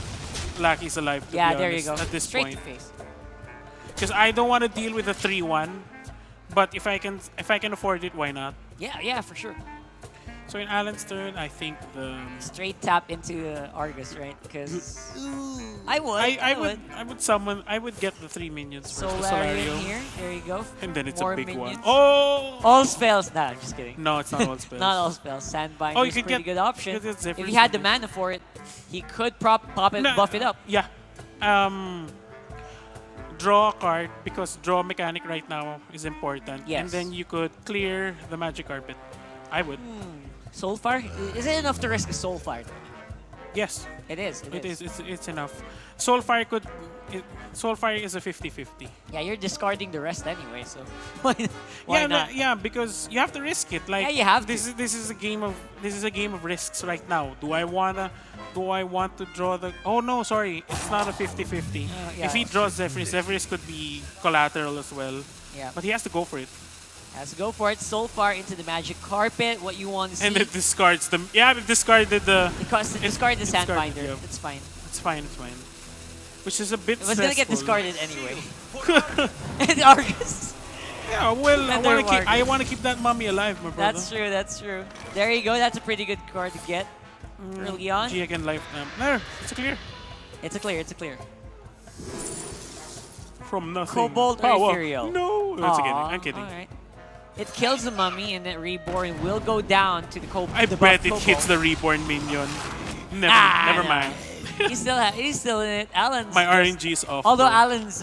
lackeys alive. To Yeah, be there you honest, go. At this Straight point, to face. because I don't want to deal with a 3-1. But if I can afford it, why not? Yeah, for sure. So in Alan's turn, I think the Straight tap into Argus, right? Because I would. I would get the 3 minions first. The Solarium Solario. here. There you go. And then it's More a big minions. one. Oh! All spells. Nah, I'm just kidding. No, it's not all spells. Not all spells. Sandbinder Oh, you is could pretty get- good option. you could get If Zephyr's he had the Minion. mana for it, he could pop it, No, buff it up. Yeah. Draw a card because draw mechanic right now is important. Yes. And then you could clear the magic carpet. I would. Soulfire? Is it enough to risk a Soulfire? Yes. It is. It is. It's enough. Soulfire is a 50-50. Yeah, you're discarding the rest anyway, so why not? Yeah, because you have to risk it. Like Yeah, you have this is a game of risks right now. Do I want to draw the Oh no, sorry. It's not a 50-50. yeah. If he draws Zephyrs could be collateral as well. Yeah. But he has to go for it. Let's go for it. Soulfire into the magic carpet. What you want to see? And it discards them. Yeah, it discarded the Because it discarded the it discarded, Sandbinder. yeah. It's fine. It's fine, it's fine. Which is a bit It was gonna get stressful. discarded anyway. And Argus. Yeah, well, Leather I Argus. want to keep that mummy alive, my brother. That's true. That's true. There you go. That's a pretty good card to get early on. G again life. No, it's a clear. It's a clear. It's a clear. From nothing. Cobalt or Power. Ethereal? No, that's kidding. Aw, I'm kidding. All right. It kills the mummy, and then Reborn will go down to the I the bet buff it Cobalt. hits the reborn minion. Never, never no. mind. He's still in it. Alan's My just- RNG is off. Although bro. Alan's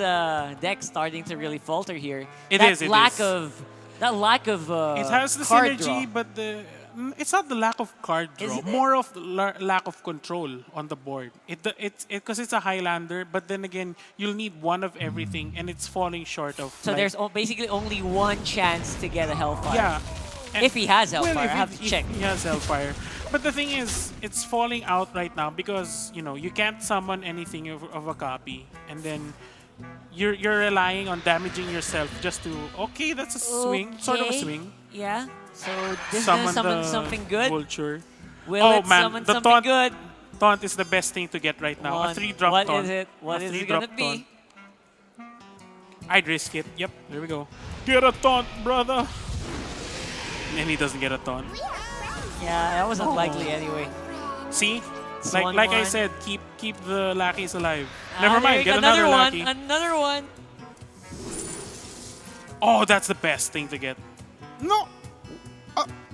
deck's starting to really falter here. It that is, it lack is. of that lack of It has the card synergy, draw. but it's not the lack of card Is draw. it? More of the lack of control on the board. Because it's a Highlander, but then again, you'll need one of everything, and it's falling short of. So like- there's basically only one chance to get a Hellfire. yeah. If he has Hellfire, Well, if I have to if check. He has Hellfire. But the thing is, it's falling out right now because, you can't summon anything of a copy. And then you're relying on damaging yourself just to, okay, that's a swing. Sort of a Okay. swing. Yeah. So this is gonna summon the something good. Vulture. Will Oh, it man, summon the something taunt- good? Taunt is the best thing to get right now. One. A 3-drop What taunt. is it? What A is it 3-drop gonna be? taunt. I'd risk it. Yep, there we go. Get a taunt, brother. And he doesn't get a taunt. Yeah, that was unlikely anyway. See? It's Like I 1-1. said, keep the lackeys alive. Ah, Never there mind, you get go. another one. lackey. Another one. Oh, that's the best thing to get. No.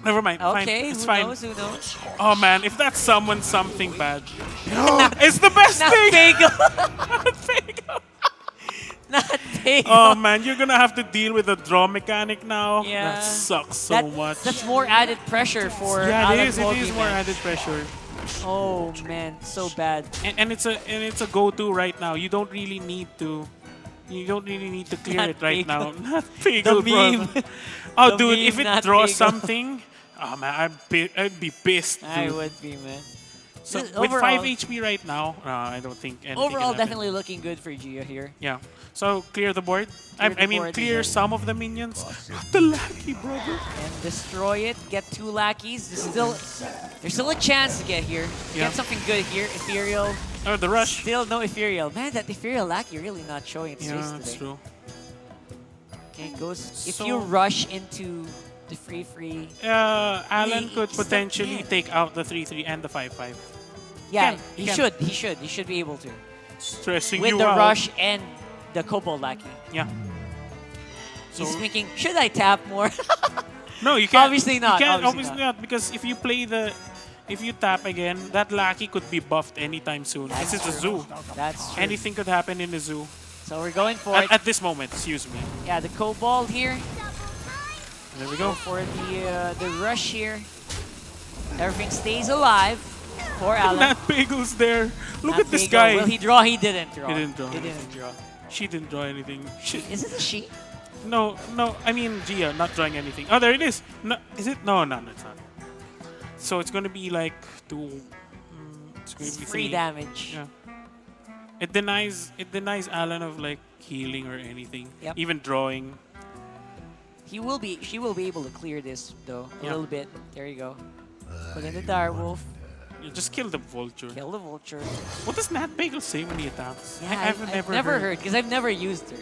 Never mind. Fine. Okay, It's who fine. knows? Who knows? Oh man, if that's someone something bad, it's the best Not thing. Bagel. Not Bagel. Oh man, you're gonna have to deal with the draw mechanic now. Yeah. That sucks so much. That's more added pressure for Yeah, Alan it is. It Volpe, is more man. added pressure, Oh man, so bad. and it's a go-to right now. You don't really need to. You don't really need to clear Not it right Bagel. now. Not Bagel, The meme. brother. Oh, The dude, meme, if it not draws Bagel. something, oh man, I'd be pissed. I dude. would be, man. So This- with 5 overall- HP right now, I don't think anything Overall, can happen. definitely looking good for Gia here. Yeah. So clear the board. Clear the I mean, board, clear and then- some of the minions. The lucky brother. And destroy it. Get 2 lackeys. There's still a chance to get here. Yeah. Get something good here. Ethereal. Oh, the rush. Still no Ethereal. Man, that Ethereal lackey really not showing its face Yeah, today. that's true. Okay, goes. If So- you rush into the free. Alan He- could he's not potentially dead. take out the 3-3 and the 5-5. Yeah, Can- he can. should. He should. He should be able to. Stressing With you the out. rush and the Kobold lackey. Yeah. He's So- thinking, should I tap more? No, you can't. Obviously not, You can't, obviously obviously not. Because if you tap again, that lackey could be buffed anytime soon. That's This is a true. zoo. That's true. Anything could happen in the zoo. So we're going for it. At this moment, excuse me. Yeah, the Kobold here. There we Go go. for the rush here. Everything stays alive for Alan. Matt Bagel's there. Look Matt at this Bagel. guy. Will he draw? He didn't draw. He didn't draw. He didn't draw. She didn't draw anything. Is it a she? No, I mean Gia not drawing anything. Oh, there it is. No, is it? No, it's not. So it's gonna be like it's gonna It's be free 3. damage. Yeah. It denies Alan of like healing or anything. Yep. Even drawing. She will be able to clear this though a Yeah. little bit. There you go. Put in the Direwolf. You just kill the vulture. Kill the vulture. What does Nat Bagel say when he attacks? Yeah, I've never heard because I've never used her.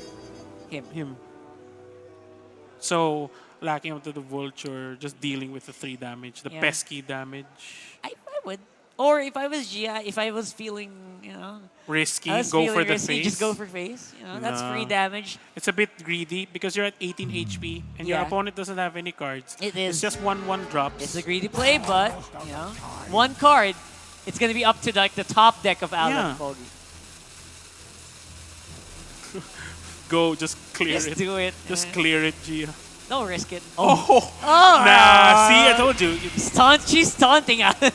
him. So lacking onto the vulture, just dealing with the 3 damage, the Yeah. pesky damage. I would. Or if I was Gia, if I was feeling, Risky, I was go feeling for the risky, face. just go for face. That's free No. damage. It's a bit greedy because you're at 18 HP and your Yeah. opponent doesn't have any cards. It It's is. just 1/1 drops. It's a greedy play, but one card. It's gonna be up to like the top deck of Alan Yeah. Foggy. Go, just clear Just it. do it. Just clear it, Gia. Don't risk it. Oh, nah. See, I told you. She's taunting Alan.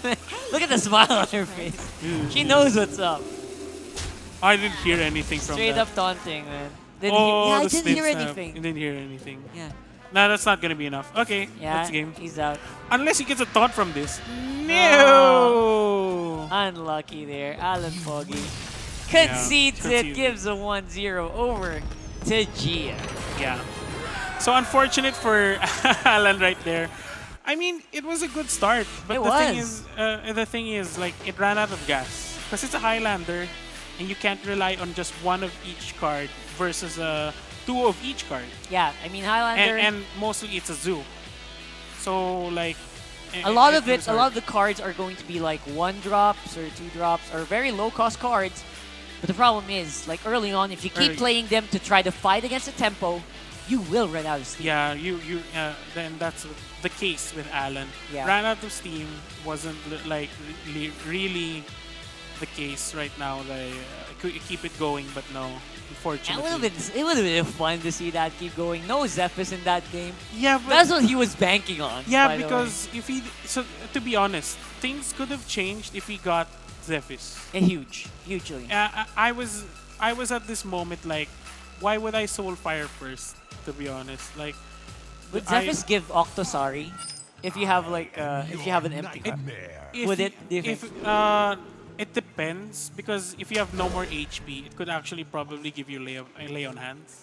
Look at the smile on her face. She knows what's up. I didn't hear anything from Straight that. up taunting, man. Oh, I the didn't snip hear snap. anything. You didn't hear anything. Yeah. No, that's not gonna be enough. Okay, Yeah. that's game. He's out. Unless he gets a taunt from this. No. Unlucky there. Alan Foggy concedes it, concedes it. gives a 1-0 over to Gia. Yeah. So unfortunate for Alan right there. I mean, it was a good start, but It the thing is, like, it ran out of gas because it's a Highlander, and you can't rely on just one of each card versus 2 of each card, Yeah, I mean Highlander. and mostly it's a zoo. So like, a lot of was a lot hard. of the cards are going to be like 1 drops or 2 drops or very low cost cards. But the problem is, like early on, if you keep Early. playing them to try to fight against the tempo, you will run out of steam. Yeah, then that's the case with Alan. Yeah. Ran out of steam wasn't really the case right now. Like, could keep it going, but no, unfortunately. It would have been fun to see that keep going. No Zephys in that game. Yeah, but That's what he was banking on. yeah, by the way. because if he, so to be honest, things could have changed if he got Zephys. And hugely. I was at this moment like, why would I Soul Fire first? To be honest, like, Would I- Zephys give Octosari if you have like if you have an empty card? Would it? Do you If think? it depends, because if you have no more HP, it could actually probably give you lay on hands.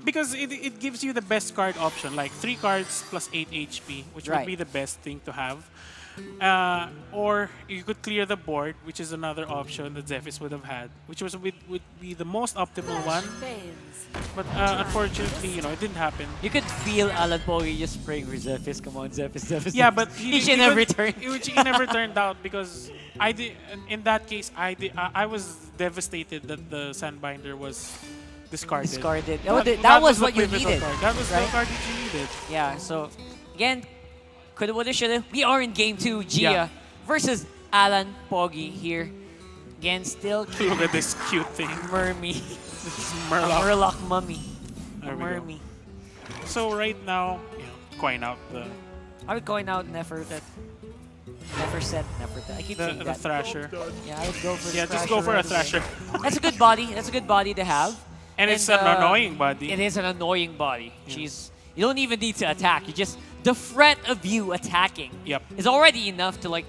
Because it gives you the best card option, like 3 cards plus 8 HP, which would Right. be the best thing to have. Or you could clear the board, which is another option that Zephys would have had, which would be the most optimal one. But unfortunately, it didn't happen. You could feel Alan Pogi just praying for Zephys. Come on, Zephys, Zephys. Yeah, but each and every turn. which he never turned out, because I did. In that case, I was devastated that the Sandbinder was discarded. Discarded. That was the what you pivotal needed. card. That was the right? card that you needed. Yeah. So again, coulda, woulda, shoulda. We are in game 2. Gia Yeah. versus Alan Pogi here. Again, still Look at this cute thing. Mermy. Murloc. Murloc mummy. There we go. Mermy. So right now, coin out the I would going out Nefer set. I keep saying the that. Thrasher. Yeah, I would go for the Yeah, just go for a right away. Thrasher. That's a good body. That's a good body to have. And it's an annoying body. It is an annoying body. You don't even need to attack. You just the threat of you attacking Yep. is already enough to like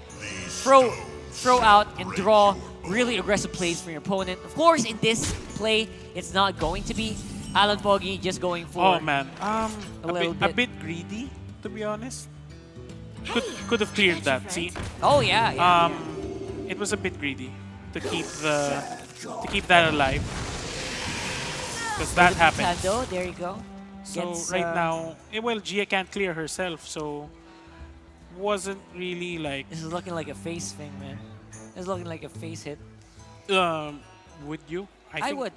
throw throw out and draw really aggressive plays from your opponent. Of course, in this play, it's not going to be. Alan Pogi just going for Oh man, a bit greedy, to be honest. Could have cleared that. See, Oh yeah. it was a bit greedy to keep that alive, because that happened. Nintendo, there you go. So Gets, right now, well, Gia can't clear herself, so wasn't really like. This is looking like a face thing, man. This is looking like a face hit. Would you? I think- would.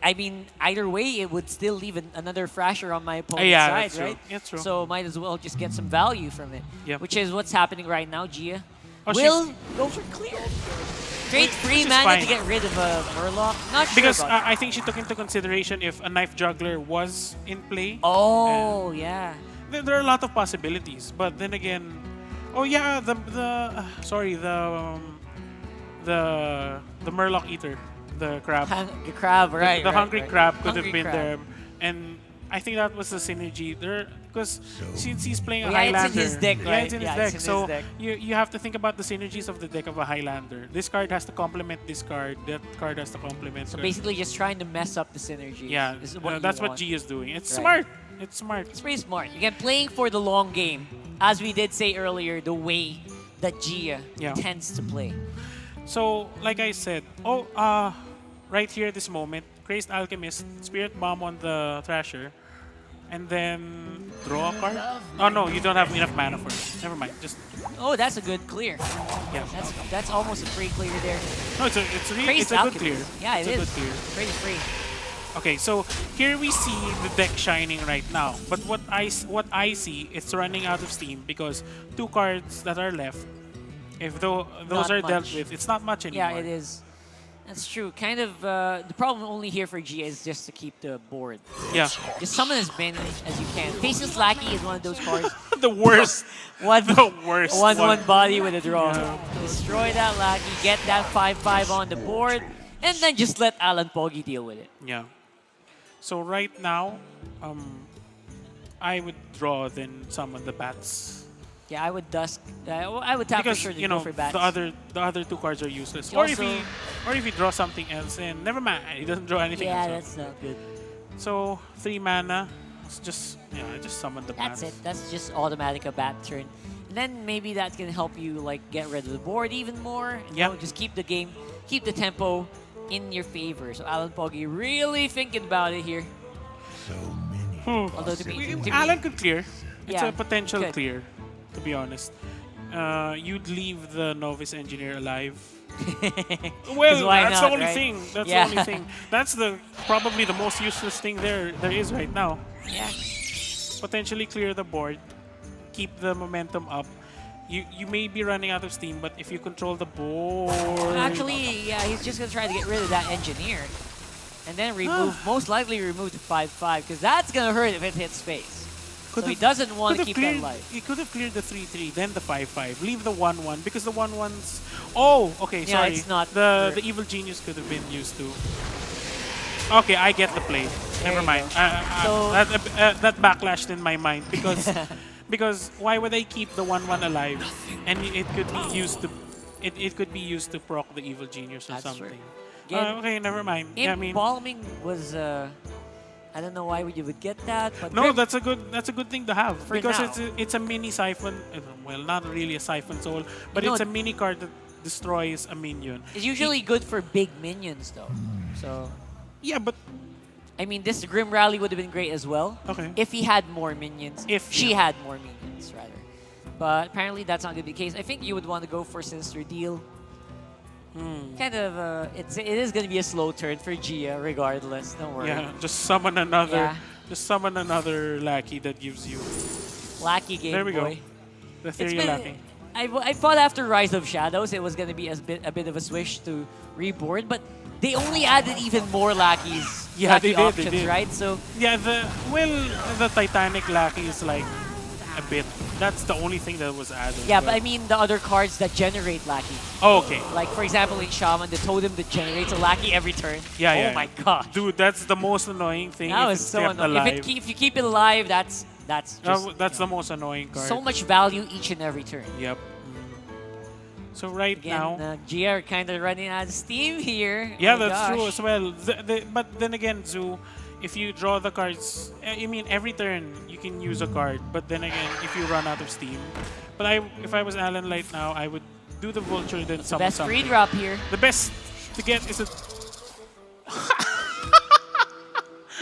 I mean, either way, it would still leave another Thrasher on my opponent's Yeah, side, that's true. right? That's true. So might as well just get some value from it. Yep. Which is what's happening right now. Gia Oh, will she's- go for clear. Straight free which is mana fine. to get rid of a Murloc. Not sure Because about I think she took into consideration if a knife juggler was in play. Oh, yeah. There are a lot of possibilities, but then again, oh yeah, the Murloc Eater, the crab, The crab, right? the right, hungry right. crab could Hungry have been crab. there, and I think that was the synergy there, because since he's playing a Yeah, it's in Highlander, his deck, yeah, right? it's in Yeah, his it's deck. in So his deck. you have to think about the synergies of the deck of a Highlander. This card has to complement this card. That card has to complement. So basically, just trying to mess up the synergy. yeah, is what you that's what want. G is doing. It's Right. smart. It's smart. It's pretty smart. Again, playing for the long game, as we did say earlier, the way that Gia Yeah. tends to play. So, like I said, right here at this moment, Crazed Alchemist, Spirit Bomb on the Thrasher, and then draw a card. Oh no, you don't have enough mana for it. Never mind. Just Oh, that's a good clear. yeah. That's almost a free clear there. No, it's a Crazed good Alchemist. clear. Yeah, it's it a is. good clear. Pretty free. Okay, so here we see the deck shining right now. But what I see, it's running out of steam because two cards that are left, if those Not are dealt much. with, it's not much anymore. Yeah, it is. That's true. Kind of the problem only here for Gia is just to keep the board. Yeah, Just summon as many as you can. Faceless Lackey is one of those cards. the worst. One, The worst one one. body with a draw. Yeah. Destroy that Lackey, get that 5/5 on the board, and then just let Alan Pogi deal with it. Yeah. So right now, I would draw then summon the bats. Yeah, I would Dusk. I would tap Because for sure to you go know for bats. the other two cards are useless. You Or if also- he draws something else, and never mind, he doesn't draw anything yeah, else. that's not good. So 3 mana, it's just summon the That's bats. it. That's just automatic a bat turn. And then maybe that can help you like get rid of the board even more. You know, just keep the game, keep the tempo in your favor. So Alan Pogi really thinking about it here. Although to me, Alan could clear. It's Yeah, a potential could. clear, to be honest. You'd leave the novice engineer alive. 'Cause Well, why that's not, the only right? thing. That's Yeah. the only thing. That's probably the most useless thing there is right now. yeah. Potentially clear the board, keep the momentum up. You may be running out of steam, but if you control the board, Actually, yeah, he's just gonna try to get rid of that engineer, and then remove, most likely remove the 5/5, because that's gonna hurt if it hits space. So he doesn't want to could have keep cleared, that life. He could have cleared the 3/3, then the 5/5. Leave the 1/1 because the 1/1s. Oh, okay, Yeah, sorry. it's not the correct. evil genius could have been used to. Okay, I get the play. Never you mind. go. So- That backlashed in my mind because because why would they keep the 1/1 alive? And it could be used to it could be used to proc the evil genius or That's true. something. Again, Okay, never mind. Yeah, I mean, embalming was I don't know why you would get that, but no, Grip- that's a good thing to have For because now. it's a mini siphon. Well, not really a siphon soul, but No, it's a mini card that destroys a minion. it's usually good for big minions though. So Yeah, but I mean, this Grim Rally would have been great as well. Okay. If he had more minions. If- she had more minions, rather. But apparently that's not going to be the case. I think you would want to go for Sinister Deal. Kind of, it is going to be a slow turn for Gia, regardless. Don't worry. yeah, just summon another. Yeah. Just summon another lackey that gives you Lackey Game There we go. Boy. the It's theory been, lackey. I thought after Rise of Shadows it was going to be a bit of a swish to reboard, but they only added even more lackeys. Yeah, lackey they did, options, they did. right? So Yeah, the Titanic lackey is like a bit. That's the only thing that was added. yeah, but I mean the other cards that generate lackey. Oh, okay. Like for example in Shaman, the totem that generates a lackey every turn. Yeah, oh yeah. my god. Dude, that's the most annoying thing. That if was it's so kept annoying. alive. If you keep it alive, that's just That's the most annoying card. so much value each and every turn. Yep. So right Again, now, Gia are kind of running out of steam here. yeah, Oh my that's true gosh. as well. But then again, Zoo, if you draw the cards, I mean, every turn you can use a card. But then again, if you run out of steam, but if I was Alan right now, I would do the vulture then The summon best free something. drop here. The best to get is a the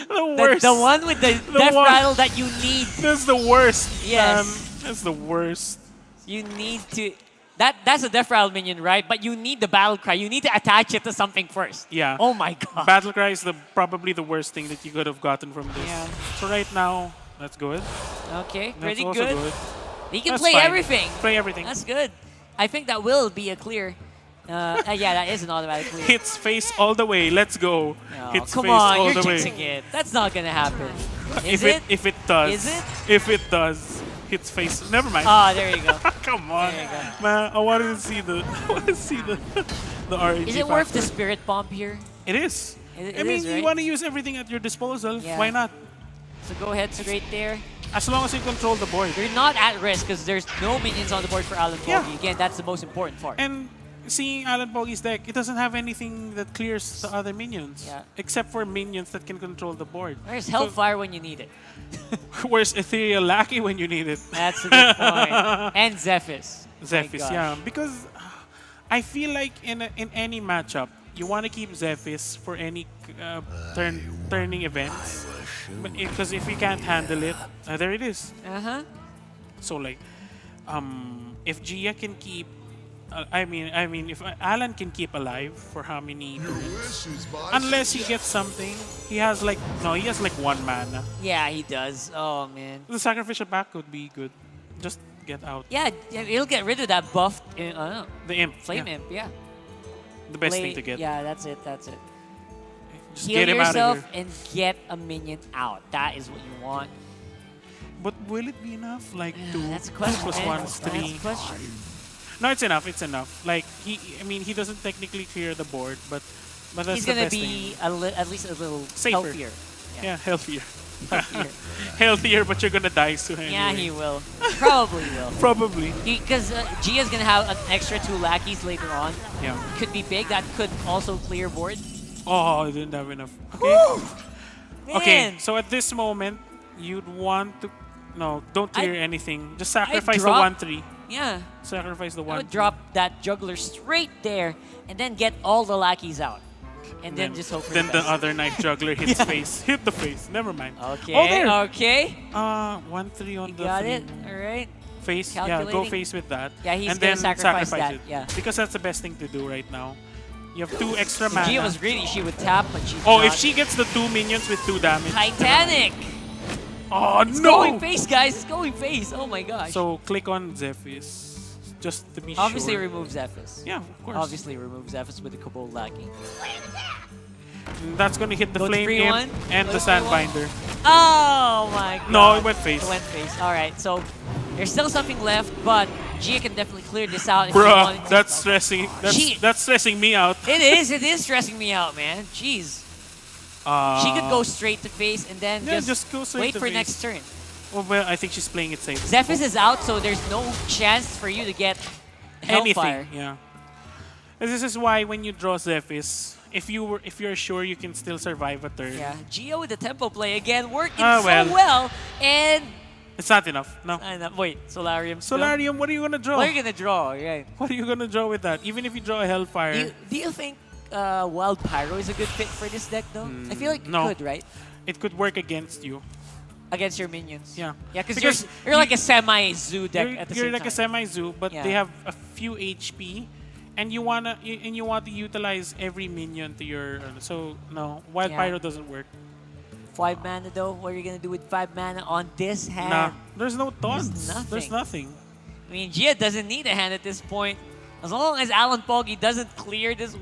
The, worst. the one with the, death one- rattle that you need. That's the worst. Yes. That's the worst. You need to. That's a death rattle minion, right? But you need the battle cry. You need to attach it to something first. Yeah. Oh my god. Battle cry is probably the worst thing that you could have gotten from this. Yeah. So right now, that's good. Okay, That's pretty also good. He can That's play fine. everything. Play everything. That's good. I think that will be a clear. Yeah, that is an automatic clear. Hits face all the way. Let's go. Oh, Hits come face on, all you're the way. jinxing it. That's not gonna happen. Is If it does. Is it? If it does. Hits face. Never mind. Oh, there you go. Come on. There you go. Man, I wanted to see the the RNG Is it worth the factor. spirit bomb here? It is. It I mean, is, you right? want to use everything at your disposal. Yeah. Why not? So go ahead straight there. As long as you control the board. You're not at risk because there's no minions on the board for Alan Yeah. Pogi. Again, that's the most important part. And seeing Alan Pogi's deck, it doesn't have anything that clears the other minions. Yeah. Except for minions that can control the board. Where's So- Hellfire when you need it? Where's Ethereal Lackey when you need it? That's a good point. And Zephys. My Zephys, gosh. yeah. Because I feel like in any matchup, you want to keep Zephys for any turning events. Because if you can't handle it, there it is. Uh-huh. So like, if Gia can keep, I mean, if Alan can keep alive for how many turns? Unless he gets something, he has like one mana. Yeah, he does. Oh, man. The sacrificial pack would be good. Just get out. Yeah, it'll get rid of that buffed The imp, Flame yeah. Imp, yeah. The best Play- thing to get. Yeah, that's it. Just Heal get him out of yourself here. and get a minion out. That is what you want. But will it be enough? Like two, That's a 2 question. plus man. 1 is That's 3. a question. No, it's enough. It's enough. Like he doesn't technically clear the board, but that's He's the gonna best be thing. at least a little Safer. healthier. Yeah, healthier. Healthier. Healthier, but you're gonna die soon. Anyway. Yeah, he will. Probably will. Probably. Because Gia's gonna have an extra 2 lackeys later on. Yeah. Could be big. That could also clear board. Oh, I didn't have enough. Okay. Okay. Man. So at this moment, you'd want to. No, don't clear anything. Just sacrifice the drop- 1/3. Yeah. Sacrifice the I 1. would drop that juggler straight there and then get all the lackeys out. And then just hope for Then the the best. other knight juggler hits face. Hit the face. Never mind. Okay, Oh, there. okay. 1/3 on You the got three. it. All right. Face. Yeah, go Calculating. face with that. Yeah, he's and gonna then sacrifice that, it. yeah. Because that's the best thing to do right now. You have 2 extra If mana. Gia was greedy, she would tap, but she's Oh, not. if she gets the 2 minions with 2 damage. Titanic! Oh, It's no! going face, guys. It's going face. Oh my gosh. So click on Zephys. Just to be Obviously sure. remove Zephys. Yeah, of course. Obviously remove Zephys with the Kobold lackey. That's gonna hit the Go to Flame 3-1. Imp and Go the to 3-1. Sandbinder. Oh my god. No, it went face. It went face. Alright, so there's still something left, but Gia can definitely clear this out if she Bruh, wanted to. that's stressing. She- That's stressing me out. It is stressing me out, man. Jeez. She could go straight to face and then Yeah, just go straight wait to for face. next turn. Oh, well, I think she's playing it safe. Zephys is out, so there's no chance for you to get Hellfire. Anything, yeah. And this is why when you draw Zephys, if you're sure you can still survive a turn, Yeah, Gia with the tempo play again, working Ah, so well. well. And it's not enough. No. wait, Solarium. still? Solarium, what are you gonna draw? What are you gonna draw? Right. What are you gonna draw with that? Even if you draw a Hellfire, Do you think Wild Pyro is a good fit for this deck, though? I feel like it no. could, right? it could work against you. Against your minions. Yeah. Yeah, because Because you're like a semi-zoo deck You're, at the you're same like time. a semi-zoo, but Yeah. they have a few HP, and you want to utilize every minion to your. So no, Wild Yeah. Pyro doesn't work. 5 mana, though? What are you gonna do with 5 mana on this hand? Nah, there's no taunts. nothing. There's nothing. I mean, Gia doesn't need a hand at this point. As long as Alan Poggy doesn't clear this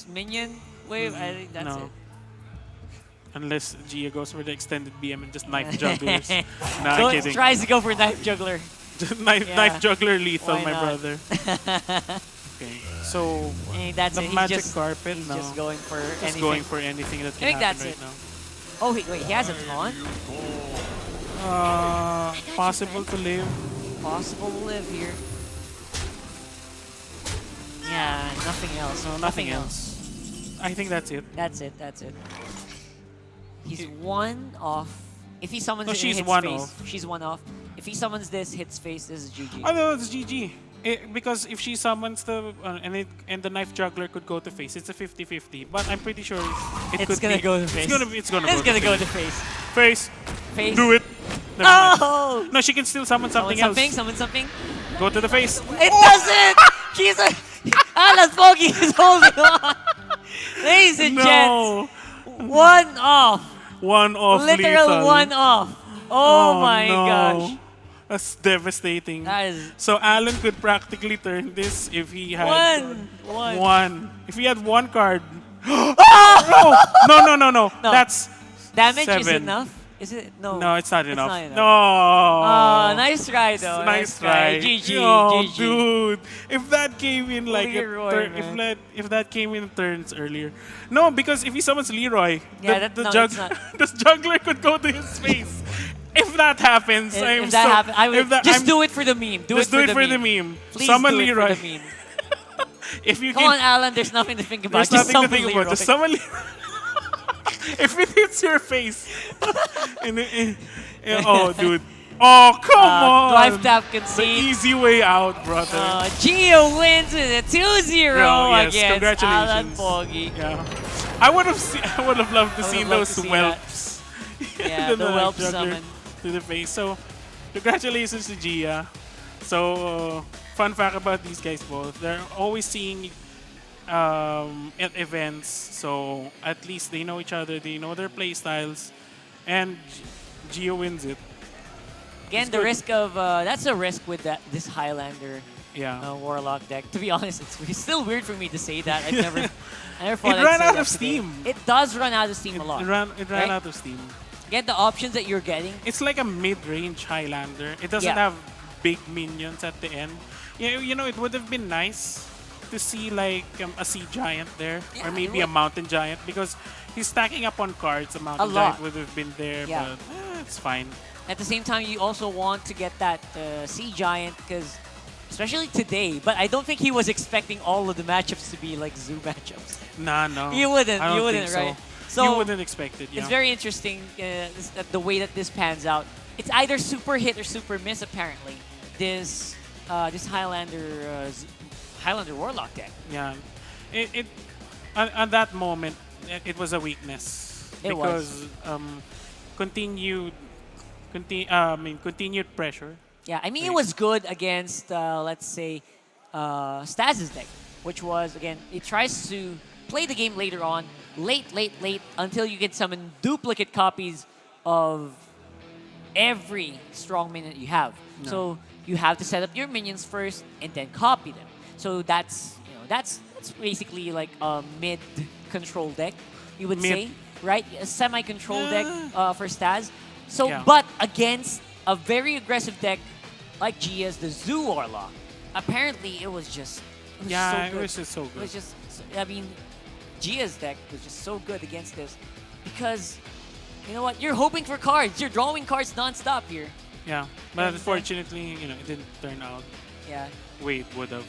minion wave, I think that's No. it. Unless Gia goes for the extended BM and just knife jugglers. Nah, I'm kidding. Tries to go for Knife Juggler. Just knife, Yeah. knife juggler lethal, Why my not? brother. Okay, so And that's the it. He's magic just, carpet, he's no. just going for Just anything. going for anything that can think happen that's right it. now. Oh, wait, he has a taunt? Possible to live. Possible to live here. Yeah, nothing else. No, nothing else. I think that's it. That's it. That's it. He's one off. If he summons No, it, she's hits one face, off. she's one off. If he summons this, hits face, this is GG. Oh no, it's GG. Because if she summons the and the knife juggler could go to face, it's a 50-50. But I'm pretty sure It's could gonna be, go to face. It's gonna go to face. Face. Face. Do it. Never mind. Oh! No, she can still summon something else. Summon something. Go to the face. It doesn't! Jesus! Alan's Foggy is holding on. Ladies and No. gents, one off. One off. Literal lethal. one off. Oh, my no. gosh. That's devastating. That is So Alan could practically turn this if he had one. If he had one card. No. That's damage is 7. enough. Is it? No. No, it's not enough. not enough. No. Nice try though. Nice try. GG. Oh, GG. dude. If that came in like Leroy, man. if that came in turns earlier. No, because if he summons Leroy, Yeah, the it's not. the juggler could go to his face. If that happens, If that happens, I would just do it for the meme. Just do it for the meme. Please Summon do it Leroy. for the meme. If you Come on, Alan. There's nothing to think about. there's Just nothing to summon think Leroy. about. Just summon Leroy. If it hits your face. Oh, dude. Oh, come on. Drive tap The concede. easy way out, brother. Gio wins with a 2-0 yes, against congratulations. Alan Foggy. Yeah. I would have loved to see those whelps. Yeah, the whelp juggler summon. to the face. So, congratulations to Gia. So, fun fact about these guys both. They're always seeing at events. So, at least they know each other. They know their play styles. And Gio wins it. Again, the risk of that's a risk with this Highlander Yeah. Warlock deck. To be honest, it's still weird for me to say that. I never thought It I'd ran say out that of today. steam. It does run out of steam a lot. It ran right? out of steam. Again, the options that you're getting. It's like a mid-range Highlander. It doesn't Yeah. have big minions at the end. Yeah, you know, it would have been nice to see like a sea giant there, Yeah, or it maybe a would. mountain giant, because he's stacking up on cards. A mountain lot. giant would have been there, Yeah. but it's fine. At the same time, you also want to get that sea giant because, especially today. But I don't think he was expecting all of the matchups to be like zoo matchups. Nah, no. You wouldn't. I don't You wouldn't, think so. right? So You wouldn't expect it. Yeah. it's very interesting the way that this pans out. It's either super hit or super miss. Apparently, this Highlander Warlock deck. Yeah. It at that moment it was a weakness. It because continued pressure. Yeah, I mean it was good against let's say Staz's deck, which was again it tries to play the game later on, late until you can summon duplicate copies of every strong minion you have. No. So you have to set up your minions first and then copy them. So that's that's basically like a mid control deck, you would Mid. say, right? A semi control deck for Staz. So Yeah. but against a very aggressive deck like Gia's the Zoo Warlock, apparently it was just so Yeah, it good. was just so It good. was just, I mean, Gia's deck was just so good against this because, you know what, you're hoping for cards. You're drawing cards nonstop here. Yeah, but unfortunately, it didn't turn out. Yeah. Wait, would have.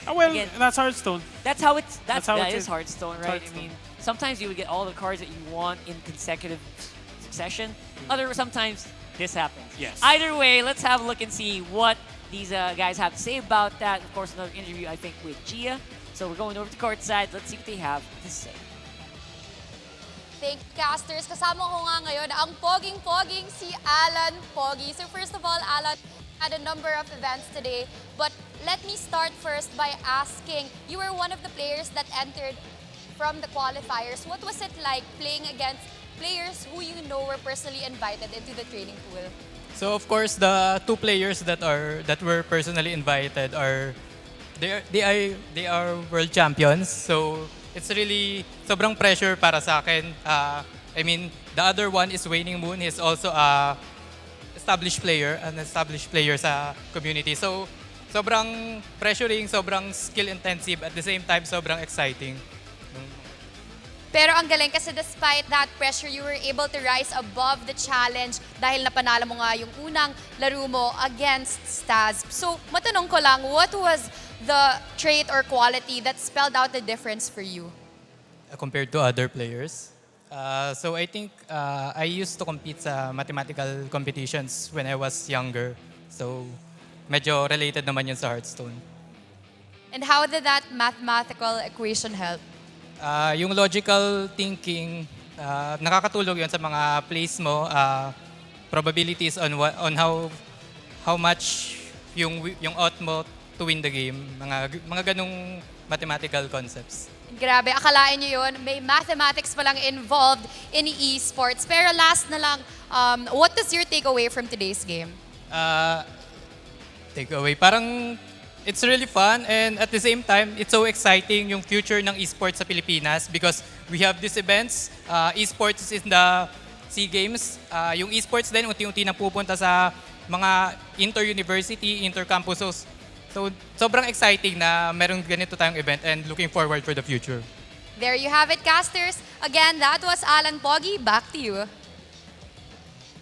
Well, Again, that's Hearthstone. That's how it's, That's how that it is is. Hearthstone, It's right? Hearthstone. I mean, sometimes you would get all the cards that you want in consecutive succession. Sometimes this happens. Yes. Either way, let's have a look and see what these guys have to say about that. Of course, another interview, I think, with Gia. So we're going over to courtside. Let's see what they have to say. Thank you, casters. Kasama ko nga ngayon ang poging-poging si Alan Pogi. So first of all, Alan had a number of events today. But let me start first by asking, you were one of the players that entered from the qualifiers. What was it like playing against players who you know were personally invited into the training pool? So of course, the two players that were personally invited they are world champions. So it's really sobrang pressure para sa akin. I mean, the other one is Waning Moon. He's also an established player sa community. So sobrang pressuring, sobrang skill intensive, at the same time sobrang exciting. Pero ang galing kasi despite that pressure, you were able to rise above the challenge dahil napanalo mo nga yung unang laro mo against Staz. So, matanong ko lang, what was the trait or quality that spelled out the difference for you? Compared to other players. So I think I used to compete sa mathematical competitions when I was younger. So medyo related naman yun sa Hearthstone. And how did that mathematical equation help? Yung logical thinking, nakakatulong yun sa mga plays mo, probabilities on on how much yung out mo to win the game, mga ganung mathematical concepts. Grabe, akalain nyo yun, may mathematics pa lang involved in esports. Pero last na lang, what is your takeaway from today's game? Takeaway, parang it's really fun and at the same time, it's so exciting yung future ng esports sa Pilipinas because we have these events. Esports is in the SEA Games. Yung esports din, unti-unti na pupunta sa mga inter-university, inter-campuses. So, sobrang exciting na merong ganito tayong event and looking forward for the future. There you have it, casters. Again, that was Alan Pogi. Back to you.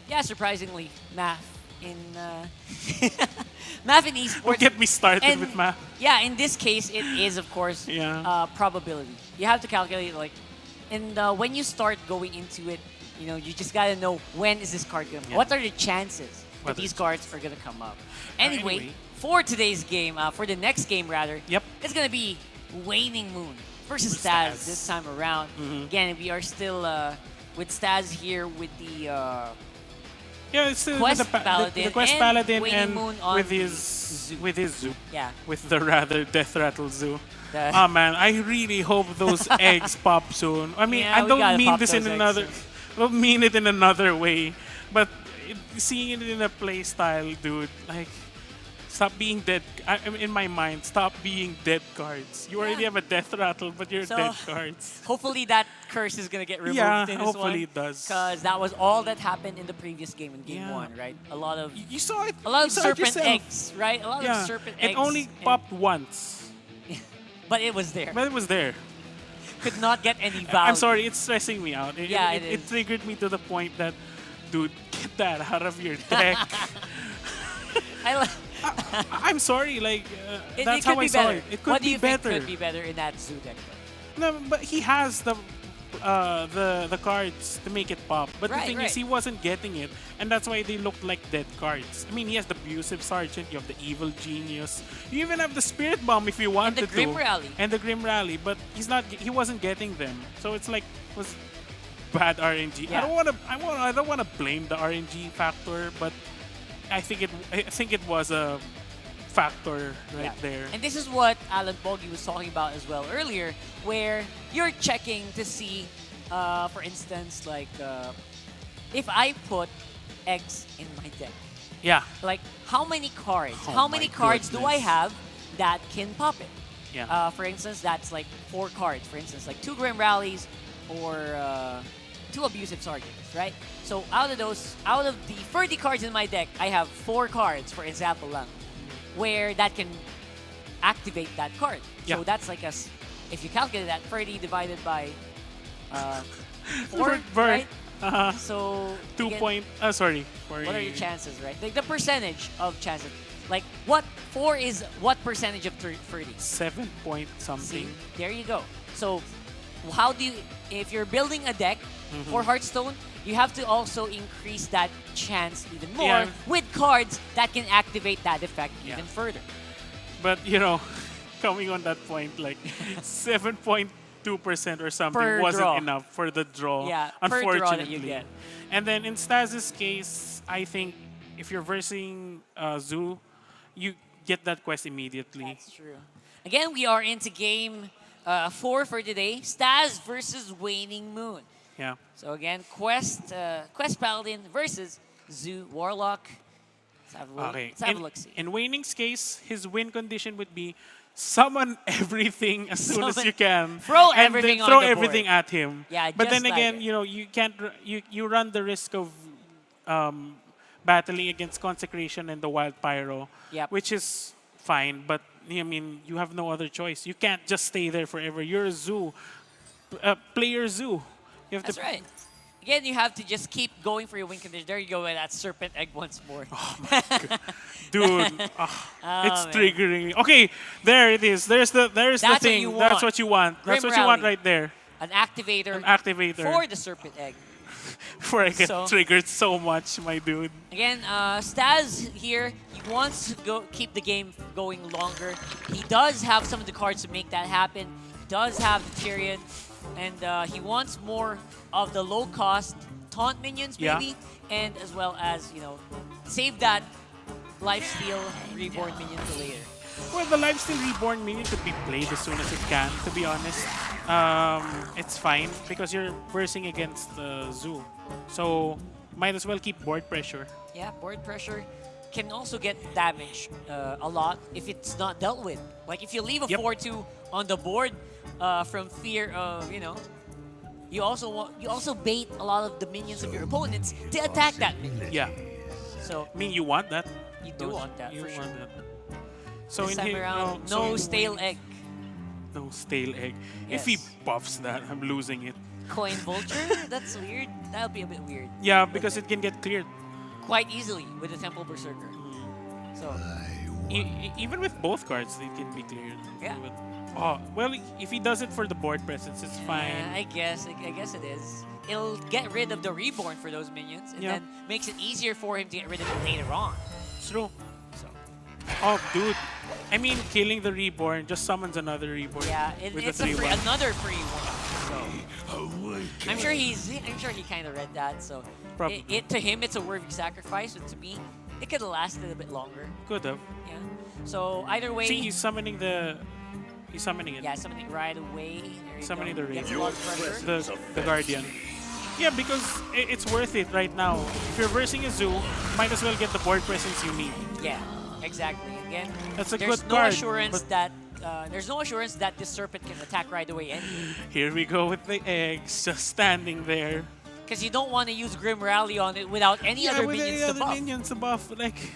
Yeah, surprisingly, math in math in esports. Don't get me started And with math. Yeah, in this case, it is of course probability. You have to calculate and when you start going into it, you just gotta know when is this card gonna. What are the chances that these cards are gonna come up? Anyway, for today's game, for the next game rather, it's gonna be Waning Moon versus Staz this time around. Again, we are still with Staz here with the it's Quest Paladin the Quest and Paladin Waning and Moon on with his zoo. Yeah. With the rather death rattle zoo. Oh man, I really hope those eggs pop soon. I mean, I don't mean this in another. I don't mean it in another way, but seeing it in a play style, dude, like. Stop being dead. In my mind, stop being dead cards. You already have a death rattle, but you're dead cards. Hopefully that curse is gonna get removed in this one. Hopefully it does. Because that was all that happened in the previous game, in game one, right? A lot of you saw it. A lot of saw it serpent yourself. eggs, right? A lot of serpent eggs. It only popped once. But it was there. But it was there. Could not get any value. I'm sorry, it's stressing me out. It is. triggered me to the point that, dude, get that out of your deck. I'm sorry, that's how I saw it. It could be better. Think could be better in that zoo deck? No, but he has the cards to make it pop. But the thing is, he wasn't getting it, and that's why they looked like dead cards. I mean, he has the Abusive Sergeant, you have the Evil Genius, you even have the Spirit Bomb if you wanted to. And the Grim Rally. And the Grim Rally, but he wasn't getting them. So it's like was bad RNG. Yeah. I don't wanna blame the RNG factor, but I think it was a factor there. And this is what Alan Pogi was talking about as well earlier, where you're checking to see, for instance, if I put eggs in my deck. Yeah. Like, how many cards? Oh how many cards do I goodness. have that can pop it? Yeah. For instance, that's like 4 cards. For instance, like 2 Grim Rallies or 2 Abusive Sergeants, right? So out of the 30 cards in my deck, I have 4 cards, for example lang, where that can activate that card. Yeah. So that's like if you calculate that, 30 divided by 4, right? So 2 again, point. Sorry. what are your chances, right? Like the percentage of chances. Like what 4 is what percentage of 30? 7 point something. See, there you go. So how do you, if you're building a deck for Hearthstone, you have to also increase that chance even more with cards that can activate that effect even further. But coming on that point, like 7.2% or something Per wasn't draw. enough for the draw. Yeah, per unfortunately. draw that you get. And then in Staz's case, I think if you're versing Zoo, you get that quest immediately. That's true. Again, we are into game 4 for today. Staz versus Waning Moon. Yeah. So again, Quest Paladin versus Zoo Warlock. Let's have a look-see. In Waning's case, his win condition would be summon everything as soon as you can. Throw and everything then throw on the everything board. at him. Yeah, but just then like again, it. you can't. You run the risk of battling against Consecration and the Wild Pyro, which is fine. But I mean, you have no other choice. You can't just stay there forever. You're a zoo. play your zoo. You have That's to, right. Again, you have to just keep going for your win condition. There you go with that serpent egg once more. Dude, it's man. triggering. Okay, there it is. There's the That's thing. what you That's want. what you want. That's Grim what you want Rally. right there. An activator, An activator. for the serpent egg. Before I get So- triggered so much, my dude. Again, Staz here, he wants to keep the game going longer. He does have some of the cards to make that happen. He does have the Tyrion, and he wants more of the low-cost taunt minions, Yeah. maybe, and as well as, save that lifesteal reborn minion for later. Well, the Lifesteal Reborn minion could be played as soon as it can, to be honest. It's fine because you're versing against the Zoo. So, might as well keep board pressure. Yeah, board pressure can also get damaged a lot if it's not dealt with. Like if you leave a Yep. 4-2 on the board from fear of, you also bait a lot of the minions of your opponents to attack that minion. Yeah. So I mean, you want that. you do want that You for want sure. that. So This in time here, around, so no in- stale egg. No stale egg. If Yes. he buffs that, I'm losing it. Coin vulture? That's weird. That would be a bit weird. Yeah, because it can get cleared. Quite easily with the Temple Berserker. So Even with both cards, it can be cleared. Yeah. Oh, well, if he does it for the board presence, it's fine. I guess it is. It'll get rid of the reborn for those minions, and Yeah. then makes it easier for him to get rid of it later on. It's true. So Oh, dude. I mean, killing the reborn just summons another reborn. yeah, with it's the 3/1. another free one. So I'm sure he kind of read that. So Probably. to him it's a worthy sacrifice, but to me it could have lasted a bit longer. Could have. Yeah. So either way, See, he's summoning it. yeah, something right away. There you Summoning go. the Gets a reborn. lot of pressure. The guardian. Yeah, because it's worth it right now. If you're versing a zoo, might as well get the board presence you need. Yeah, exactly. Again, That's a there's good no card, assurance but- that there's no assurance that this serpent can attack right away anyway. Here we go with the eggs, just standing there. Because you don't want to use Grim Rally on it without any other with minions any to other buff. minions to buff. Like,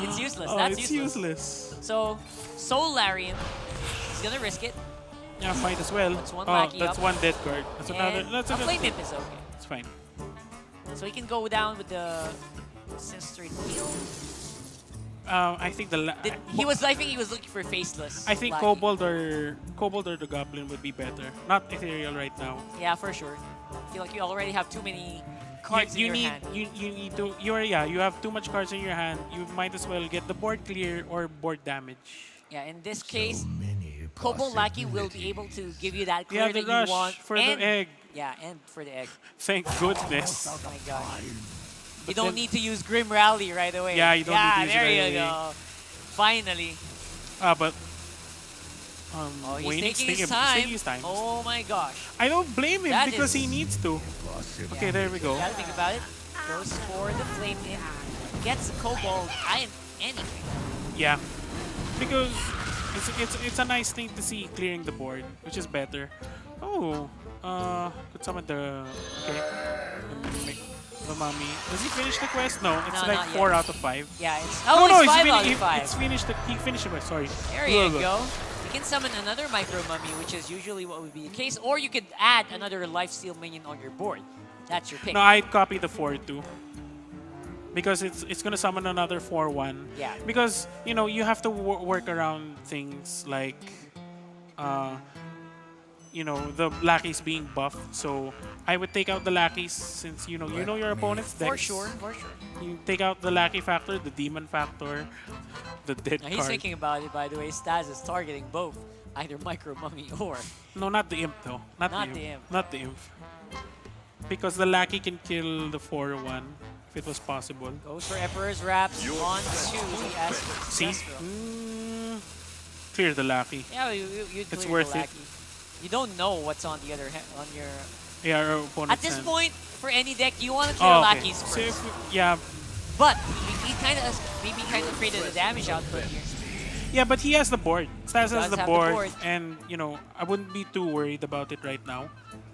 It's useless. oh, That's it's useless. useless. So, Soul Larian, he's gonna risk it. Yeah, might as well. That's one oh, lackey that's up. one dead card. That's another. And That's a another. Flame Imp is okay. It's fine. So he can go down with the Sinister Deal. I think I think he was looking for Faceless. I think lackey. Kobold or the Goblin would be better. Not Ethereal right now. Yeah, for sure. I feel like you already have too many cards you in your need hand. you need to you have too much cards in your hand. You might as well get the board clear or board damage. Yeah, in this case, Kobold Lackey will be able to give you that Yeah, clear the that rush you want. for and, the egg. Yeah, and for the egg. Thank goodness. Oh my god. You But don't then- need to use Grim Rally right away. Yeah, you don't need to use it there right you away. go. Finally. But Oh, he's Wayne is taking his taking time. his time. Oh my gosh. I don't blame him That because he is- needs to. Okay, there we go. Gotta think about it. Goes for the Flame in. Gets the Kobold. Anything. Yeah, because it's a nice thing to see clearing the board, which is better. Oh, could summon the make the mummy. Does he finish the quest? No, it's No, like not 4 yet. out of 5. Yeah, it's No, no, it's 5 out of he 5. it's finished. He finished the quest. Sorry. There you go. You can summon another Micro Mummy, which is usually what would be the case, or you could add another Lifesteal minion on your board. That's your pick. No, I'd copy the 4-2. Because it's gonna summon another 4-1. Yeah. Because you have to work around things like, the lackeys being buffed. So I would take out the lackeys since you know your opponent's decks. for sure. You take out the lackey factor, the demon factor, the dead Now, he's card. thinking about it, by the way. Staz is targeting both, either Micro Mummy or... No, not the imp though. Not the imp. Not the imp. Because the lackey can kill the 4-1 if it was possible. Goes for Emperor's Wraps on to the Esper. See? Destro. Clear the lackey. Yeah, you'd It's clear worth the it. lackey. You don't know what's on the other on your... Yeah, our opponent's At this hand. point, for any deck, you want to clear Oh, okay. lackeys So first. if yeah, But maybe kind of afraid of the damage output here. yeah, but he has the board. Stas does has the have the board, board. and I wouldn't be too worried about it right now.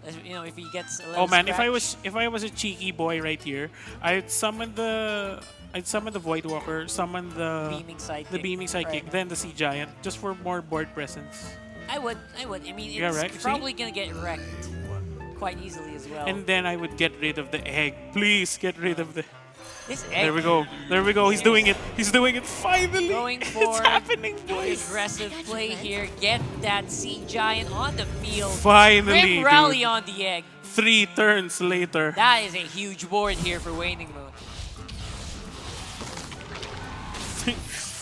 If he gets a little Oh man, if scratch. I was a cheeky boy right here, I'd summon the Voidwalker, summon the Beaming Sidekick. the beaming sidekick, Right. then the Sea Giant, just for more board presence. I would. I mean, Yeah, it's right. See? probably gonna get wrecked quite easily as well. And then I would get rid of the egg. Please get rid of the... This egg There we go. There we go. He's doing it. He's doing it. Finally. going It's for happening, the boys. aggressive play here. Get that Sea Giant on the field. Finally, Grim rally dude. on the egg. 3 turns later. That is a huge board here for Waning Moon.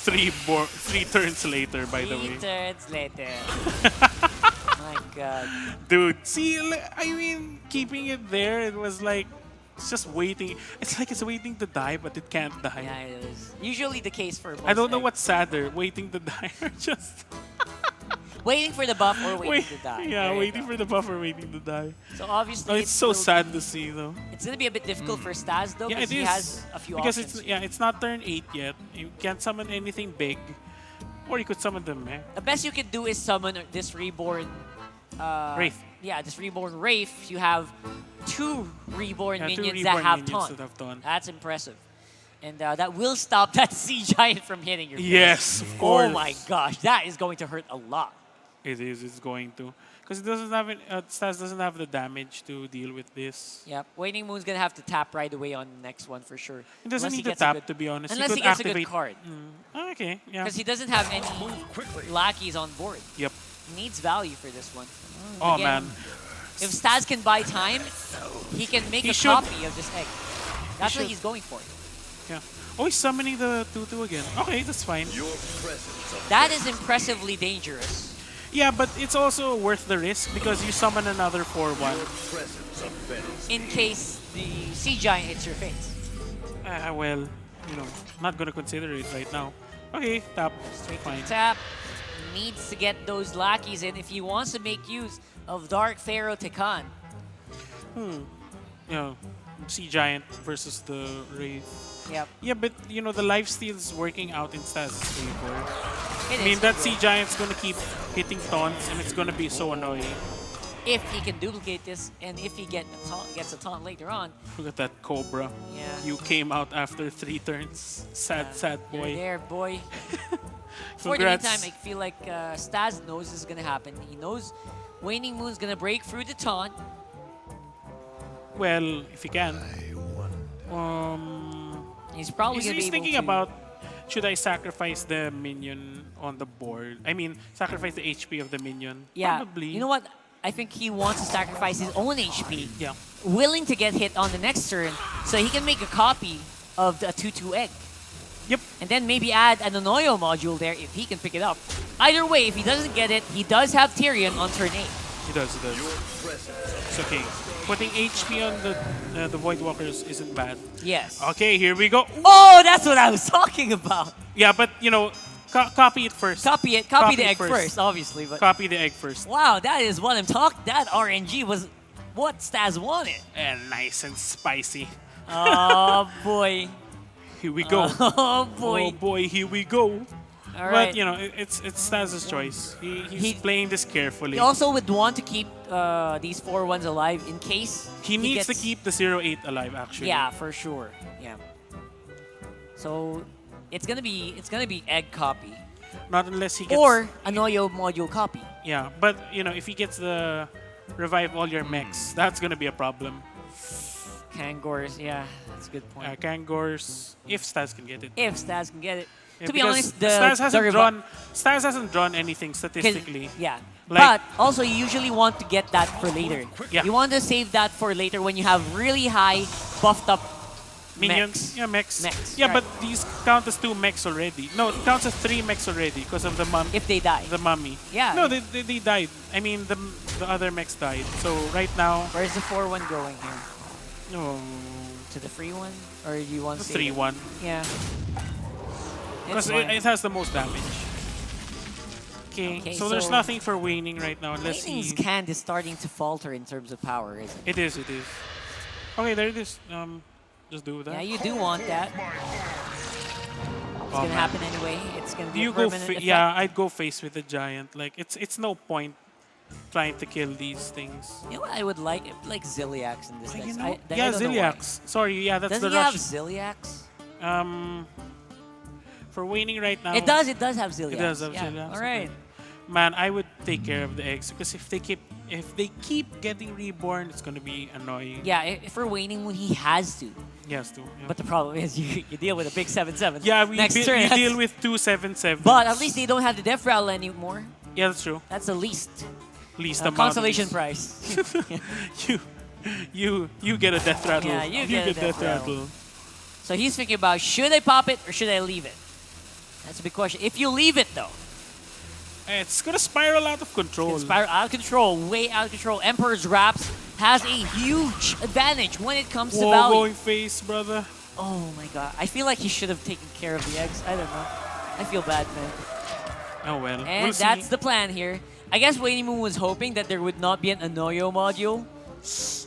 3 turns later, by the way. 3 turns later. My God. Dude, see, I mean, keeping it there, it was like, it's just waiting. It's like it's waiting to die, but it can't die. Yeah, it is usually the case for most I don't know eggs. what's sadder, waiting to die or just... Waiting for the buff or waiting to die. Yeah, There you waiting go. for the buff or waiting to die. So obviously, Oh, it's so will sad be- to see, though. It's gonna be a bit difficult for Staz though, Yeah, because it he is. has a few Because options. it's not turn 8 yet. You can't summon anything big. Or you could summon the mech. The best you can do is summon this reborn. Wraith. Yeah, this reborn Wraith. You have 2 reborn Yeah, 2 minions reborn that have minions taunt. that have taunt. That's impressive. And that will stop that Sea Giant from hitting your face. Yes, of Oh course. my gosh, that is going to hurt a lot. It is. It's going to. Because it doesn't have Stas doesn't have the damage to deal with this. Yep, Waning Moon's gonna have to tap right away on the next one for sure. He doesn't Unless need to gets a tap, good- to be honest. Unless he could gets activate. a good card. Oh, okay, yeah. Because he doesn't have any quickly. lackeys on board. Yep. He needs value for this one. Oh, Again, man. If Staz can buy time, he can make He a should. copy of this egg. That's what should. he's going for. Yeah. Oh, he's summoning the 2/2 again. Okay, that's fine. That is impressively dangerous. Yeah, but it's also worth the risk because you summon another 4/1. In case the Sea Giant hits your face. Well, not gonna consider it right now. Okay, tap. Straight Fine. to tap. Needs to get those lackeys in if he wants to make use of Dark Pharaoh Tekan. Sea Giant versus the Wraith. Yep. Yeah, but the lifesteal's working out in Stas' favor. It I mean, is. that Sea Giant's gonna keep hitting taunts and it's gonna be so annoying. If he can duplicate this, and if he gets a taunt later on. Look at that Cobra. Yeah. You came out after 3 turns. Sad You're boy. there, boy. For the Congrats. meantime, I feel like Staz knows this is gonna happen. He knows Waning Moon's gonna break through the taunt. Well, if he can. He's probably gonna be He's able thinking to. about, should I sacrifice the minion on the board? I mean, sacrifice the HP of the minion? Yeah. Probably. You know what? I think he wants to sacrifice his own HP. Yeah. Willing to get hit on the next turn, so he can make a copy of the 2/2 egg. Yep. And then maybe add an Anoyo module there if he can pick it up. Either way, if he doesn't get it, he does have Tyrion on turn 8. He does. It's okay. Putting HP on the Void Walkers isn't bad. Yes. Okay, here we go. Oh, that's what I was talking about. Yeah, but copy it first. Copy it. Copy the it egg first, obviously. But Copy the egg first. wow, that is what I'm talking. That RNG was what Staz wanted. And nice and spicy. Oh boy. Here we go. Oh boy. Oh boy, here we go. All right. But it's Staz's choice. He's playing this carefully. He also would want to keep these 4/1s alive in case He needs to gets- keep the 0-8 alive, actually. Yeah, for sure. Yeah. So it's gonna be egg copy Not unless he gets. or Anoyo module copy. Yeah, but if he gets the revive all your mechs, that's gonna be a problem. Kangors, yeah, that's a good point. Kangors, if Staz can get it. If Staz can get it. Yeah, To be because honest, the Staz hasn't drawn anything statistically. Yeah. Like- but also, you usually want to get that for later. Yeah. You want to save that for later when you have really high buffed up Minions, mechs. yeah, mechs. Mechs, Yeah, right. but these count as 2 mechs already. No, it counts as 3 mechs already because of the If they die. the mummy. Yeah. No, they died. I mean, the other mechs died. So right now, Where's the 4/1 going here? no, To the free one? Or do you want to save 3-1 it? Yeah. because It's fine. it has the most damage. Okay, so there's so- nothing for Waning right now unless Waining's he. Cand is starting to falter in terms of power, isn't it? It is. Okay, there it is. Just do that. Yeah, you do want that. It's Oh, gonna man. happen anyway. It's gonna Do be you a go? permanent effect. Yeah, I'd go face with the giant. Like it's no point trying to kill these things. You know what I would like Ziliax in this You deck. know? I Yeah, don't know why. Ziliax. Sorry, yeah, that's Doesn't the he have rush. Ziliax? For Waning right now. It does have Ziliax. It does have yeah. Ziliax. All right. Man, I would take care of the eggs because if they keep getting reborn, it's gonna be annoying. Yeah, for Waning Moon, he has to. Yes, too. Yeah. But the problem is you deal with a big 7/7. Yeah, we next turn. we deal with 2 7/7. But at least they don't have the death rattle anymore. Yeah, that's true. That's the least. Least amount. Consolation prize. you get a death rattle. Yeah, you get a death rattle. So he's thinking about, should I pop it or should I leave it? That's a big question. If you leave it though, It's gonna spiral out of control. it's out of control, way out of control. Emperor's Wraps has a huge advantage when it comes to Whoa, value. going face, brother. Oh my god. I feel like he should have taken care of the eggs. I don't know. I feel bad, man. Oh well. And we'll that's see. the plan here. I guess Waning Moon was hoping that there would not be an Anoyo module.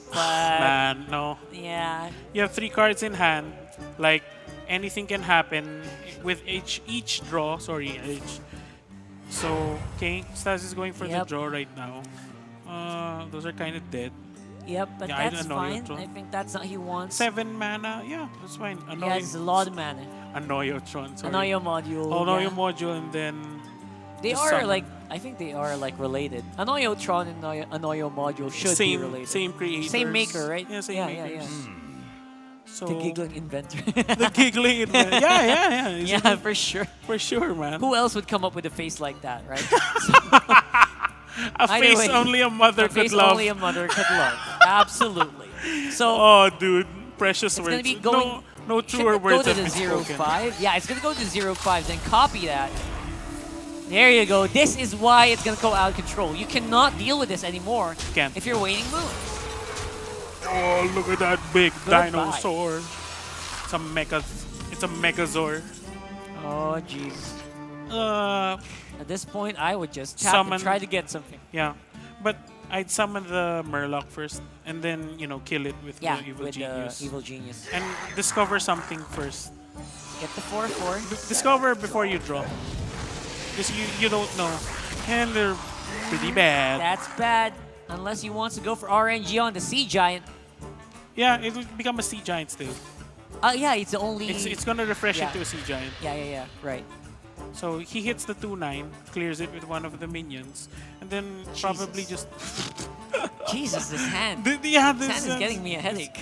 But Man, no. yeah. You have 3 cards in hand. Like anything can happen with each draw. Sorry, each. So okay, Stas is going for the Yep. draw right now. Those are kind of dead. Yep, but Yeah, I that's don't know, fine. Yotron. I think that's not he wants. 7 mana. Yeah, that's fine. He has a lot of mana. Anoyotron. Sorry. Anoyo module. Oh, Anoyo yeah. module, and then They just are summon. like, I think they are like related. Anoyotron and Anoyo module should be related. Same creators. Same maker, right? Yeah, same yeah, makers. yeah. So The giggling inventor. the giggling. Yeah. yeah, for sure. For sure, man. Who else would come up with a face like that, right? A Either face way, only a mother a could face love. only a mother could love. Absolutely. So Oh, dude, precious it's words. gonna be going. no should truer it words go to have the been spoken. 0-5? Yeah, it's gonna go to 0-5. Then copy that. There you go. This is why it's gonna go out of control. You cannot deal with this anymore Can't. if you're Waning Moon. Oh, look at that big Goodbye. dinosaur. It's a Megazord. Oh jeez. Uh, At this point, I would just tap Summon- and try to get something. yeah, but I'd summon the Murloc first, and then kill it with Yeah, the Evil with Genius, the Evil Genius. and discover something first. Get the 4-4. Discover before you draw, because you don't know, and they're pretty bad. That's bad. Unless he wants to go for RNG on the Sea Giant. Yeah, it will become a Sea Giant still. Yeah, it's the only. It's gonna refresh Yeah. into a Sea Giant. Yeah. Right. So he hits the 2/9, clears it with one of the minions, and then probably just Jesus, this hand. yeah, This hand is getting me a headache.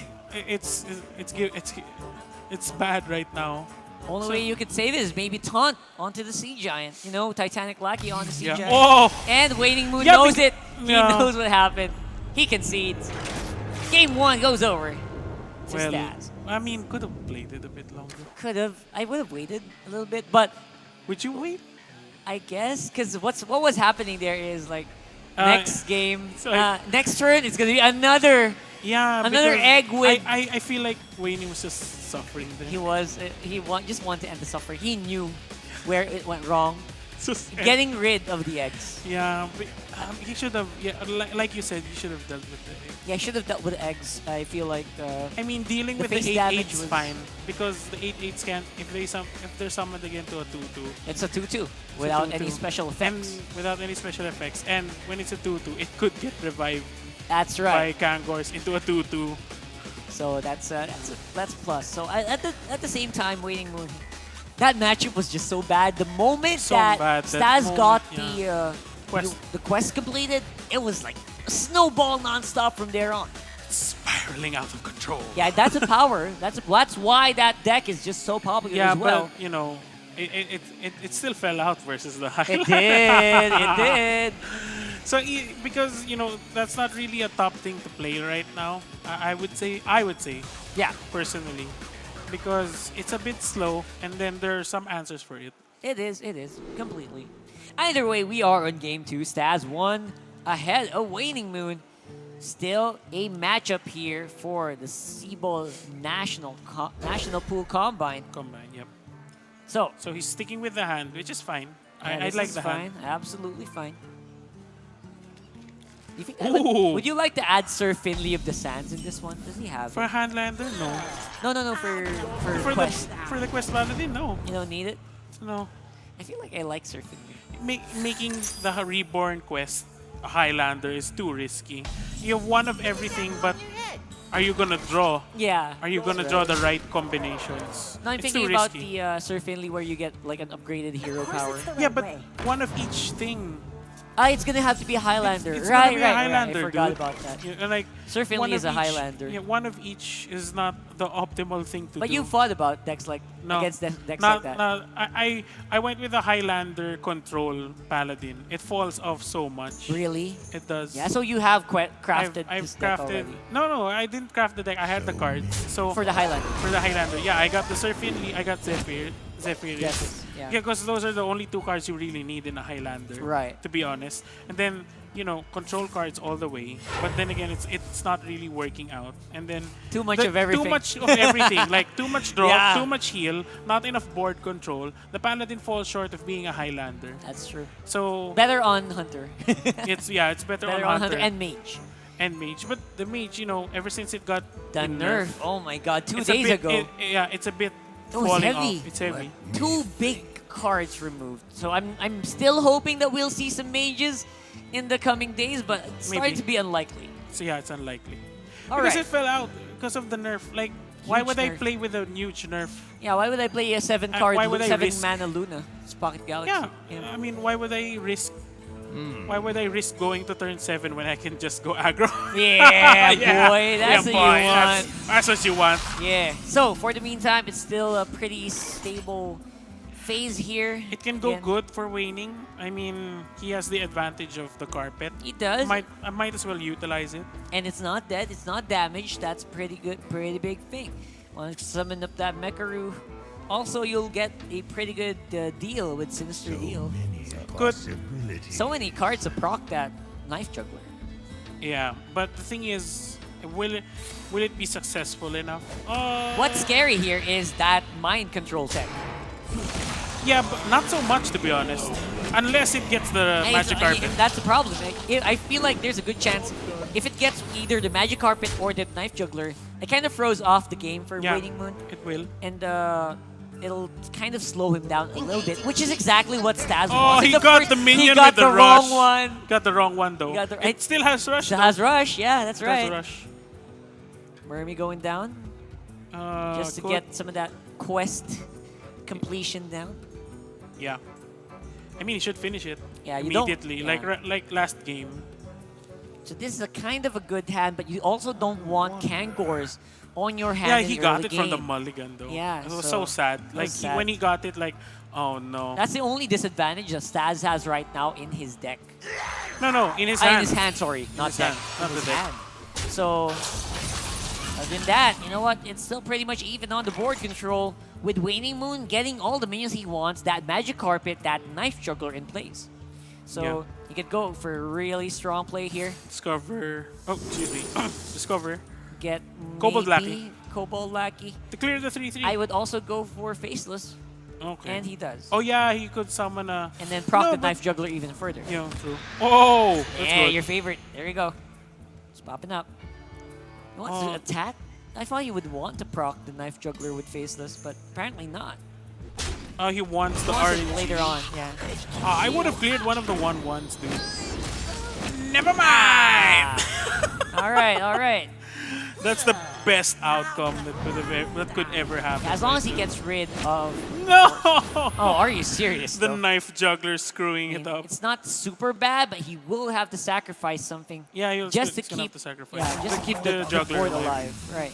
It's bad right now. Only So- way you could save it is maybe taunt onto the Sea Giant. Titanic Lackey on the Sea Yeah. Giant. Oh, And Waning Moon Yeah, knows bec- it. He Yeah. knows what happened. He concedes. Game 1 goes over to well, Stas. I mean, could have played it a bit longer. Could have. I would have waited a little bit, but Would you wait? I guess because what was happening there is like Uh, next game, so I- next turn, it's gonna be another. Yeah, Another because egg with- I feel like Wayne was just suffering there. He just wanted to end the suffering. He knew where it went wrong. Just- Getting rid of the eggs. yeah, but, he should have. Yeah, like you said, he should have dealt with it. Yeah, I should have dealt with eggs. I feel like. I mean, dealing The with the face 8/8 damage is was- fine because the 8/8s can't. If they're summoned again to a 2/2, It's a 2-2 without any 2/2. special and effects. without any special effects, and when it's a 2/2, it could get revived That's by right. Kangors into a 2/2. So that's plus. So at the same time, Waiting Moon, that matchup was just so bad. The moment So that bad, that Stas moment, got yeah. Quest. the quest completed, it was like a snowball nonstop from there on. Spiraling out of control. Yeah, that's a power. That's why that deck is just so popular Yeah, as well. but it still fell out versus the It highlight. did. It did. So because that's not really a top thing to play right now. I would say Yeah, personally, because it's a bit slow, and then there are some answers for it. it is. It is completely. Either way, we are on game 2. Stas 1 ahead of Waning Moon. Still a matchup here for the SIBOL National Pool Combine. Combine, yep. So So he's sticking with the hand, which is fine. yeah, I this like is the fine. hand. Absolutely fine. You think, Ooh. would you like to add Sir Finley of the Sands in this one? Does he have For it? a handlander, no. No, for For quest. the quest paladin, no. You don't need it. No. I feel like I like Sir Finley. Making the reborn quest a Highlander is too risky. You have one of everything, but are you gonna draw? Yeah. Are you gonna draw the right combinations? No, I'm It's thinking too about risky. the Sir Finley where you get like an upgraded hero power. Yeah, but one of each thing. It's gonna have to be a Highlander. It's gonna right, be a right, Highlander, I forgot dude. about that. Yeah, like Surf one Finley is of a each- Highlander. Yeah, one of each is not the optimal thing to But do. you fought about decks like No, against decks not, like that. not- I went with the Highlander control Paladin. It falls off so much. Really? It does. Yeah, so you have crafted I've this deck crafted. already. No, I didn't craft the deck. I had the cards. So For the Highlander. For the Highlander, yeah, I got the Surf Finley. I got Zephyr. Yes, yeah. because those are the only two cards you really need in a Highlander. Right. To be honest, and then control cards all the way. But then again, it's not really working out. And then Too much of everything. Too much of everything. Like too much draw, Yeah. too much heal, not enough board control. The Paladin falls short of being a Highlander. That's true. So Better on Hunter. it's better, Better on Hunter Hunter and Mage. and Mage. But the Mage, ever since it got The nerfed, nerf. Oh my god, 2 it's a days bit- ago. it's a bit It was falling heavy. off. It's heavy. 2 big cards removed. So I'm still hoping that we'll see some mages in the coming days, but it's starting Maybe. to be unlikely. So yeah, it's unlikely. All because right. it fell out because of the nerf. Like, why Huge would I nerf. play with a huge nerf? Yeah, why would I play a 7 card, why would I 7 risk- mana Luna? It's Pocket Galaxy. Yeah, I mean, why would I risk? Why would I risk going to turn 7 when I can just go aggro? Yeah, boy, that's what you boy, want. That's what you want. Yeah. So for the meantime, it's still a pretty stable phase here. It can go Again, good for waning. I mean, he has the advantage of the carpet. He does. I might as well utilize it. And it's not dead, it's not damaged. That's pretty good, pretty big thing. Want to summon up that Mekaru. Also, you'll get a pretty good deal with Sinister Deal. Good. So many cards to proc that Knife Juggler. Yeah, but the thing is, will it be successful enough? What's scary here is that mind control tech. Yeah, but not so much to be honest. Unless it gets the And magic I mean, carpet. that's the problem. I feel like there's a good chance if it gets either the Magic Carpet or the Knife Juggler, it kind of throws off the game for Yeah, Waning Moon. it will. And it'll kind of slow him down a little bit, which is exactly what Staz Oh, wants. he Like, got first- the minion he got with the the rush. wrong one. Got the wrong one though. got the- It still has rush. Still though. has Rush, yeah, that's It has right. rush. Mermy going down just to Good. get some of that quest completion down. Yeah. I mean, he should finish it Yeah, you don't- immediately, yeah. like last game. So this is a kind of a good hand, but you also don't want Kangors on your hand. Yeah, in he the got early it from the game. mulligan though. Yeah, it was so- so sad. was Like sad. when he got it, like, oh no. That's the only disadvantage that Staz has right now in his deck. No, in his In hand. his hand, sorry, not his deck. hand, not in the his deck. hand. So, other than that, you know what? It's still pretty much even on the board control with Waning Moon getting all the minions he wants, that Magic Carpet, that Knife Juggler in place. So, Yeah. you could go for a really strong play here. Discover. Oh, excuse me. Discover. Get Kobold maybe Lackey. Kobold Lackey. To clear the 3/3. I would also go for Faceless, Okay. and he does. Oh yeah, he could summon a. And then proc No, the but- Knife Juggler even further. Yeah, true. Oh, that's Yeah, good. your favorite. There you go. It's popping up. He wants to Oh. attack? I thought he would want to proc the Knife Juggler with Faceless, but apparently not. Oh, he wants the He wants it orange. later on, yeah. I would have cleared one of the 1/1s, dude. Never mind. all right, all right. That's the best outcome that could ever happen. As long as he gets rid of... No. Oh, are you serious, The though? knife juggler screwing I mean, it up. it's not super bad, but he will have to sacrifice something. Yeah, he'll just to he's gonna keep have to sacrifice. Yeah, just to keep the juggler board alive. alive. Right.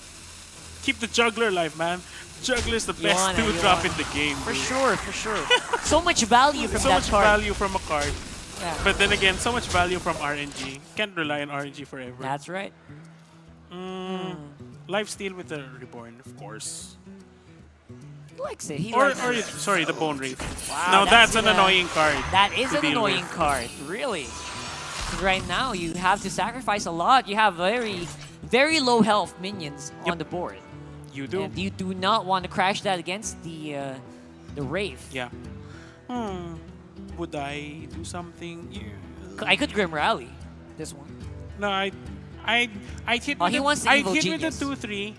Keep the juggler alive, man. Juggler's the best want it, you 2-drop want in the game. For dude. sure, for sure. So much value from So that much card. value from a card. Yeah. But then again, so much value from RNG. Can't rely on RNG forever. That's right. Lifesteal with the Reborn, of course. He likes it. He Or, likes it. sorry, the Bone Wraith. Wow, Now that's an a- annoying card. That is to an deal annoying with. card, really. 'Cause right now you have to sacrifice a lot. You have very, very low health minions on the board. You do. And you do not want to crash that against the Wraith. Yeah. Would I do something? Yeah. I could Grim Rally this one. No, I'd hit. Oh, with he the- wants the I'd Evil hit Genius. with the 2/3,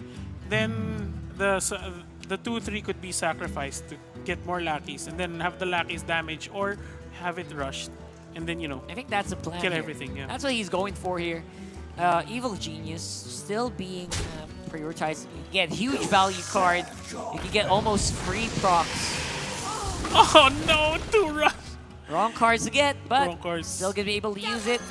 then the 2/3 could be sacrificed to get more lackeys, and then have the lackeys damage or have it rushed, and then I think that's a plan. kill here. everything. Yeah. That's what he's going for here. Evil Genius still being prioritized. You get huge value card. You can get almost free procs. Oh no, 2 rush. Wrong cards to get, but Wrong cards. still gonna be able to use it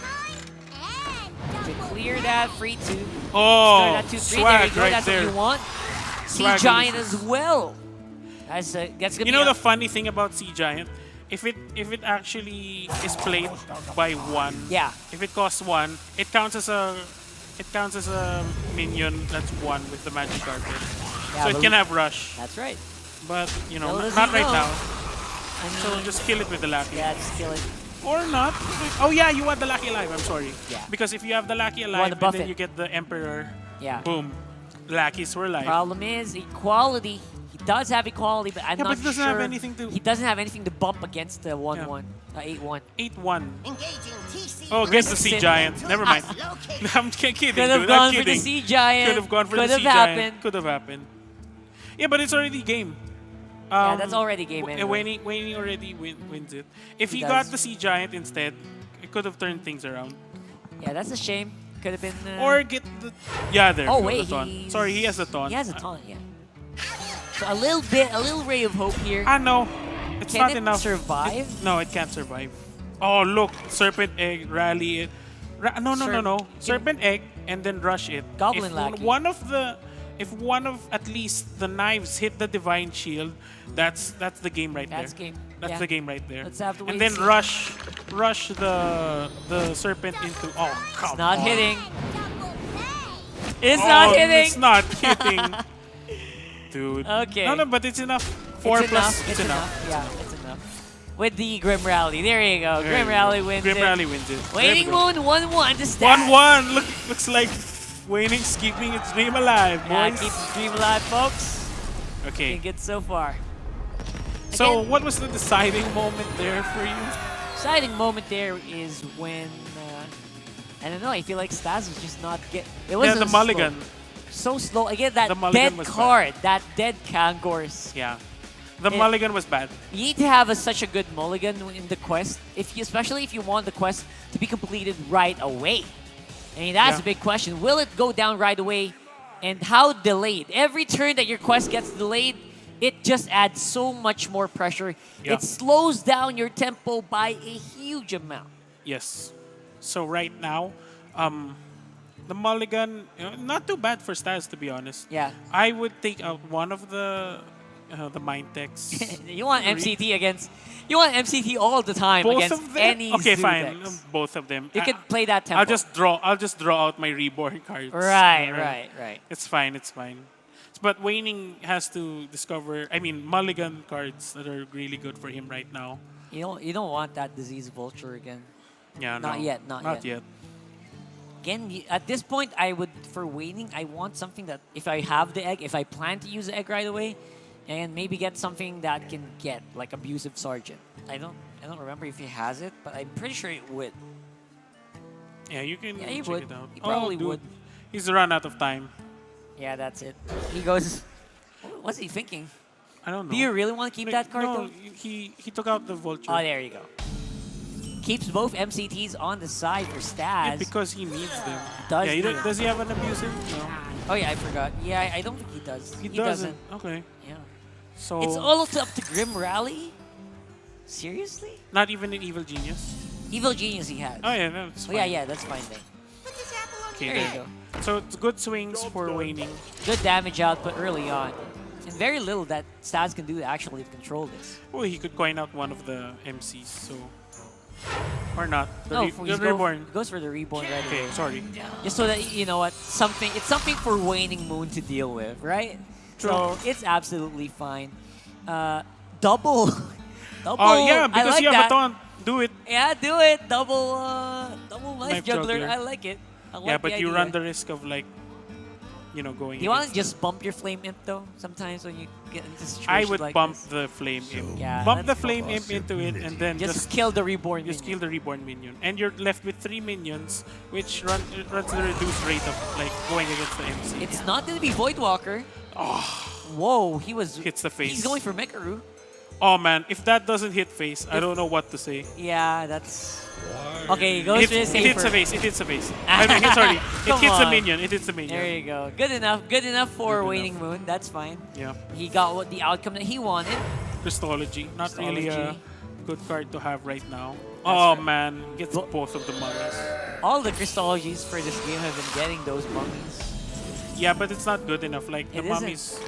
to clear that free 2. Oh, That 2-3. There you swag go. right That's there. what you want. Sea Swag Giant releases. as well. That's gonna You be know a- the funny thing about Sea Giant? If it actually is played by 1, Yeah. if it costs 1, it counts as a minion that's 1 with the magic carpet. Yeah, So it but can have rush. That's right. But you know, Little does not he right know. now. I mean, So just kill it with the Lucky. yeah, just kill it. Or not. Oh yeah, you want the Lucky Alive, I'm sorry. Yeah. Because if you have the Lucky wanna Alive and buff then it. you get the Emperor, Yeah. boom. Luckies were alive. Problem is equality. He does have equality, but I'm Yeah, not but he doesn't sure. have anything to- He doesn't have anything to bump against the 1-1, 8-1. 8-1. Engaging TC. Oh, against the Sea Risks it. Giant. Never mind. Located. I'm kidding, Could have dude. gone I'm for the kidding. Sea Giant. Could have gone for Could the have Sea happened. Giant. Could have happened. Yeah, but it's already game. Yeah, that's already game anyway. Wayne already wins it. If he He got does. the Sea Giant instead, it could have turned things around. Yeah, that's a shame. Could have been. Or get the... Yeah, there. Oh we go, wait, the taunt. he's- Sorry, he has a taunt. He has a taunt, yeah. So a little ray of hope here. Ah, no. It's Can not it enough. survive? No, it can't survive. Oh, look. Serpent Egg, rally it. No. Serpent Egg, and then rush it. Goblin if Lackey. If one of at least the knives hit the Divine Shield, that's the game right That's there. game. That's Yeah. the game right there. Let's have to wait and then and see. rush the serpent into. Oh, come Not on. hitting. It's Oh, not hitting. It's not hitting. Dude. Okay. No, but it's enough. 4 It's plus. enough. It's enough. Yeah, it's enough. With the Grim Rally. There you go. There Grim you Rally go. wins Grim it. Rally wins it. Waiting There we Moon 1-1 to stat. 1-1. Looks like Waining's keeping its dream alive, Yeah, boys. keep the dream alive, folks. Okay. Think it so far. So Again, what was the deciding moment there for you? exciting moment there is when I don't know. I feel like Stas was just not get. It was Yeah, the mulligan. So slow. Again, that The mulligan dead was bad. card, that dead Kangors. Yeah. The It- mulligan was bad. You need to have such a good mulligan in the quest, especially if you want the quest to be completed right away. I mean, that's Yeah. a big question. Will it go down right away? And how delayed? Every turn that your quest gets delayed, it just adds so much more pressure. Yeah. It slows down your tempo by a huge amount. Yes. So right now, the mulligan, not too bad for Stas, to be honest. Yeah. I would take out one of the mind techs. You want MCT against... You want MCT all the time Both against of them? any Okay, Zoo fine. decks. Both of them. You could play that tempo. I'll just draw out my reborn cards. Right, Alright. right. It's fine. It's fine. But Waning has to discover. I mean, mulligan cards that are really good for him right now. You don't want that Disease Vulture again. Yeah, Not no. yet, not yet. Again, at this point, I would, for Waning, I want something that if I have the egg, if I plan to use the egg right away, and maybe get something that can get like Abusive Sergeant. I don't remember if he has it, but I'm pretty sure it would. Yeah, you can Yeah, he check would. it out. He probably dude. would. He's run out of time. Yeah, that's it. He goes. What's he thinking? I don't know. Do you really want to keep that card? No, though? he took out the vulture. Oh, there you go. Keeps both MCTs on the side for Yeah, Stas. because he needs them. Does yeah, need them. does he have an abusive? No. Oh yeah, I forgot. Yeah, I don't think he does. He doesn't. Okay. Yeah. So It's all up to Grim Rally? Seriously? not even an evil genius. Evil Genius he has. Oh yeah, that's Oh, fine. yeah, that's fine then. Okay, There you there. go. So it's good swings for Waning. Good damage output early on. And very little that Stas can do to actually control this. Well, he could coin out one of the MCs, so or not. The, No, re- he's the reborn. goes for the Reborn right Okay, away. sorry. Just so that, you know what, it's something for Waning Moon to deal with, right? So it's absolutely fine. Double. Double. Oh yeah, I because like you have that. a taunt. Do it. Yeah, do it. Double life Knife juggler. juggler. I like it. I like Yeah, the but you idea. run the risk of like, going. You want to against just bump your Flame Imp though? Sometimes when you get into situations I would like bump this. the Flame Imp. Yeah, Bump the let's Flame focus. Imp into it and then Just kill the Reborn just minion. kill the Reborn minion. And you're left with 3 minions, which runs the reduced rate of like going against the MC. It's not going to be Voidwalker. Whoa, he was... Hits the face. He's going for Mekaru. Oh man, if that doesn't hit face, I don't know what to say. Yeah, that's... Okay, he goes It for the hits, it hits safer. a face. It hits a face. I mean, sorry. It Come hits a on. minion. It hits a minion. There you go. Good enough. Good enough for Good Waning enough. Moon. That's fine. Yeah. He got the outcome that he wanted. Christology. Not really a Christology. good card to have right now. Oh man, gets both of the mummies. All the Crystologies for this game have been getting those mummies. Yeah, but it's not good enough. Like the It mummies,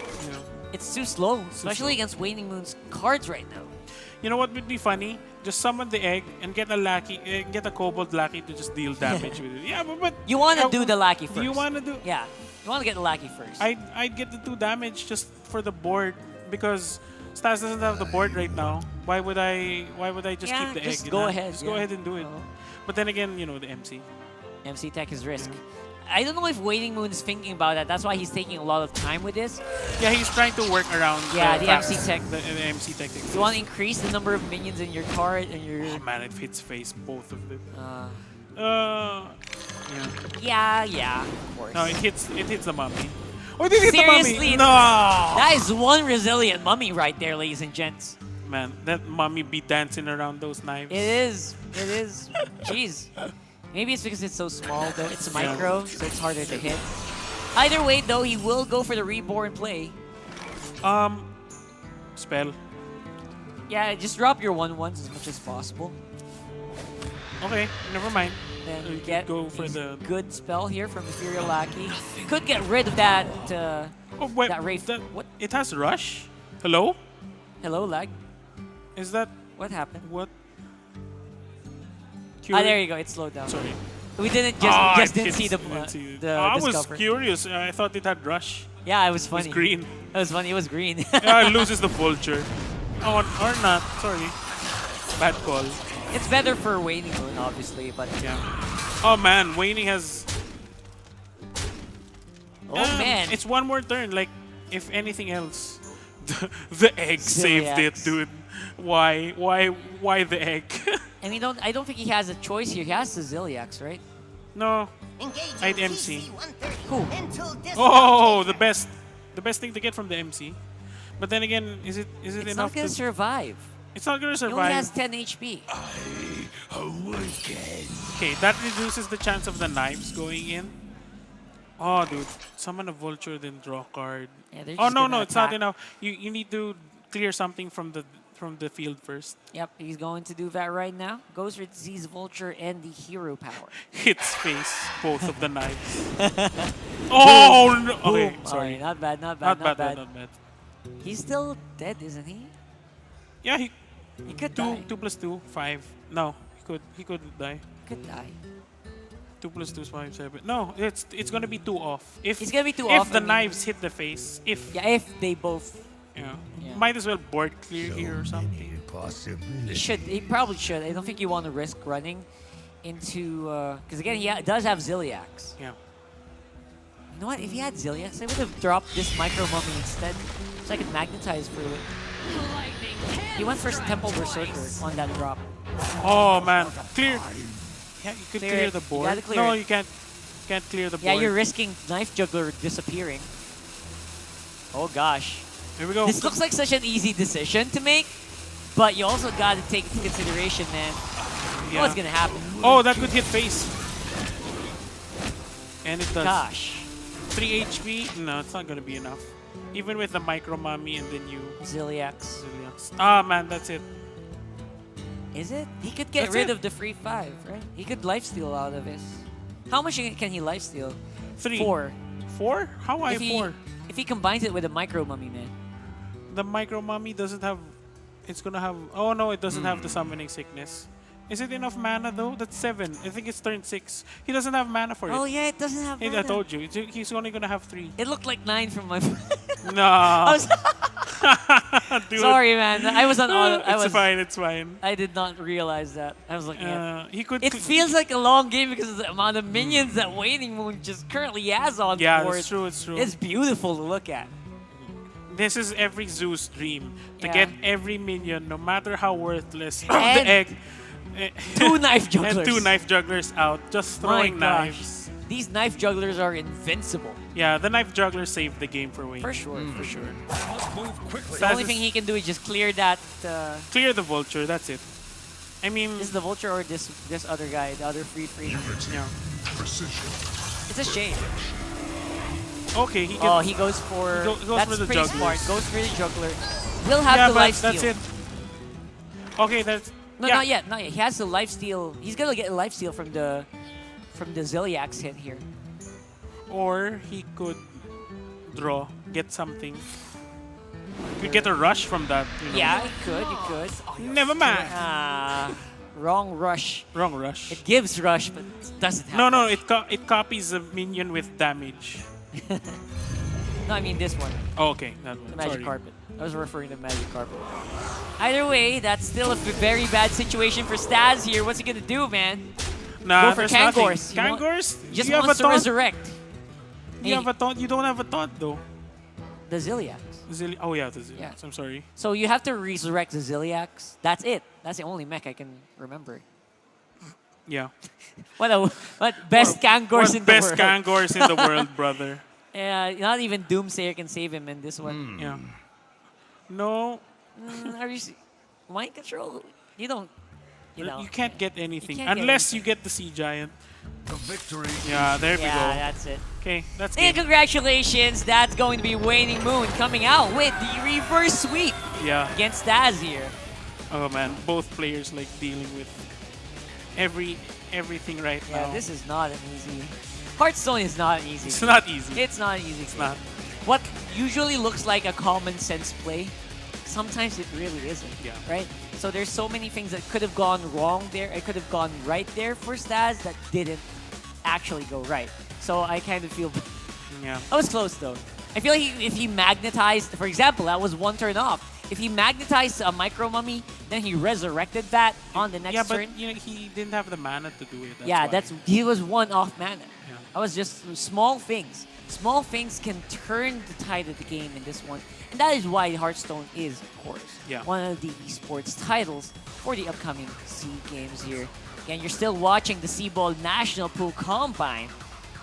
It's too slow, especially against Waning Moon's cards right now. You know what would be funny? Just summon the egg and get a lackey, get a kobold lackey to just deal damage with it. Yeah, but you want to do the lackey first. You want to do? Yeah, you want to get the lackey first. I'd get the 2 damage just for the board because Stas doesn't have the board right now. Why would I just keep the egg? Just go ahead. Just go ahead and do it. But then again, the MC. MC Tech is risk. I don't know if Waning Moon is thinking about that. That's why he's taking a lot of time with this. Yeah, he's trying to work around. The MC Tech. The MC Tech. You want to increase the number of minions in your card and your. Oh man, it hits face both of them. Yeah, of course. No, it hits the mummy. Oh, did it hit the Seriously, mummy? No. That is one resilient mummy right there, ladies and gents. Man, that mummy be dancing around those knives. It is. Jeez. Maybe it's because it's so small, though. It's micro, so it's harder to hit. Either way, though, he will go for the reborn play. Spell. Yeah, just drop your 1/1s as much as possible. Okay, never mind. Then you get go for the good spell here from Ethereal Lackey. Could get rid of that. Oh wait, that Wraith. What? It has rush. Hello. Hello, lag. Is that what happened? What? There you go. It slowed down. Sorry. We didn't just didn't see the I was discover. curious. I thought it had rush. Yeah, it was funny. It was green. It was funny. It was green. Yeah, it loses the vulture. Oh, or not. Sorry. Bad call. It's better for Waning Moon, obviously, but yeah. Oh man, Waning has. Oh man, it's one more turn. Like, if anything else, the egg saved it, dude. Why the egg? And I don't think he has a choice here. He has the Ziliax, right? No. I'd MC. Who? Oh, the best thing to get from the MC. But then again, is it it's enough not gonna to survive? It's not gonna He survive. only has 10 HP. Okay, that reduces the chance of the knives going in. Oh, dude, summon a vulture then draw card. Yeah, oh no, it's not enough. You need to clear something from the field first. Yep, he's going to do that right now. Goes for Disease Vulture and the Hero Power. Hits face both of the knives. Oh no! Okay, sorry. Right, not bad. Not bad. He's still dead, isn't he? Yeah, he could die. 2 plus 2, 5. No, he could die. Could die. 2 plus 2 is 5, 7. No, it's gonna be 2 off. It's gonna be 2 off. If the knives hit the face, if they both. Yeah. Might as well board clear here or something. He probably should. I don't think you want to risk running into because again he does have Ziliax. Yeah. You know what? If he had Ziliax, I would have dropped this Micro Mummy instead, so I could magnetize for it. He went for Temple Berserker on that drop. Oh man, clear. Yeah, you could clear it. the board. You gotta clear no, it. you can't clear the board. Yeah, you're risking Knife Juggler disappearing. Oh gosh. Here we go. This looks like such an easy decision to make, but you also got to take into consideration, man. Yeah. What's gonna happen? Oh, that could hit face. And it does. Gosh. 3 HP? No, it's not gonna be enough. Even with the Micro Mummy and then you... Ziliax. Ah, man, that's it. Is it? He could get rid of the free 5, right? He could lifesteal out of this. How much can he lifesteal? 3. 4. 4? How high 4? If he combines it with a Micro Mummy, man. The Micro Mummy doesn't have... It's gonna have... Oh, no, it doesn't have the Summoning Sickness. Is it enough mana, though? That's 7. I think it's turn 6. He doesn't have mana for it. Oh, yeah, it doesn't have mana. I told you. He's only gonna have 3. It looked like 9 from my... No. Dude. Sorry, man. I was on auto. It's fine. I did not realize that. I was looking at it. Feels like a long game because of the amount of minions that Waning Moon just currently has on board. Yeah, it's true. It's beautiful to look at. This is every Zeus dream. To get every minion, no matter how worthless, the And egg. 2 Knife Jugglers. And 2 Knife Jugglers out, just throwing knives. These Knife Jugglers are invincible. Yeah, the Knife Juggler saved the game for Wayne. For sure, for sure. Move quickly. The only thing he can do is just clear that. Clear the Vulture, that's it. I mean... Is the Vulture or this other guy, the other free? Yeah. Precision. It's a shame. Okay, he Oh, he goes for... He goes that's for the pretty Jugglers. smart. Goes for the Juggler. We'll have the lifesteal. That's it. Okay, that's No, yeah. not yet, not yet. He has the life steal. He's gonna get a life steal from the Ziliax hit here. Or he could draw, get something. Could get a rush from that. You know. Yeah, he could. He could. Never mind. Wrong rush. Wrong rush. It gives rush, but it doesn't have. No, no, rush. it copies a minion with damage. No, I mean this one. Oh, okay, that one. The magic Sorry. carpet. I was referring to magic carpet. Either way, that's still a very bad situation for Staz here. What's he gonna do, man? Nah, Go for there's nothing. Kangors. Kangors? He just You have wants a to taunt? resurrect. You have a taunt? You don't have a taunt though. The Ziliax. Oh yeah, the Ziliax. Yeah. I'm sorry. So you have to resurrect the Ziliax. That's it. That's the only mech I can remember. Yeah. What best Kangors in the best world? Kangors in the world, brother. Yeah, not even Doomsayer can save him in this one. Yeah. No, Are you mind control? You don't. You know. you can't get anything can't get unless you get the Sea Giant. The victory. Yeah, there we Yeah, go. that's it. Okay, that's And good. congratulations, that's going to be Waning Moon coming out with the reverse sweep Yeah. against Staz here. Oh man, both players like dealing with everything right Yeah, now. this is not an easy. Hearthstone is not an easy. It's not easy. It's not easy. It's not. What usually looks like a common sense play, sometimes it really isn't. Yeah. Right? So there's so many things that could have gone wrong there. It could have gone right there for Staz that didn't actually go right. So I kind of feel Yeah. that was close though. I feel like if he magnetized, for example, that was one turn off. If he magnetized a micro mummy, then he resurrected that on the next Yeah, turn. but you know he didn't have the mana to do it. Yeah, why. he was one off mana. Yeah. That was just small things. Small things can turn the tide of the game in this one. And that is why Hearthstone is, of course, Yeah. one of the esports titles for the upcoming SEA Games here. Again, you're still watching the SIBOL National Pool Combine.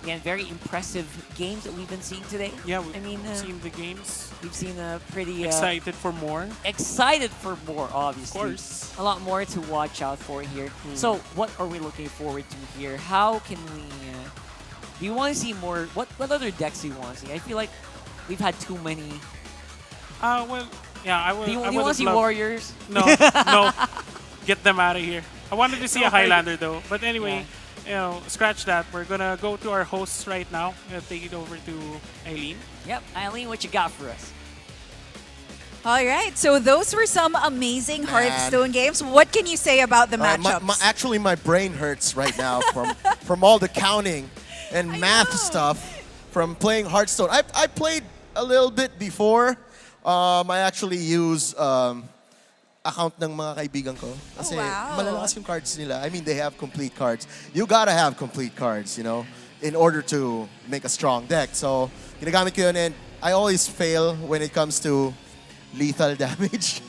Again, very impressive games that we've been seeing today. Yeah, I mean, seen the games. we've seen a pretty Excited for more. excited for more, obviously. Of course. A lot more to watch out for here. So, what are we looking forward to here? How can we... do you want to see more... What other decks do you want to see? I feel like we've had too many... Well, yeah, I would. Do you I want to would've see loved- Warriors? No, no. Get them out of here. I wanted to see a Highlander though. But anyway, you know, scratch that. We're gonna go to our hosts right now. We're gonna take it over to Eileen. Yep. Eileen, what you got for us? All right, so those were some amazing Man. Hearthstone games. What can you say about the matchups? Actually, my brain hurts right now from all the counting and math know. stuff from playing Hearthstone. I played a little bit before. I actually use account ng mga kaibigan ko. Kasi wow. malalakas yung cards nila. I mean, they have complete cards. You gotta have complete cards, you know, in order to make a strong deck. So, ginagamit ko yun, and I always fail when it comes to lethal damage.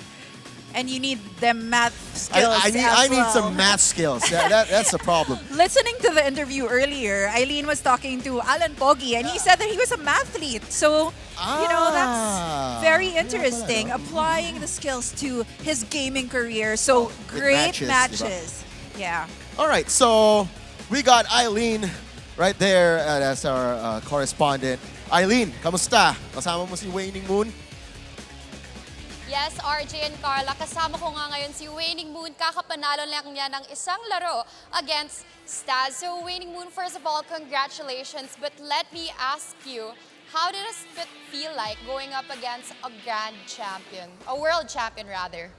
And you need them math skills I need well. some math skills. That's the problem. Listening to the interview earlier, Eileen was talking to Alan Pogi, and he said that he was a mathlete. So, you know, that's very interesting. Applying the skills to his gaming career. So, great matches, matches. Yeah. All right, so we got Eileen right there as our correspondent. Eileen, kamusta? Kasama mo si Waning Moon? Yes, RJ and Carla, kasama ko nga ngayon si Waning Moon. Kakapanalo lang niya ng isang laro against Staz. So Waning Moon, first of all, congratulations. But let me ask you, how did it feel like going up against a grand champion, a world champion rather?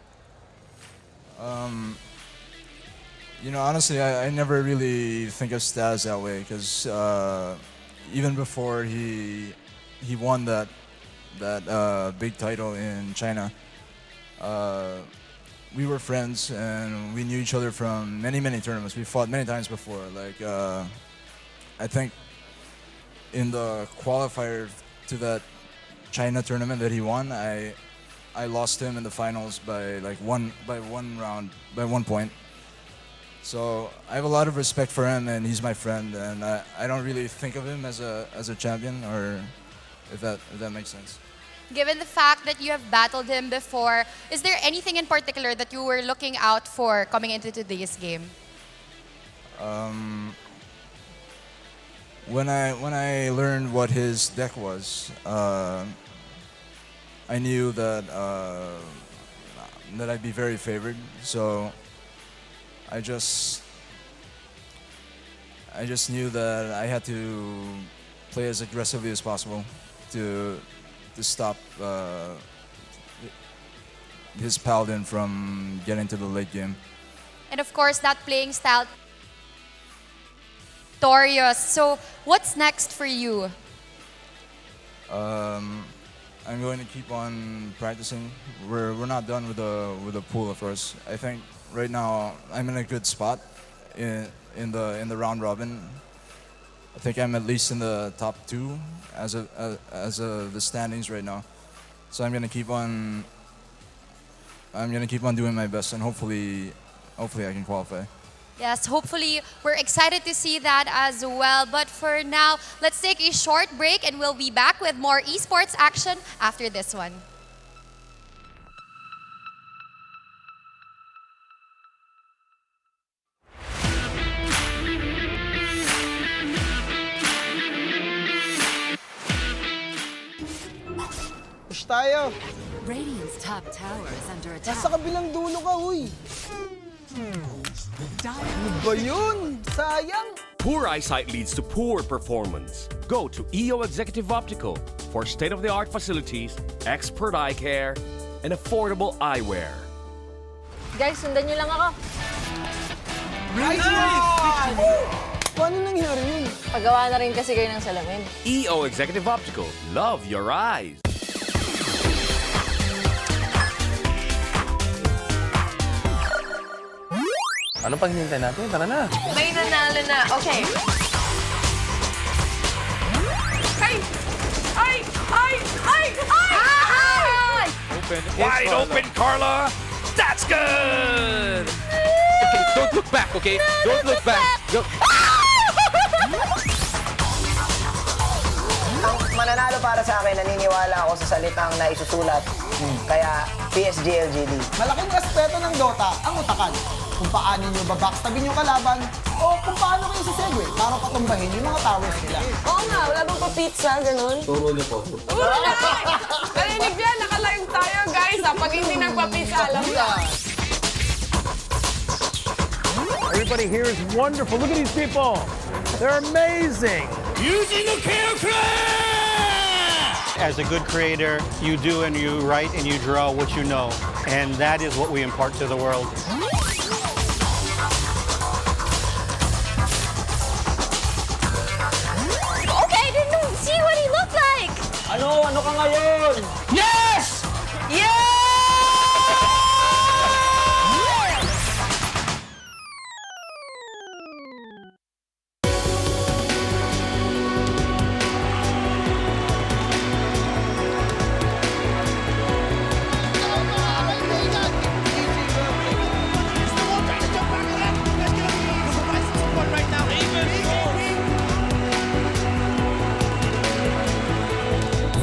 You know, honestly, I never really think of Staz that way because even before he won that big title in China, we were friends and we knew each other from many tournaments. We fought many times before. Like I think in the qualifier to that China tournament that he won, I lost him in the finals by one point. So I have a lot of respect for him, and he's my friend, and I don't really think of him as a champion, or if that makes sense. Given the fact that you have battled him before, is there anything in particular that you were looking out for coming into today's game? When I learned what his deck was, I knew that that I'd be very favored. So I just knew that I had to play as aggressively as possible to stop his Paladin from getting to the late game. And of course, that playing style, victorious. So what's next for you? I'm going to keep on practicing. We're not done with the pool, of course. I think right now I'm in a good spot in the round robin. I think I'm at least in the top 2 as of the standings right now. So I'm gonna keep on doing my best, and hopefully I can qualify. Yes, hopefully we're excited to see that as well. But for now, let's take a short break and we'll be back with more esports action after this one. Push tayo. Radiant's top tower is under attack. Nasa kabilang dulo ka, uy. Ano ba yun? Sayang. Poor eyesight leads to poor performance. Go to EO Executive Optical for state-of-the-art facilities, expert eye care, and affordable eyewear. Guys, sundan nyo lang ako. Nice! Paano nangyari yun? Pagawa na rin kasi kayo ng salamin. EO Executive Optical. Love your eyes. Ano pang hinihintay natin? Tara na. May nanalo na. Okay. Ay! Ay! Ay! Ay! Ay! Open. Wide open, Carla. That's good. Okay, don't look back, okay? Don't look back. Go. Ang mananalo para sa akin, naniniwala ako sa salitang na isusulat. Kaya PSG LGD. Malaking respeto ng Dota ang utakan. Kung paano nyo babackstabin yung kalaban o kung paano kayo sisegue para patumbahin yung mga towers nila. Oo nga, wala bang pa-pizza, ganun? Turo niyo po. Turo na! Narinig yan, naka-live tayo, guys. Pag hindi nagpa-pizza, alam na. Everybody here is wonderful. Look at these people. They're amazing. Using the character! As a good creator, you do and you write and you draw what you know. And that is what we impart to the world. Okay, I didn't see what he looked like! Ano ka ngayon? Yes! Yeah!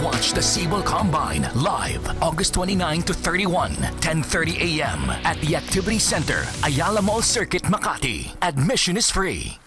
Watch the SIBOL Combine live August 29 to 31, 10:30 a.m. at the Activity Center, Ayala Mall Circuit, Makati. Admission is free.